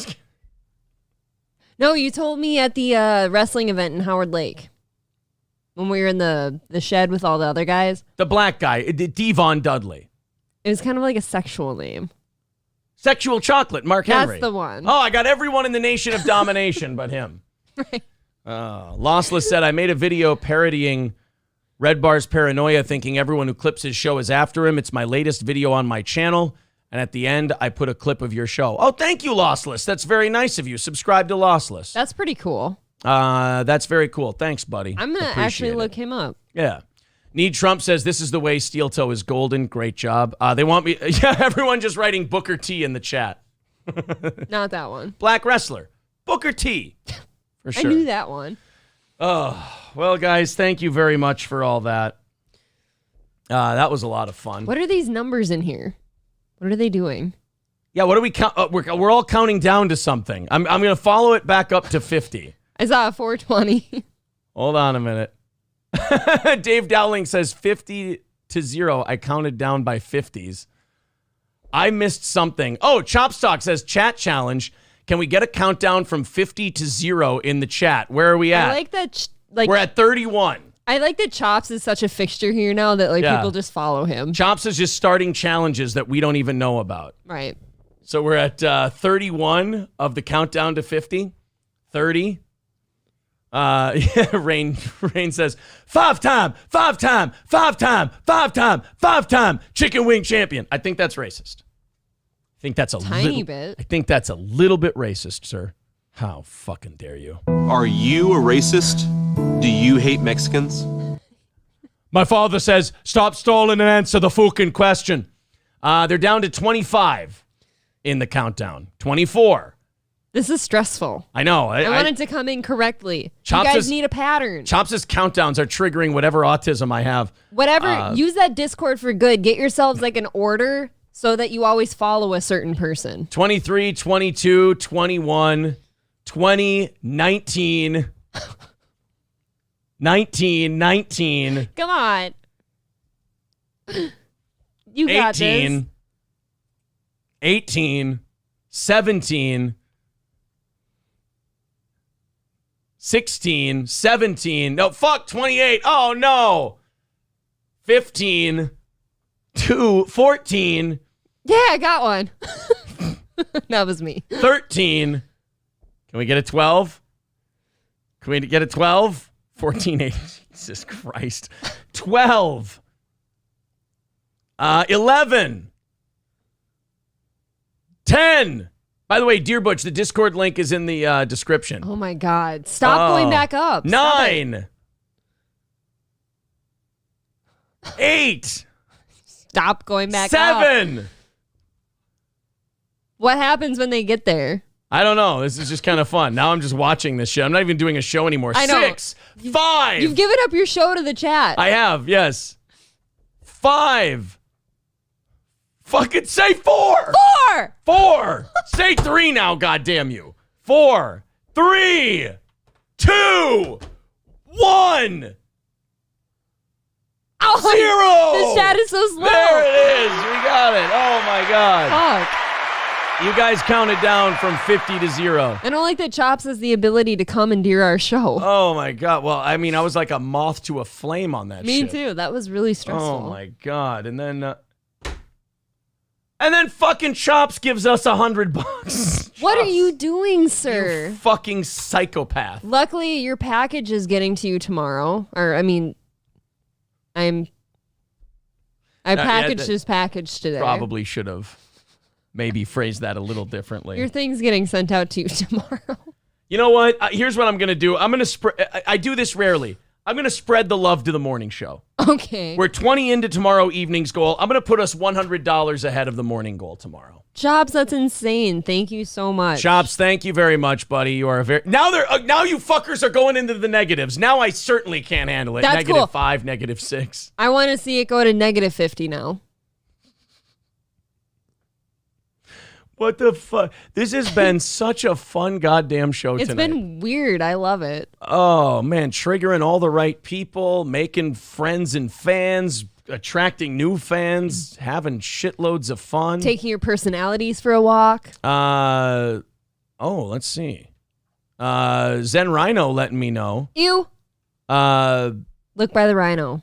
No, you told me at the wrestling event in Howard Lake when we were in the shed with all the other guys. The black guy, Devon Dudley. It was kind of like a sexual name. Sexual Chocolate, Mark Henry. That's the one. Oh, I got everyone in the Nation of Domination but him. Right. Lossless said, I made a video parodying Red Bar's paranoia, thinking everyone who clips his show is after him. It's my latest video on my channel. And at the end, I put a clip of your show. Oh, thank you, Lossless. That's very nice of you. Subscribe to Lossless. That's pretty cool. That's very cool. Thanks, buddy. I'm going to actually look him up. Yeah. Need Trump says, this is the way Steel Toe is golden. Great job. They want me. Yeah, everyone just writing Booker T in the chat. Not that one. Black wrestler. Booker T. For sure. I knew that one. Oh, well, guys, thank you very much for all that. That was a lot of fun. What are these numbers in here? What are they doing? Yeah, what do we count? We're all counting down to something. I'm going to follow it back up to 50. I saw a 420. Hold on a minute. Dave Dowling says 50-0. I counted down by 50s. I missed something. Oh, Chopstock says chat challenge. Can we get a countdown from 50 to 0 in the chat? Where are we at? I like that. We're at 31. I like that Chops is such a fixture here now that people just follow him. Chops is just starting challenges that we don't even know about. Right. So we're at 31 of the countdown to 50. 30. Rain says, five-time chicken wing champion. I think that's racist. I think that's a tiny bit. I think that's a little bit racist, sir. How fucking dare you? Are you a racist? Do you hate Mexicans? My father says, stop stalling and answer the fucking question. They're down to 25 in the countdown. 24. This is stressful. I know. I wanted to come in correctly. Chops you guys need a pattern. Chops' countdowns are triggering whatever autism I have. Whatever. Use that Discord for good. Get yourselves like an order so that you always follow a certain person. 23, 22, 21, 20, 19, 19. Come on. You got 18, this. 18, 17, 16, 17. No, fuck, 28. Oh, no. 15, 14. Yeah, I got one. That was me. 13. Can we get a 12? Can we get a 12? 14, 8. Jesus Christ. 12. 11. 10. By the way, Dear Butch, the Discord link is in the description. Oh, my God. Stop going back up. 9. 8. Stop going back 7. up. What happens when they get there? I don't know. This is just kind of fun. Now I'm just watching this shit. I'm not even doing a show anymore. I know. 6. 5. You've given up your show to the chat. I have, yes. 5. Fucking say 4. 4. 4. Say 3 now, goddamn you. 4, 3, 2, 1. Oh, 0. The chat is so slow. There it is. We got it. Oh my God. Fuck. You guys counted down from 50 to 0. I don't like that Chops has the ability to commandeer our show. Oh my God. Well, I mean, I was like a moth to a flame on that Me shit. too. That was really stressful. Oh my God. And then fucking Chops gives us $100. What are you doing, sir? You fucking psychopath. Luckily, your package is getting to you tomorrow. Or, I mean, I packaged his package today. Probably should have maybe phrased that a little differently. Your thing's getting sent out to you tomorrow. You know what? Here's what I'm going to do. I'm going to spread. I do this rarely. I'm going to spread the love to the morning show. Okay. We're 20 into tomorrow evening's goal. I'm going to put us $100 ahead of the morning goal tomorrow. Jobs, that's insane. Thank you so much. Jobs, thank you very much, buddy. You are a very now you fuckers are going into the negatives. Now I certainly can't handle it. That's cool. -5, -6. I want to see it go to -50 now. What the fuck? This has been such a fun goddamn show tonight. It's been weird. I love it. Oh, man. Triggering all the right people, making friends and fans, attracting new fans, having shitloads of fun. Taking your personalities for a walk. Let's see. Zen Rhino letting me know. Ew. Look by the rhino.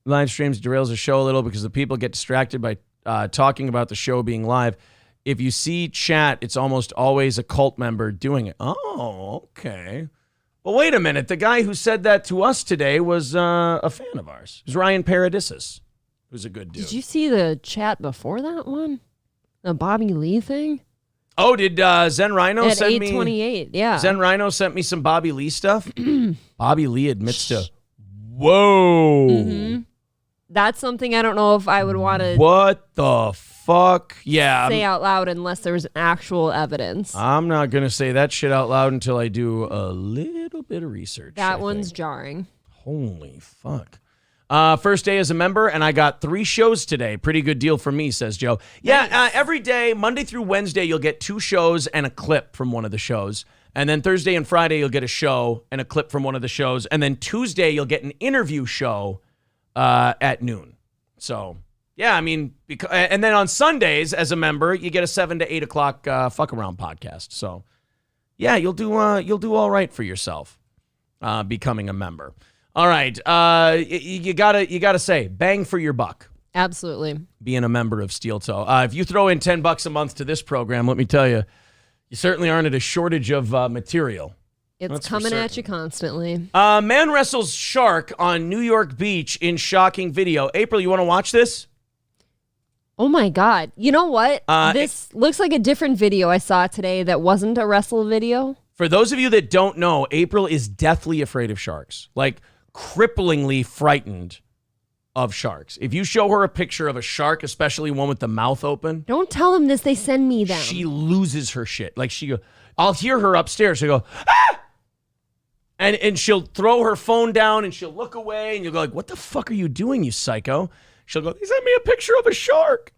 Live streams derails the show a little because the people get distracted by talking about the show being live. If you see chat, it's almost always a cult member doing it. Oh, okay. Well, wait a minute. The guy who said that to us today was a fan of ours. It was Ryan Paradisus, who's a good dude. Did you see the chat before that one? The Bobby Lee thing? Oh, did Zen Rhino At send me? 8:28, yeah. Zen Rhino sent me some Bobby Lee stuff. Bobby Lee admits to, whoa. Mm-hmm. That's something I don't know if I would want to What the fuck? Yeah. say out loud unless there's actual evidence. I'm not going to say that shit out loud until I do a little bit of research. That one's jarring. Holy fuck. First day as a member, and I got 3 shows today. Pretty good deal for me, says Joe. Yeah, every day, Monday through Wednesday, you'll get 2 shows and a clip from one of the shows. And then Thursday and Friday, you'll get a show and a clip from one of the shows. And then Tuesday, you'll get an interview show at noon. So, yeah, I mean, and then on Sundays, as a member, you get a 7 to 8 o'clock fuck around podcast. So, yeah, you'll do all right for yourself becoming a member. All right, you gotta say, bang for your buck. Absolutely. Being a member of Steel Toe. If you throw in $10 a month to this program, let me tell you, you certainly aren't at a shortage of material. It's coming at you constantly. Man wrestles shark on New York beach in shocking video. April, you want to watch this? Oh my God. You know what? This looks like a different video I saw today that wasn't a wrestle video. For those of you that don't know, April is deathly afraid of sharks. Like, cripplingly frightened of sharks. If you show her a picture of a shark, especially one with the mouth open. Don't tell them this. They send me them. She loses her shit. Like, I'll hear her upstairs. She'll go, ah! And she'll throw her phone down and she'll look away and you'll go like, what the fuck are you doing, you psycho? She'll go, he sent me a picture of a shark.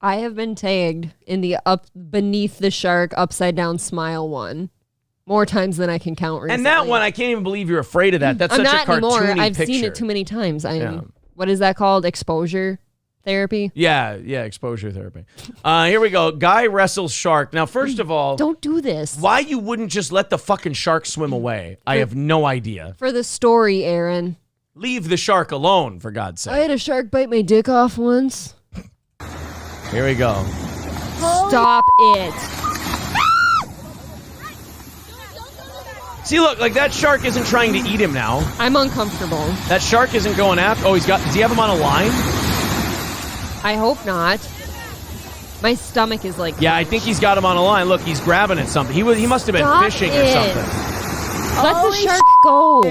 I have been tagged in the up beneath the shark upside down smile one more times than I can count recently. And that one, I can't even believe you're afraid of that. That's I'm such not a cartoony anymore. I've picture. seen it too many times. What is that called? Exposure therapy? Yeah, exposure therapy. Here we go. Guy wrestles shark. Now, first of all, don't do this. Why you wouldn't just let the fucking shark swim away? I have no idea. For the story, Aaron. Leave the shark alone, for God's sake. I had a shark bite my dick off once. Here we go. Stop it. See, look, like that shark isn't trying to eat him now. I'm uncomfortable. That shark isn't going after. Oh, does he have him on a line? I hope not. My stomach is like. Yeah, I think he's got him on a line. Look, he's grabbing at something. He must have been fishing or something. Let the shark go.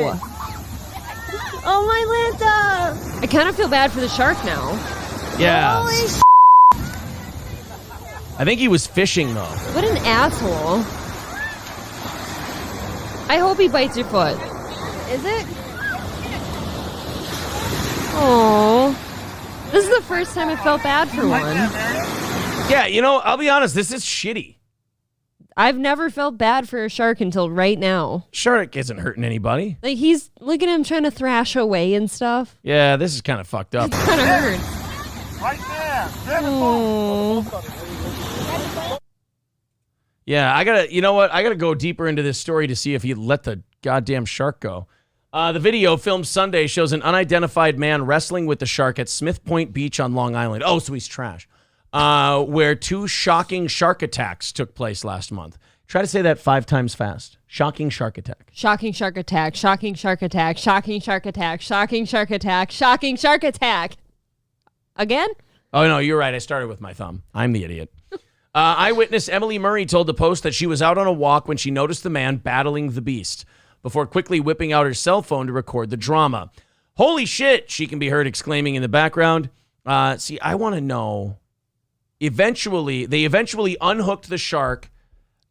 Oh, my Lanta! I kind of feel bad for the shark now. Yeah. Holy I think he was fishing, though. What an asshole. I hope he bites your foot. Is it? Oh, this is the first time I felt bad for one. Yeah, I'll be honest. This is shitty. I've never felt bad for a shark until right now. Shark isn't hurting anybody. Like, look at him trying to thrash away and stuff. Yeah, this is kind of fucked up. It kind of hurts. Right there. Oh. Yeah, I gotta go deeper into this story to see if he let the goddamn shark go. The video filmed Sunday shows an unidentified man wrestling with the shark at Smith Point Beach on Long Island. Oh, so he's trash. Where 2 shocking shark attacks took place last month. Try to say that 5 times fast. Shocking shark attack. Shocking shark attack. Shocking shark attack. Shocking shark attack. Shocking shark attack. Shocking shark attack. Again? Oh, no, you're right. I started with my thumb. I'm the idiot. Eyewitness Emily Murray told the Post that she was out on a walk when she noticed the man battling the beast before quickly whipping out her cell phone to record the drama. Holy shit, she can be heard exclaiming in the background. See, I want to know. They eventually unhooked the shark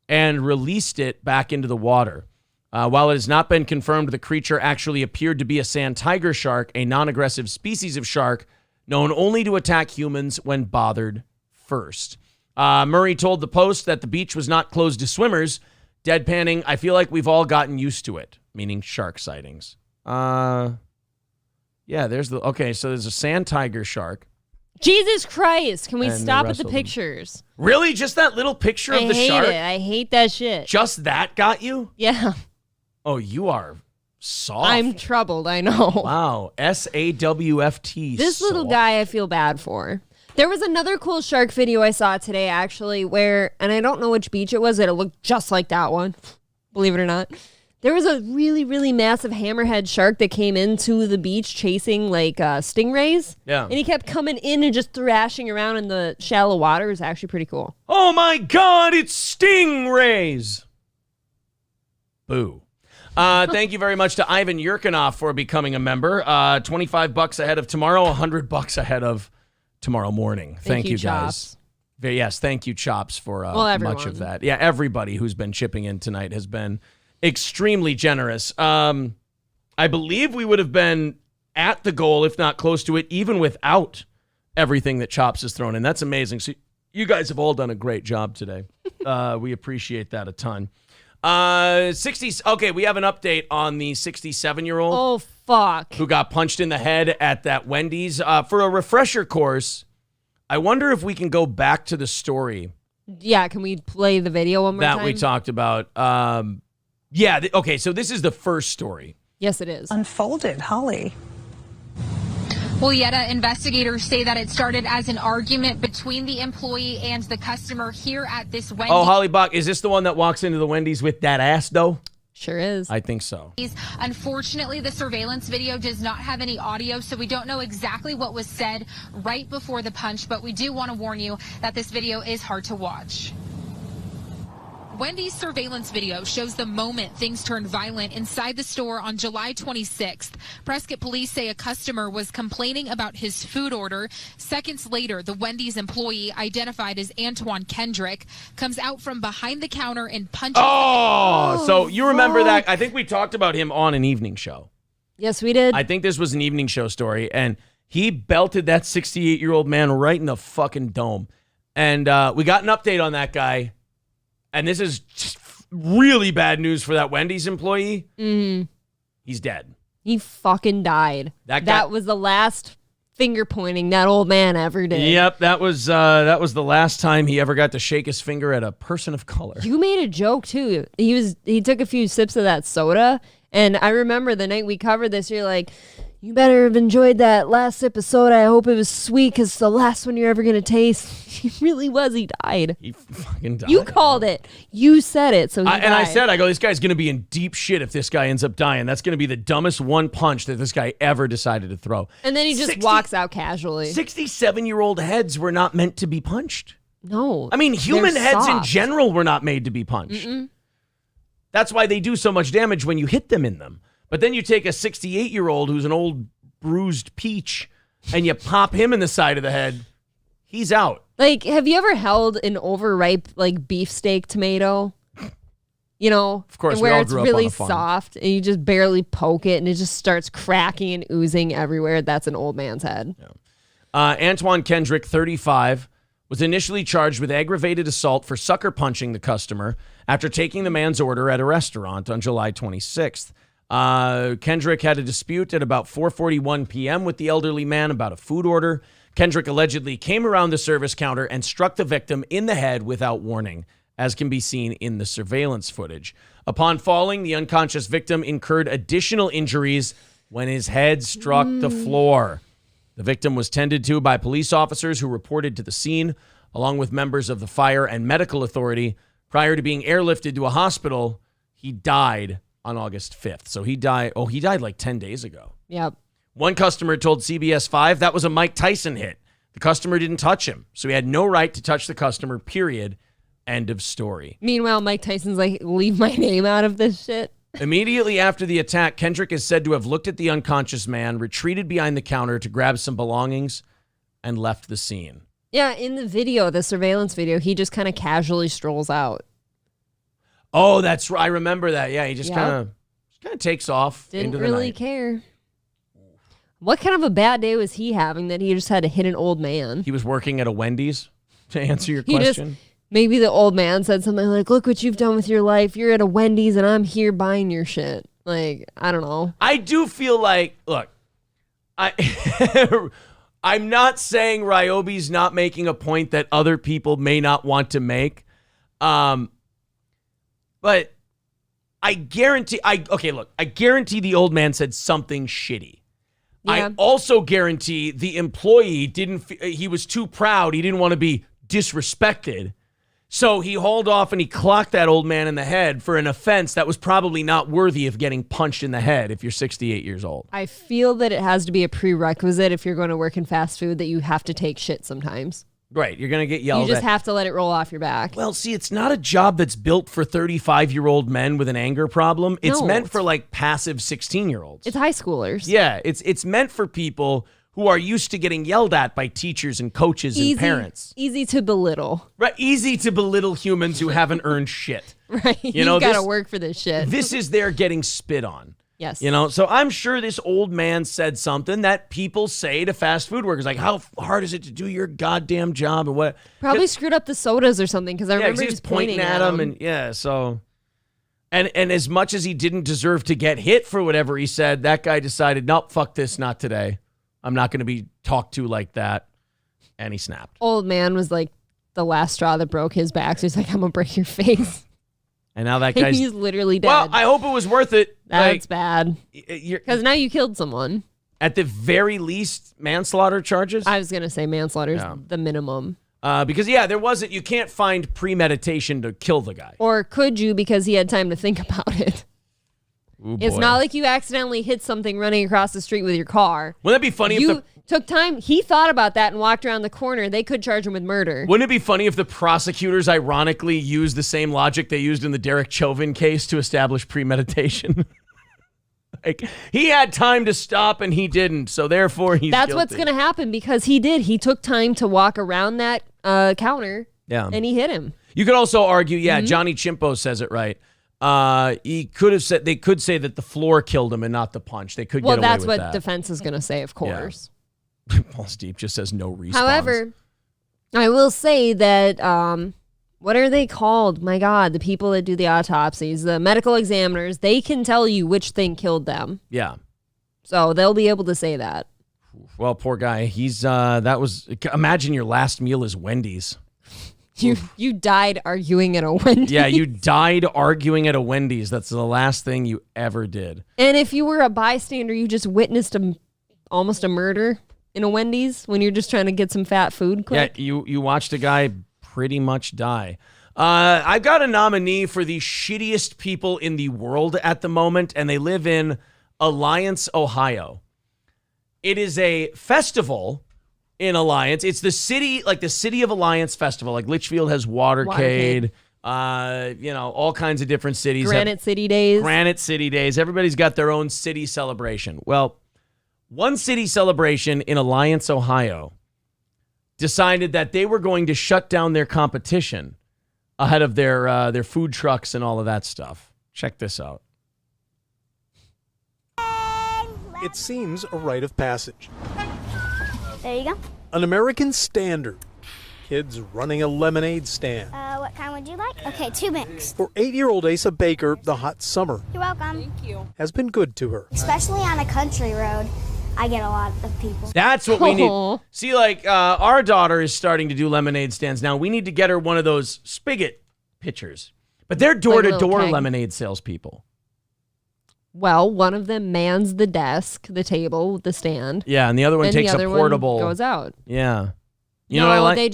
and released it back into the water. While it has not been confirmed the creature actually appeared to be a sand tiger shark, a non-aggressive species of shark known only to attack humans when bothered first. Murray told the Post that the beach was not closed to swimmers, deadpanning, "I feel like we've all gotten used to it," meaning shark sightings. Yeah, so there's a sand tiger shark. Jesus Christ, can we And stop the at rest the of them. pictures? Really? Just that little picture of the shark? I hate that shit. Just that got you? Yeah. Oh, you are soft. I'm troubled, I know. Wow. SAWFT. This little guy I feel bad for. There was another cool shark video I saw today, actually, and I don't know which beach it was, it looked just like that one, believe it or not. There was a really, really massive hammerhead shark that came into the beach chasing stingrays. Yeah. And he kept coming in and just thrashing around in the shallow water. It was actually pretty cool. Oh my God, it's stingrays. Boo. Thank you very much to Ivan Yurkinoff for becoming a member. $25 ahead of tomorrow, $100 ahead of tomorrow morning. Thank you guys. Chops. Yes, thank you, Chops, for much of that. Yeah, everybody who's been chipping in tonight has been extremely generous. I believe we would have been at the goal, if not close to it, even without everything that Chops has thrown in. That's amazing. So you guys have all done a great job today. We appreciate that a ton. 60s. Okay, we have an update on the 67-year-old. Oh, fuck. Who got punched in the head at that Wendy's. For a refresher course, I wonder if we can go back to the story. Yeah, can we play the video one more time? That we talked about. Okay, so this is the first story. Yes, it is. Unfolded, Holly. Well, Yetta, investigators say that it started as an argument between the employee and the customer here at this Wendy's. Oh, Holly Buck, is this the one that walks into the Wendy's with that ass, though? Sure is. I think so. Unfortunately, the surveillance video does not have any audio, so we don't know exactly what was said right before the punch, but we do want to warn you that this video is hard to watch. Wendy's surveillance video shows the moment things turned violent inside the store on July 26th. Prescott police say a customer was complaining about his food order. Seconds later, the Wendy's employee, identified as Antoine Kendrick, comes out from behind the counter and punches. So you remember that? I think we talked about him on an evening show. Yes, we did. I think this was an evening show story, and he belted that 68-year-old man right in the fucking dome. And we got an update on that guy. And this is just really bad news for that Wendy's employee. Mm-hmm. He's dead. He fucking died. That was the last finger pointing that old man ever did. Yep, that was the last time he ever got to shake his finger at a person of color. You made a joke too. He took a few sips of that soda, and I remember the night we covered this, you're like, "You better have enjoyed that last sip of soda. I hope it was sweet, because it's the last one you're ever going to taste." He really was. He died. He fucking died. You called it. You said it. So he died. And I said, this guy's going to be in deep shit if this guy ends up dying. That's going to be the dumbest one punch that this guy ever decided to throw. And then he just walks out casually. 67-year-old heads were not meant to be punched. No. I mean, human heads in soft. general were not made to be punched. Mm-mm. That's why they do so much damage when you hit them in them. But then you take a 68-year-old who's an old bruised peach and you pop him in the side of the head, he's out. Like, have you ever held an overripe, beefsteak tomato? You know, of course, where we all it's grew up really on a farm. soft and you just barely poke it and it just starts cracking and oozing everywhere. That's an old man's head. Yeah. Antoine Kendrick, 35, was initially charged with aggravated assault for sucker punching the customer after taking the man's order at a restaurant on July 26th. Kendrick had a dispute at about 4:41 p.m. with the elderly man about a food order. Kendrick allegedly came around the service counter and struck the victim in the head without warning, as can be seen in the surveillance footage. Upon falling, the unconscious victim incurred additional injuries when his head struck the floor. The victim was tended to by police officers who reported to the scene, along with members of the fire and medical authority. Prior to being airlifted to a hospital, he died on August 5th. So he died like 10 days ago. Yep. One customer told CBS 5 that was a Mike Tyson hit. The customer didn't touch him, so he had no right to touch the customer, period. End of story. Meanwhile, Mike Tyson's like, leave my name out of this shit. Immediately after the attack, Kendrick is said to have looked at the unconscious man, retreated behind the counter to grab some belongings, and left the scene. Yeah, in the video, the surveillance video, he just kind of casually strolls out. Oh, that's right. I remember that. Yeah, he just kind of takes off Didn't into the really night. care. What kind of a bad day was he having that he just had to hit an old man? He was working at a Wendy's, to answer your He question. Maybe the old man said something like, look what you've done with your life. You're at a Wendy's and I'm here buying your shit. Like, I don't know. I do feel like, look, I'm not saying Ryobi's not making a point that other people may not want to make. But I guarantee the old man said something shitty. Yeah. I also guarantee the employee he was too proud. He didn't want to be disrespected. So he hauled off and he clocked that old man in the head for an offense that was probably not worthy of getting punched in the head if you're 68 years old. I feel that it has to be a prerequisite if you're going to work in fast food that you have to take shit sometimes. Right. You're going to get yelled at. You just have to let it roll off your back. Well, see, it's not a job that's built for 35-year-old men with an anger problem. It's No, meant for like passive 16-year-olds. It's high schoolers. Yeah, it's meant for people who are used to getting yelled at by teachers and coaches and parents. Easy to belittle. Right, easy to belittle humans who haven't earned shit. Right. You know, You've got to work for this shit. This is their getting spit on. Yes. You know, so I'm sure this old man said something that people say to fast food workers, like, how hard is it to do your goddamn job? And what? Probably screwed up the sodas or something because I remember he he was was pointing at him. And yeah, so. And as much as he didn't deserve to get hit for whatever he said, that guy decided, nope, fuck this, not today. I'm not going to be talked to like that. And he snapped. Old man was like the last straw that broke his back. So he's like, I'm going to break your face. And now that guy's... He's literally dead. Well, I hope it was worth it. That's bad. Because now you killed someone. At the very least, manslaughter charges? I was going to say manslaughter is the minimum. Because, you can't find premeditation to kill the guy. Or could you because he had time to think about it? Ooh, it's boy. not like you accidentally hit something running across the street with your car. Wouldn't that be funny you if took time. He thought about that and walked around the corner. They could charge him with murder. Wouldn't it be funny if the prosecutors ironically used the same logic they used in the Derek Chauvin case to establish premeditation? Like, he had time to stop and he didn't, so therefore he's That's guilty. what's going to happen because he did. He took time to walk around that counter and he hit him. You could also argue, Johnny Chimpo says it right. He could have said they could say that the floor killed him and not the punch. They could get away with that. Well, that's what defense is going to say, of course. Yeah. Pulse Deep just says no response. However, I will say that what are they called? My God, the people that do the autopsies, the medical examiners, they can tell you which thing killed them. Yeah. So they'll be able to say that. Well, poor guy. He's imagine your last meal is Wendy's. You died arguing at a Wendy's. Yeah, you died arguing at a Wendy's. That's the last thing you ever did. And if you were a bystander, you just witnessed almost a murder in a Wendy's when you're just trying to get some fat food quick. Yeah, you watched a guy pretty much die. I've got a nominee for the shittiest people in the world at the moment, and they live in Alliance, Ohio. It is a festival in Alliance. It's the city of Alliance festival. Like Litchfield has Watercade. All kinds of different cities. Granite City Days. Everybody's got their own city celebration. Well, one city celebration in Alliance, Ohio, decided that they were going to shut down their competition ahead of their food trucks and all of that stuff. Check this out. It seems a rite of passage. There you go. An American standard. Kids running a lemonade stand. What kind would you like? Okay, 2 mixed. For 8-year-old Asa Baker, the hot summer You're welcome. Thank you. has been good to her. Especially on a country road, I get a lot of people. That's what we need. See, our daughter is starting to do lemonade stands now. We need to get her one of those spigot pitchers. But they're door-to-door lemonade salespeople. Well, one of them mans the desk, the table, the stand. Yeah, and the other one takes the other a portable. one goes out. Yeah. You know what I like?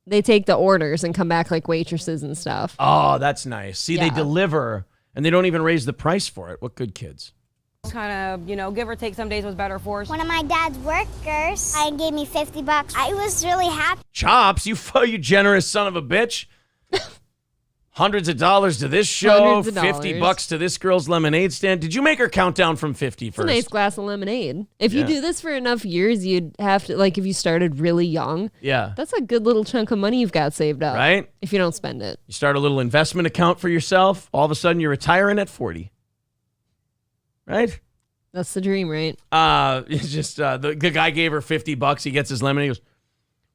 They take the orders and come back like waitresses and stuff. Oh, that's nice. See, they deliver, and they don't even raise the price for it. What good kids. Kind of, give or take, some days was better for us. One of my dad's workers gave me $50. I was really happy. Chops, you generous son of a bitch. Hundreds of dollars to this show, $50 to this girl's lemonade stand. Did you make her count down from 50 first? It's a nice glass of lemonade. If you do this for enough years, you'd have to, like, if you started really young, that's a good little chunk of money you've got saved up. Right? If you don't spend it. You start a little investment account for yourself. All of a sudden, you're retiring at 40. Right? That's the dream, right? It's just the guy gave her $50. He gets his lemonade. He goes,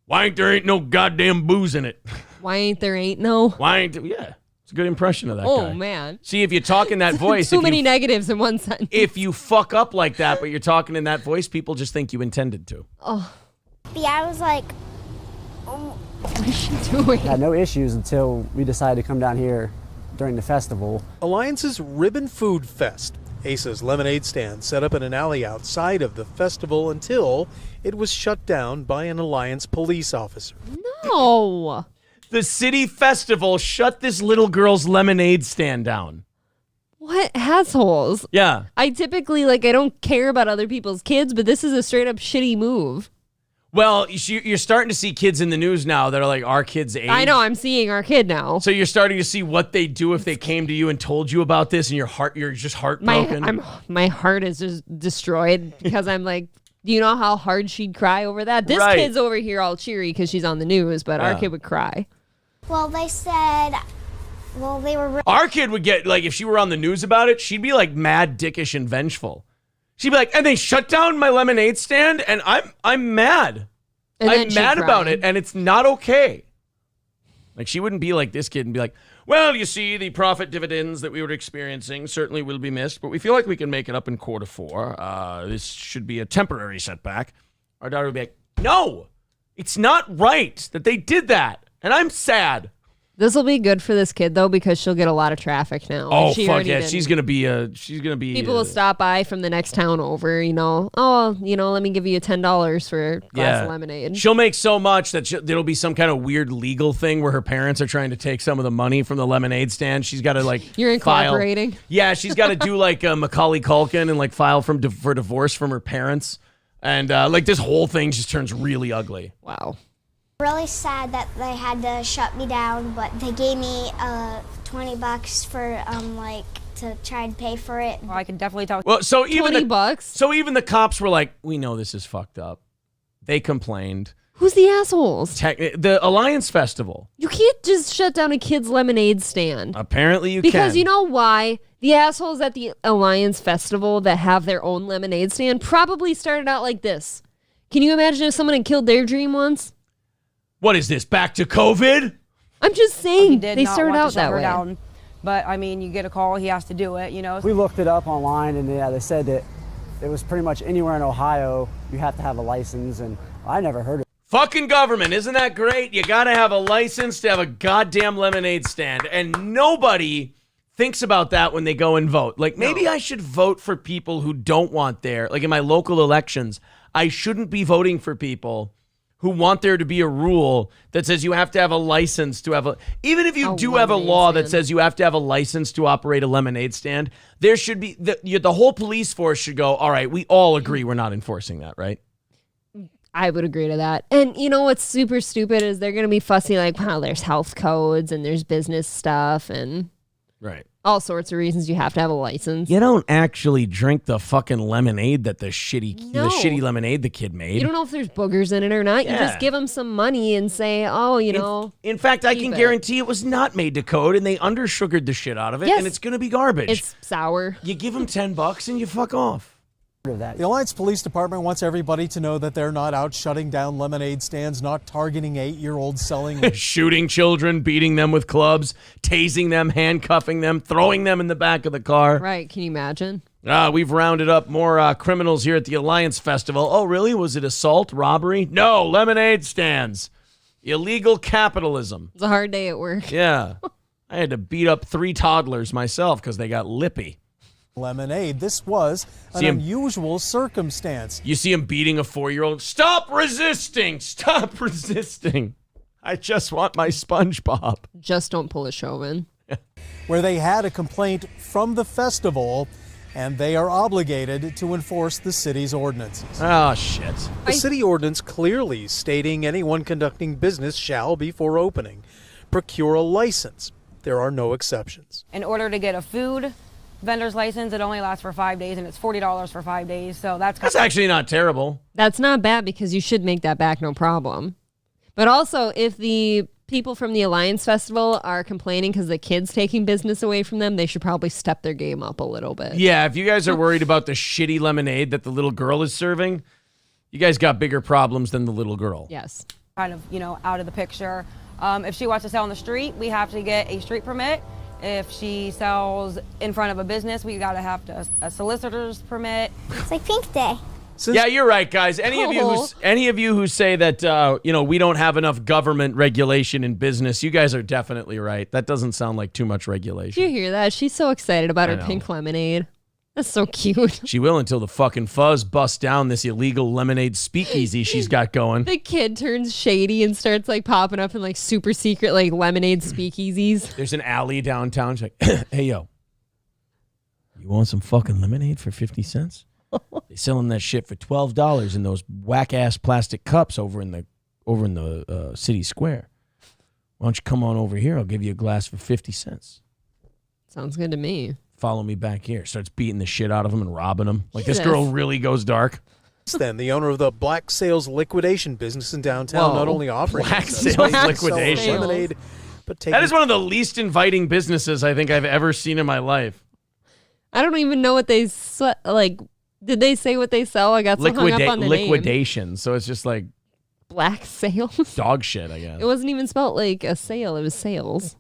"Why ain't no goddamn booze in it? Why ain't there ain't no?" Why ain't yeah? It's a good impression of that guy. Oh man! See, if you talk in that voice, too many negatives in one sentence. If you fuck up like that, but you're talking in that voice, people just think you intended to. Oh. Yeah, I was like, what is she doing? Had no issues until we decided to come down here during the festival. Alliance's Ribbon Food Fest. Asa's lemonade stand set up in an alley outside of the festival until it was shut down by an Alliance police officer. No. The city festival shut this little girl's lemonade stand down. What assholes? Yeah. I typically, I don't care about other people's kids, but this is a straight up shitty move. Well, you're starting to see kids in the news now that are like our kids' age. I know, I'm seeing our kid now. So you're starting to see what they do if they came to you and told you about this, and you're just heartbroken. My heart is just destroyed because I'm like, do you know how hard she'd cry over that? This Right. kid's over here all cheery because she's on the news, but our kid would cry. well, they said, they were. Our kid would get, if she were on the news about it, she'd be mad, dickish, and vengeful. She'd be like, and they shut down my lemonade stand, and I'm mad. I'm mad about it, and it's not okay. She wouldn't be like this kid and be like, well, you see, the profit dividends that we were experiencing certainly will be missed, but we feel like we can make it up in quarter four. This should be a temporary setback. Our daughter would be like, no, it's not right that they did that, and I'm sad. This will be good for this kid though because she'll get a lot of traffic now. Oh fuck yeah, she's gonna be. People will stop by from the next town over. Let me give you $10 for a glass of lemonade. She'll make so much that there'll be some kind of weird legal thing where her parents are trying to take some of the money from the lemonade stand. She's got to You're incorporating. Yeah, she's got to do Macaulay Culkin and file for divorce from her parents, and this whole thing just turns really ugly. Wow. Really sad that they had to shut me down, but they gave me $20 for to try and pay for it. Well, I can definitely talk. Well, so even $20. So even the cops were like, "We know this is fucked up." They complained. Who's the assholes? The Alliance Festival. You can't just shut down a kid's lemonade stand. Apparently you because can. You know why? The assholes at the Alliance Festival that have their own lemonade stand probably started out like this. Can you imagine if someone had killed their dream once? What is this, back to COVID? I'm just saying, they not started want to out shut that her way. down. But, you get a call, he has to do it, We looked it up online, and they said that it was pretty much anywhere in Ohio, you have to have a license, and I never heard of it. Fucking government, isn't that great? You gotta have a license to have a goddamn lemonade stand, and nobody thinks about that when they go and vote. Maybe I should vote for people who don't want there. In my local elections, I shouldn't be voting for people who want there to be a rule that says you have to have a license to have even if you do have a law that says you have to have a license to operate a lemonade stand, there should be, the whole police force should go, all right, we all agree we're not enforcing that, right? I would agree to that. And you know what's super stupid is they're going to be fussy there's health codes and there's business stuff and right. All sorts of reasons you have to have a license. You don't actually drink the fucking lemonade that the shitty lemonade the kid made. You don't know if there's boogers in it or not. Yeah. You just give them some money and say, In fact, I can guarantee it was not made to code and they undersugared the shit out of it and it's going to be garbage. It's sour. You give them $10 and you fuck off. The Alliance Police Department wants everybody to know that they're not out shutting down lemonade stands, not targeting 8-year-olds selling. Shooting children, beating them with clubs, tasing them, handcuffing them, throwing them in the back of the car. Right, can you imagine? We've rounded up more criminals here at the Alliance Festival. Oh, really? Was it assault, robbery? No, lemonade stands. Illegal capitalism. It's a hard day at work. Yeah. I had to beat up 3 toddlers myself because they got lippy. Lemonade. This was an unusual circumstance. You see him beating a 4-year-old. Stop resisting! Stop resisting! I just want my SpongeBob. Just don't pull a Chauvin. Where they had a complaint from the festival, and they are obligated to enforce the city's ordinances. Oh, shit. The city ordinance clearly stating anyone conducting business shall, before opening, procure a license. there are no exceptions. In order to get a food vendor's license, it only lasts for 5 days, and it's $40 for 5 days. So that's actually not terrible. That's not bad because you should make that back, no problem. But also, if the people from the Alliance Festival are complaining because the kid's taking business away from them, they should probably step their game up a little bit. Yeah, if you guys are worried about the shitty lemonade that the little girl is serving, you guys got bigger problems than the little girl. Yes. kind of, out of the picture. If she wants to sell on the street, we have to get a street permit. If she sells in front of a business, we gotta have a solicitor's permit. It's like Pink Day. Yeah, you're right, guys. Any of you who say that we don't have enough government regulation in business, you guys are definitely right. That doesn't sound like too much regulation. Did you hear that? She's so excited about her pink lemonade. That's so cute. She will until the fucking fuzz busts down this illegal lemonade speakeasy she's got going. The kid turns shady and starts popping up in super secret lemonade speakeasies. There's an alley downtown. She's like, hey, yo, you want some fucking lemonade for 50 cents? They're selling that shit for $12 in those whack-ass plastic cups over in the city square. Why don't you come on over here? I'll give you a glass for 50 cents. Sounds good to me. Follow me back here. Starts beating the shit out of him and robbing him. This girl really goes dark. Then the owner of the Black Sales liquidation business in downtown not only offering Black Sales liquidation lemonade, but that is one of the least inviting businesses I think I've ever seen in my life. I don't even know what they Did they say what they sell? I got so hung up on the liquidation. name. So it's just Black Sales. Dog shit, I guess. It wasn't even spelled like a sale. It was sales.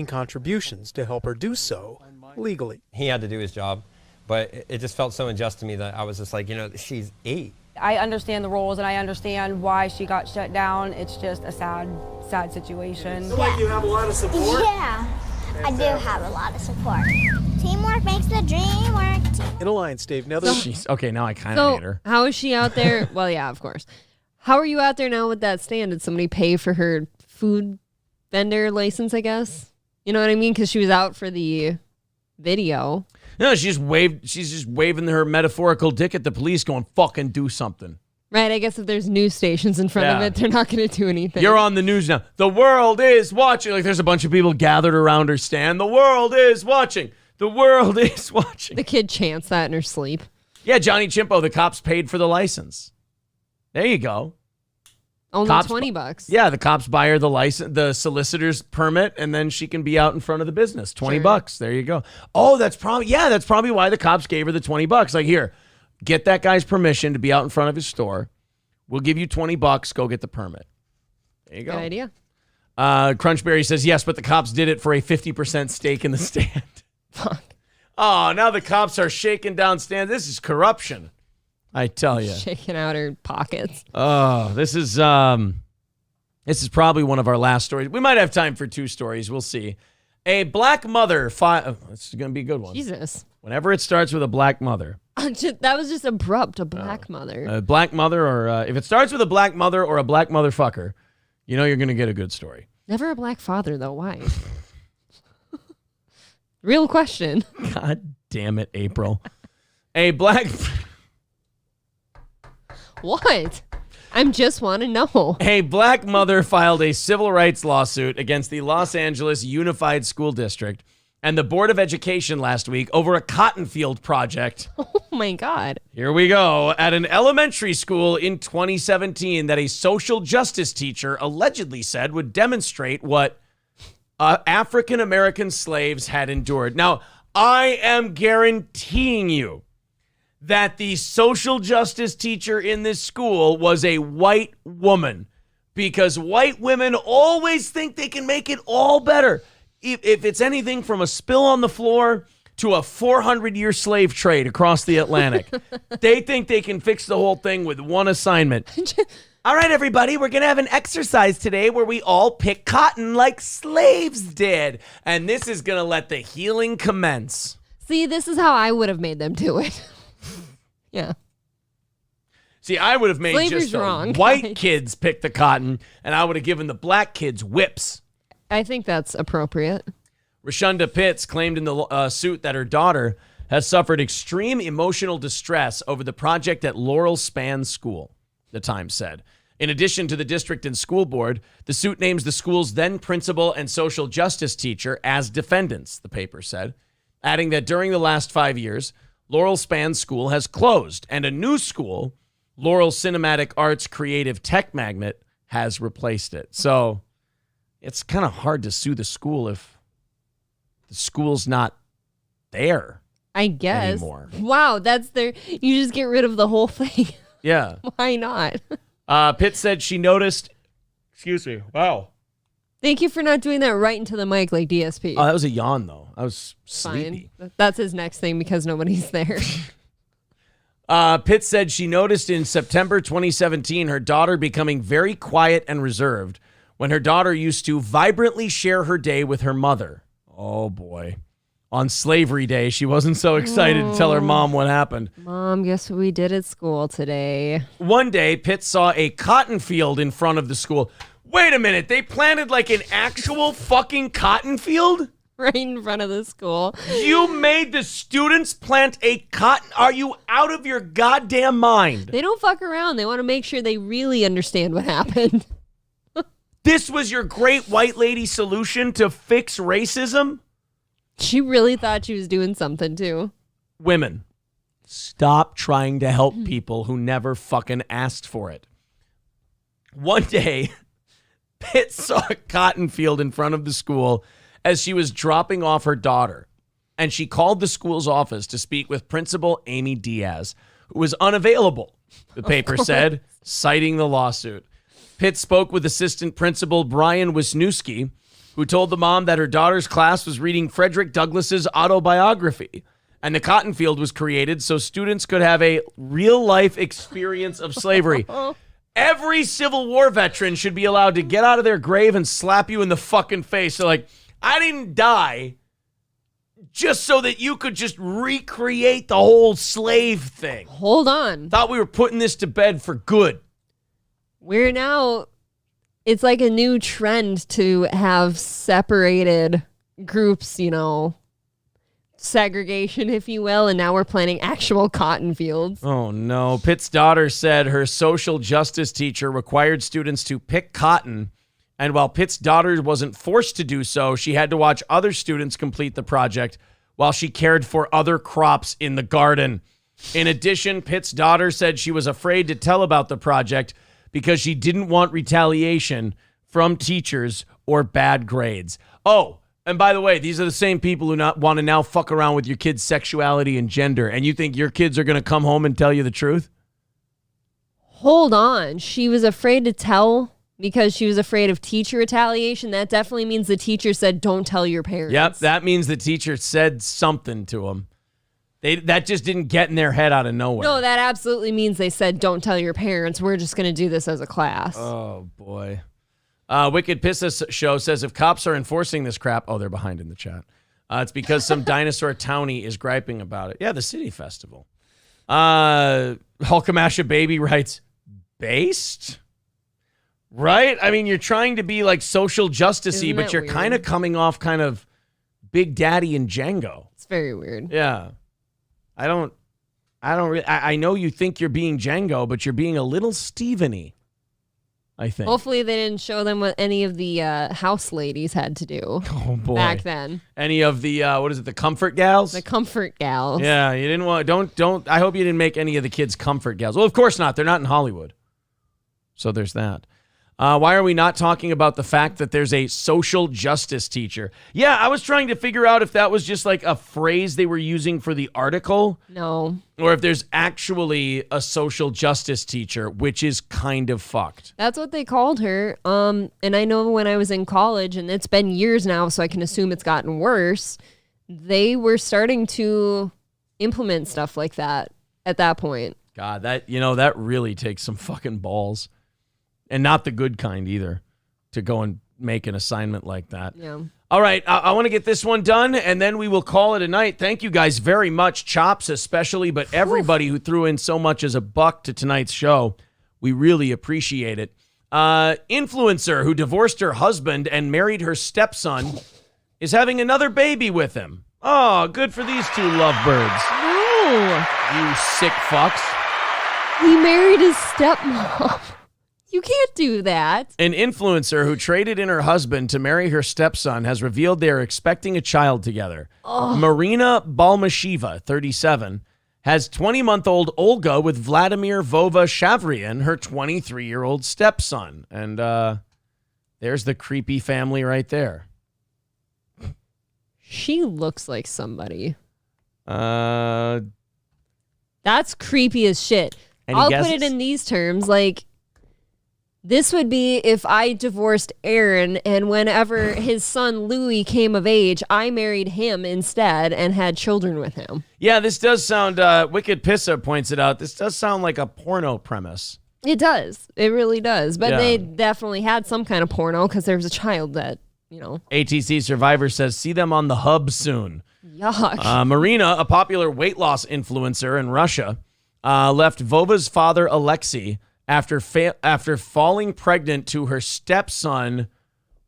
Contributions to help her do so legally. He had to do his job, but it just felt so unjust to me that I was just she's 8. I understand the rules and I understand why she got shut down. It's just a sad situation. So you have a lot of support? Yeah, I do have a lot of support. Teamwork makes the dream work. In Alliance, Dave. Now okay, now I kind of hate her. How is she out there? Well, yeah, of course. How are you out there now with that stand? Did somebody pay for her food vendor license, You know what I mean? Because she was out for the video. No, she's just waving her metaphorical dick at the police going, fucking do something. Right, I guess if there's news stations in front of it, they're not going to do anything. You're on the news now. The world is watching. There's a bunch of people gathered around her stand. The world is watching. The world is watching. The kid chants that in her sleep. Yeah, Johnny Chimpo, the cops paid for the license. There you go. Only $20. Yeah, the cops buy her the license, the solicitor's permit, and then she can be out in front of the business. $20. There you go. Oh, that's probably why the cops gave her the $20. Here, get that guy's permission to be out in front of his store. We'll give you $20. Go get the permit. There you go. Good idea. Crunchberry says yes, but the cops did it for a 50% stake in the stand. Fuck. Oh, now the cops are shaking down stands. This is corruption. I tell you. Shaking out her pockets. Oh, this is probably one of our last stories. We might have time for 2 stories. We'll see. A black mother. This is going to be a good one. Jesus. Whenever it starts with a black mother. That was just abrupt. A black mother. A black mother, or if it starts with a black mother or a black motherfucker, you're going to get a good story. Never a black father, though. Why? Real question. God damn it, April. A black... What? I just want to know. A black mother filed a civil rights lawsuit against the Los Angeles Unified School District and the Board of Education last week over a cotton field project. Oh my God. Here we go. At an elementary school in 2017 that a social justice teacher allegedly said would demonstrate what African-American slaves had endured. Now, I am guaranteeing you that the social justice teacher in this school was a white woman, because white women always think they can make it all better. If it's anything from a spill on the floor to a 400-year slave trade across the Atlantic, they think they can fix the whole thing with one assignment. All right, everybody, we're going to have an exercise today where we all pick cotton like slaves did. And this is going to let the healing commence. See, this is how I would have made them do it. Yeah. See, I would have made Slavery's just the wrong, white guys. kids pick the cotton, and I would have given the black kids whips. I think that's appropriate. Rashonda Pitts claimed in the suit that her daughter has suffered extreme emotional distress over the project at Laurel Span School, the Times said. In addition to the district and school board, the suit names the school's then principal and social justice teacher as defendants, the paper said, adding that during the last 5 years, Laurel Span School has closed, and a new school, Laurel Cinematic Arts Creative Tech Magnet, has replaced it. So it's kind of hard to sue the school if the school's not there. I guess. Anymore. Wow, that's their. You just get rid of the whole thing. Yeah. Why not? Pitt said she noticed. Excuse me. Wow. Thank you for not doing that right into the mic like DSP. Oh, that was a yawn, though. I was sleepy. Fine. That's his next thing because nobody's there. Pitt said she noticed in September 2017 her daughter becoming very quiet and reserved when her daughter used to vibrantly share her day with her mother. Oh, boy. On Slavery Day, she wasn't so excited to tell her mom what happened. Mom, guess what we did at school today? One day, Pitt saw a cotton field in front of the school. Wait a minute, they planted like an actual fucking cotton field? Right in front of the school. You made the students plant a cotton... Are you out of your goddamn mind? They don't fuck around. They want to make sure they really understand what happened. This was your great white lady solution to fix racism? She really thought she was doing something, too. Women, stop trying to help people who never fucking asked for it. One day, Pitt saw a cotton field in front of the school as she was dropping off her daughter, and she called the school's office to speak with Principal Amy Diaz, who was unavailable, the paper said, citing the lawsuit. Pitt spoke with Assistant Principal Brian Wisniewski, who told the mom that her daughter's class was reading Frederick Douglass's autobiography, and the cotton field was created so students could have a real-life experience of slavery. Every Civil War veteran should be allowed to get out of their grave and slap you in the fucking face. So, like, I didn't die just so that you could just recreate the whole slave thing. Hold on. Thought we were putting this to bed for good. We're now... It's like a new trend to have separated groups, you know, segregation, if you will, and now we're planting actual cotton fields. Oh, no. Pitt's daughter said her social justice teacher required students to pick cotton, and while Pitt's daughter wasn't forced to do so, she had to watch other students complete the project while she cared for other crops in the garden. In addition, Pitt's daughter said she was afraid to tell about the project because she didn't want retaliation from teachers or bad grades. Oh, and by the way, these are the same people who not want to now fuck around with your kids' sexuality and gender, and you think your kids are going to come home and tell you the truth? Hold on. She was afraid to tell because she was afraid of teacher retaliation. That definitely means the teacher said, don't tell your parents. Yep, that means the teacher said something to them. That just didn't get in their head out of nowhere. No, that absolutely means they said, don't tell your parents. We're just going to do this as a class. Oh, boy. Wicked Pissa Show says if cops are enforcing this crap... Oh, they're behind in the chat. It's because some dinosaur townie is griping about it. Yeah, the City Festival. Hulkamasha Baby writes, based? Right? I mean, you're trying to be like social justice-y, but you're kind of coming off kind of Big Daddy and Django. It's very weird. Yeah. I know you think you're being Django, but you're being a little Steven-y, I think. Hopefully they didn't show them what any of the house ladies had to do back then. Any of the, the comfort gals? The comfort gals. Yeah, you didn't want, I hope you didn't make any of the kids comfort gals. Well, of course not. They're not in Hollywood. So there's that. Why are we not talking about the fact that there's a social justice teacher? Yeah, I was trying to figure out if that was just like a phrase they were using for the article. No. Or if there's actually a social justice teacher, which is kind of fucked. That's what they called her. And I know when I was in college, and it's been years now, so I can assume it's gotten worse, they were starting to implement stuff like that at that point. God, that really takes some fucking balls. And not the good kind either, to go and make an assignment like that. Yeah. All right, I want to get this one done, and then we will call it a night. Thank you guys very much, Chops especially, but everybody who threw in so much as a buck to tonight's show. We really appreciate it. Influencer who divorced her husband and married her stepson is having another baby with him. Oh, good for these two lovebirds. No. You sick fucks. He married his stepmom. You can't do that. An influencer who traded in her husband to marry her stepson has revealed they are expecting a child together. Marina Balmasheva, 37, has 20-month-old Olga with Vladimir Vova Shavrian, her 23-year-old stepson. And there's the creepy family right there. She looks like somebody. That's creepy as shit. I'll put it in these terms, like, this would be if I divorced Aaron and whenever his son Louis came of age, I married him instead and had children with him. Yeah, this does sound, Wicked Pissa points it out, this does sound like a porno premise. It does. It really does. But they definitely had some kind of porno because there was a child that, you know. ATC Survivor says, see them on the hub soon. Yuck. Marina, a popular weight loss influencer in Russia, left Vova's father, Alexei, after falling pregnant to her stepson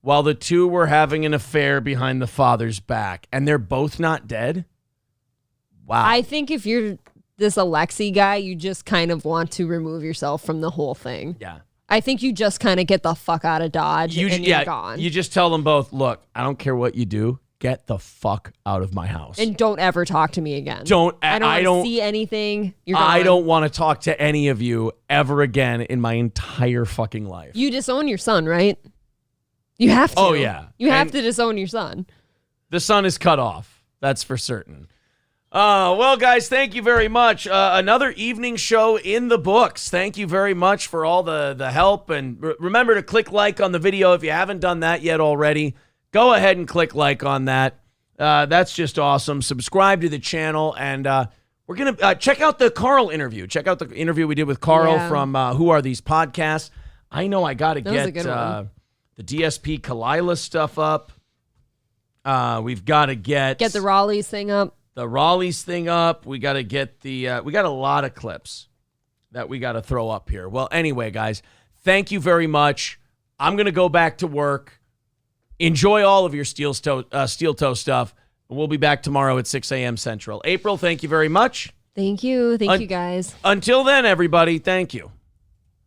while the two were having an affair behind the father's back. And they're both not dead? Wow. I think if you're this Alexei guy, you just kind of want to remove yourself from the whole thing. Yeah. I think you just kind of get the fuck out of Dodge and you're gone. You just tell them both, look, I don't care what you do. Get the fuck out of my house. And don't ever talk to me again. I don't want to see anything. You're gone. I don't want to talk to any of you ever again in my entire fucking life. You disown your son, right? You have to. Oh, yeah. You have to disown your son. The son is cut off. That's for certain. Well, guys, thank you very much. Another evening show in the books. Thank you very much for all the help. And remember to click like on the video if you haven't done that yet already. Go ahead and click like on that. That's just awesome. Subscribe to the channel. And we're going to check out the Karl interview. Check out the interview we did with Karl from Who Are These Podcasts. I know I got to get the DSP Kalila stuff up. We've got to get the Raleigh's thing up. The Raleigh's thing up. We got to get we got a lot of clips that we got to throw up here. Well, anyway, guys, thank you very much. I'm going to go back to work. Enjoy all of your steel toe stuff. We'll be back tomorrow at 6 a.m. Central. April, thank you very much. Thank you. Thank you, guys. Until then, everybody, thank you.